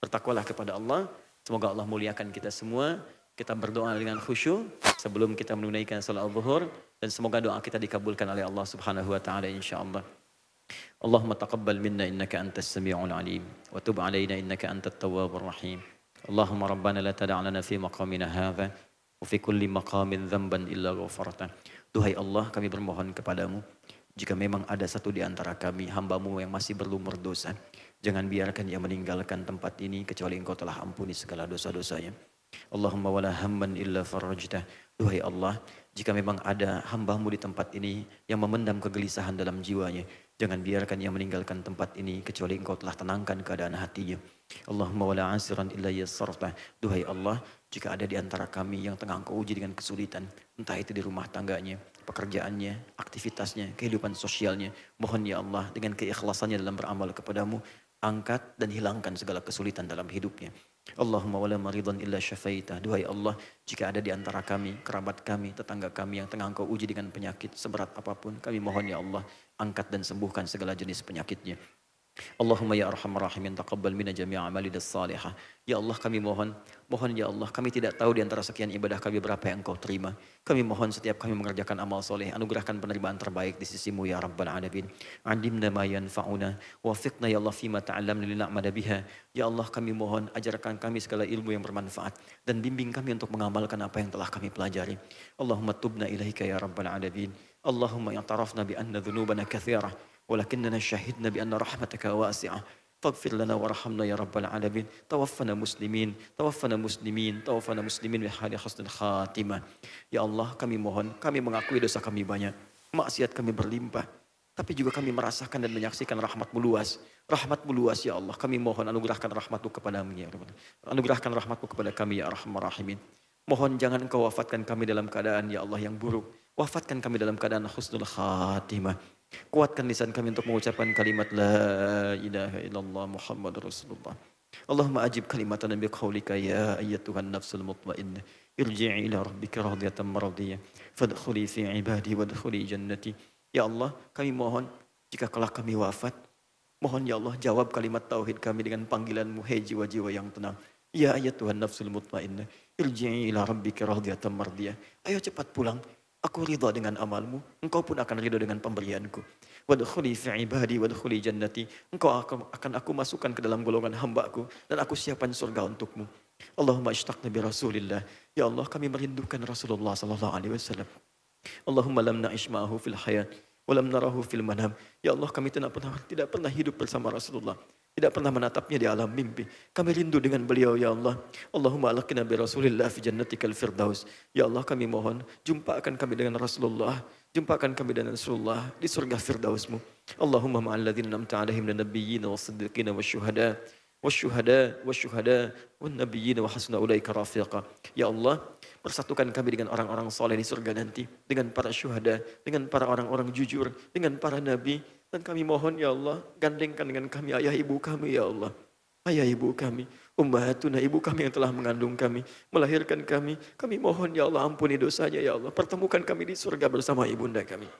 Bertakwalah kepada Allah. Semoga Allah muliakan kita semua. Kita berdoa dengan khusyuk sebelum kita menunaikan salat zuhur dan semoga doa kita dikabulkan oleh Allah Subhanahu wa taala insyaallah. اللهم تقبل منا إنك أنت السميع العليم وتب علينا إنك أنت التواب الرحيم اللهم ربنا لا تدع لنا في مقامنا هذا وفي كل مقام ذنبا إلا غفرته. Duhai Allah, kami bermohon kepadamu, jika memang ada satu di antara kami hambamu yang masih berlumur dosa, jangan biarkan ia meninggalkan tempat ini kecuali engkau telah ampuni segala dosa-dosanya. Allahumma wala hamman illa farajtah. Duhai Allah, jika memang ada hambamu di tempat ini yang memendam kegelisahan dalam jiwanya, jangan biarkan ia meninggalkan tempat ini kecuali engkau telah tenangkan keadaan hatinya. Allahumma wala asiran illa yassartah. Duhai Allah, jika ada di antara kami yang tengah engkau uji dengan kesulitan, entah itu di rumah tangganya, pekerjaannya, aktivitasnya, kehidupan sosialnya, mohon ya Allah dengan keikhlasannya dalam beramal kepadamu, angkat dan hilangkan segala kesulitan dalam hidupnya. Allahumma wala maridan illa syafaitah. Duhai Allah, jika ada di antara kami, kerabat kami, tetangga kami yang tengah engkau uji dengan penyakit seberat apapun, kami mohon ya Allah, angkat dan sembuhkan segala jenis penyakitnya. Allahumma ya arhamar rahimin taqabbal minna jami'a amalina salihah. Ya Allah, kami mohon ya Allah, kami tidak tahu di antara sekian ibadah kami berapa yang Engkau terima. Kami mohon setiap kami mengerjakan amal soleh, anugerahkan penerimaan terbaik di sisimu ya Rabbal Alamin. Alimna ma yanfa'una, wafiqna ya Allah fima ta'allamna lina'mada biha. Ya Allah, kami mohon ajarkan kami segala ilmu yang bermanfaat dan bimbing kami untuk mengamalkan apa yang telah kami pelajari. Allahumma tubna ilaika ya Rabbal Alamin. Allahumma i'tarafna bi anna dhunubana kathirah. ولكننا شهدنا بأن رحمتك واسعة فاغفر لنا وارحمنا يا رب العالمين. توفنا مسلمين بحال حسن الخاتمة. Ya Allah, kami mohon, kami mengakui dosa kami banyak, maksiat kami berlimpah, tapi juga kami merasakan dan menyaksikan rahmat-Mu luas. Rahmat-Mu luas ya Allah, kami mohon anugerahkan rahmat-Mu kepadamu ya Rabbana. Anugerahkan rahmat-Mu kepada kami ya Arhamar Rahimin. Mohon jangan Engkau wafatkan kami dalam keadaan ya Allah yang buruk. Wafatkan kami dalam keadaan husnul khatimah. Kuatkan lisan kami untuk mengucapkan kalimat La ilaha illallah Muhammad Rasulullah. Allahumma ajib kalimatana biqaulika ya ayyatuhan nafsul mutmainnah. Irji'i ila rabbika radiyatan maradiyah. Fadkhuli fi ibadi wadkhuli jannati. Ya Allah, kami mohon jika kelak kami wafat, mohon ya Allah jawab kalimat tauhid kami dengan panggilan-Mu, hei jiwa-jiwa yang tenang. Ya ayyatuhan nafsul mutmainnah. Irji'i ila rabbika radiyatan maradiyah. Ayo cepat pulang. Aku ridha dengan amalmu, engkau pun akan ridha dengan pemberianku. Wadkhuli fi ibadi wadkhuli jannati. Engkau akan aku masukkan ke dalam golongan hamba-Ku dan aku siapkan surga untukmu. Allahumma ishtaqna bi Rasulillah. Ya Allah, kami merindukan Rasulullah sallallahu alaihi wasallam. Allahumma lam na'ish ma'ahu fil hayat wa lam narahu fil manam. Ya Allah, kami tidak pernah hidup bersama Rasulullah. Tidak pernah menatapnya di alam mimpi. Kami rindu dengan beliau ya Allah. Allahumma alaqina bi Rasulillah fi jannatikal firdaus. Ya Allah, kami mohon jumpakan kami dengan Rasulullah. Jumpakan kami dengan Rasulullah di surga firdaus-Mu. Allahumma ma'al ladzina an'amta 'alaihim minan nabiyyin was-siddiqin wasyuhada wan nabiyyin wa hasuna ulaika rafiqa. Ya Allah, persatukan kami dengan orang-orang soleh di surga nanti, dengan para syuhada, dengan para orang-orang jujur, dengan para nabi. Dan kami mohon ya Allah, gandengkan dengan kami ayah ibu kami ya Allah. Ayah ibu kami, ummahatuna, ibu kami yang telah mengandung kami, melahirkan kami. Kami mohon ya Allah, ampuni dosanya ya Allah. Pertemukan kami di surga bersama ibunda kami.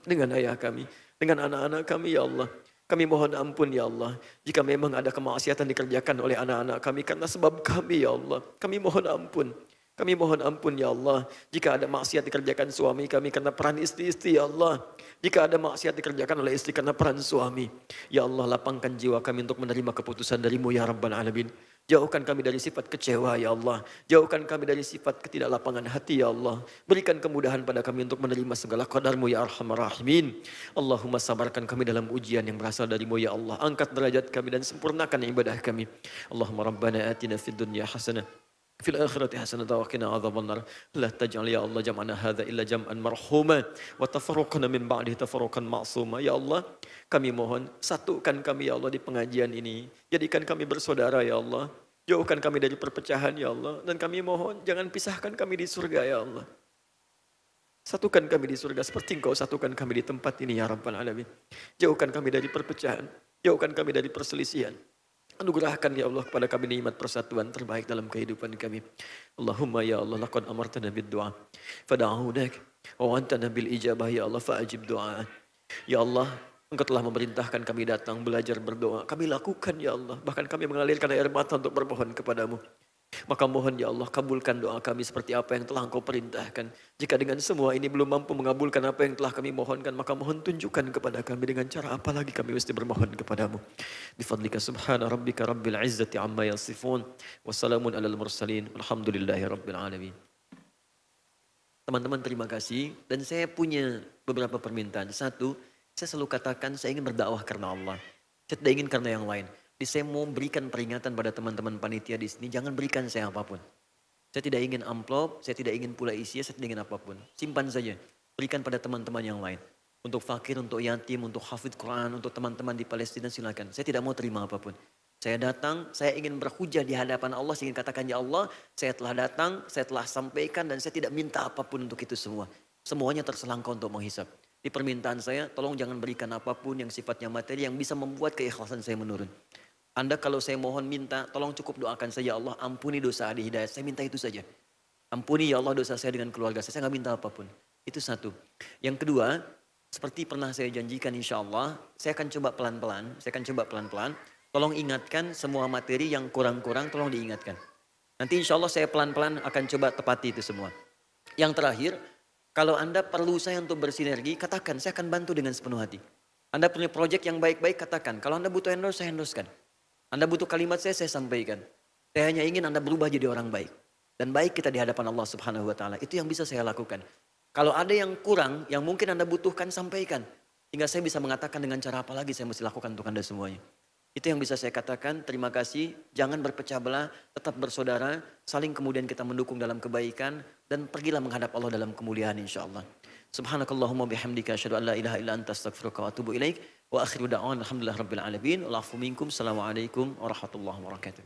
Dengan ayah kami, dengan anak-anak kami ya Allah. Kami mohon ampun ya Allah, jika memang ada kemaksiatan dikerjakan oleh anak-anak kami karena sebab kami ya Allah. Kami mohon ampun. Kami mohon ampun ya Allah, jika ada maksiat dikerjakan suami kami karena peran istri-istri ya Allah. Jika ada maksiat dikerjakan oleh istri karena peran suami. Ya Allah, lapangkan jiwa kami untuk menerima keputusan dari-Mu ya Rabbal Alamin. Jauhkan kami dari sifat kecewa ya Allah. Jauhkan kami dari sifat ketidaklapangan hati ya Allah. Berikan kemudahan pada kami untuk menerima segala qadar-Mu ya Arhamar Rahimin. Allahumma sabarkan kami dalam ujian yang berasal dari-Mu ya Allah. Angkat derajat kami dan sempurnakan ibadah kami. Allahumma rabbana atina fid dunya hasanah. في الآخرة حسنة وقنا عذاب النار لا تجعل يا الله جمعنا هذا إلا جمعا مرحوما وتفرقنا من بعده تفرقا معصوما. Ya Allah, kami mohon satukan kami ya Allah di pengajian ini, jadikan kami bersaudara ya Allah, jauhkan kami dari perpecahan ya Allah, dan kami mohon jangan pisahkan kami di surga ya Allah. Satukan kami di surga seperti Engkau satukan kami di tempat ini ya Rabbal Alamin. Jauhkan kami dari perpecahan, jauhkan kami dari perselisihan. Anugerahkan ya Allah kepada kami nikmat persatuan terbaik dalam kehidupan kami. Allahumma ya Allah laqad amartana bid-du'a fada'unak wa antana bil ijabah ya Allah fa'ajib du'a. Ya Allah, Engkau telah memerintahkan kami datang belajar berdoa. Kami lakukan ya Allah, bahkan kami mengalirkan air mata untuk bermohon kepadamu. Maka mohon ya Allah kabulkan doa kami seperti apa yang telah Engkau perintahkan. Jika dengan semua ini belum mampu mengabulkan apa yang telah kami mohonkan, maka mohon tunjukkan kepada kami dengan cara apa lagi kami mesti bermohon kepadamu. Bifadlika subhana rabbika rabbil izzati amma yasifun. Wassalamun alal mursalin. Alhamdulillahi rabbil alamin. Teman-teman terima kasih. Dan saya punya beberapa permintaan. Satu, saya selalu katakan saya ingin berdakwah karena Allah. Saya tidak ingin karena yang lain. Jadi saya mau berikan peringatan pada teman-teman panitia di sini, jangan berikan saya apapun. Saya tidak ingin amplop, saya tidak ingin pula isinya, saya tidak ingin apapun. Simpan saja, berikan pada teman-teman yang lain. Untuk fakir, untuk yatim, untuk hafidh Quran, untuk teman-teman di Palestina silakan. Saya tidak mau terima apapun. Saya datang, saya ingin berhujah di hadapan Allah, saya ingin katakan ya Allah, saya telah datang, saya telah sampaikan dan saya tidak minta apapun untuk itu semua. Semuanya terserah Engkau untuk menghisap. Di permintaan saya, tolong jangan berikan apapun yang sifatnya materi yang bisa membuat keikhlasan saya menurun. Anda kalau saya mohon minta, tolong cukup doakan saja Allah ampuni dosa adik hidayat. Saya minta itu saja. Ampuni ya Allah dosa saya dengan keluarga saya nggak minta apapun. Itu satu. Yang kedua, seperti pernah saya janjikan insya Allah, saya akan coba pelan-pelan. Tolong ingatkan semua materi yang kurang-kurang, tolong diingatkan. Nanti insya Allah saya pelan-pelan akan coba tepati itu semua. Yang terakhir, kalau Anda perlu saya untuk bersinergi, katakan saya akan bantu dengan sepenuh hati. Anda punya proyek yang baik-baik, katakan. Kalau Anda butuh endorse, saya endorsekan. Anda butuh kalimat saya sampaikan. Saya hanya ingin Anda berubah jadi orang baik. Dan baik kita di hadapan Allah Subhanahu wa Ta'ala. Itu yang bisa saya lakukan. Kalau ada yang kurang, yang mungkin Anda butuhkan, sampaikan. Hingga saya bisa mengatakan dengan cara apa lagi saya mesti lakukan untuk Anda semuanya. Itu yang bisa saya katakan. Terima kasih. Jangan berpecah belah. Tetap bersaudara. Saling kemudian kita mendukung dalam kebaikan. Dan pergilah menghadap Allah dalam kemuliaan insya Allah. Subhanakallahumma bihamdika asyhadu an la ilaha illa anta astaghfiruka wa atubu ilaik. Wa akhiru da'wan alhamdulillah rabbil alamin. Wal afu minkum. Assalamualaikum warahmatullahi wabarakatuh.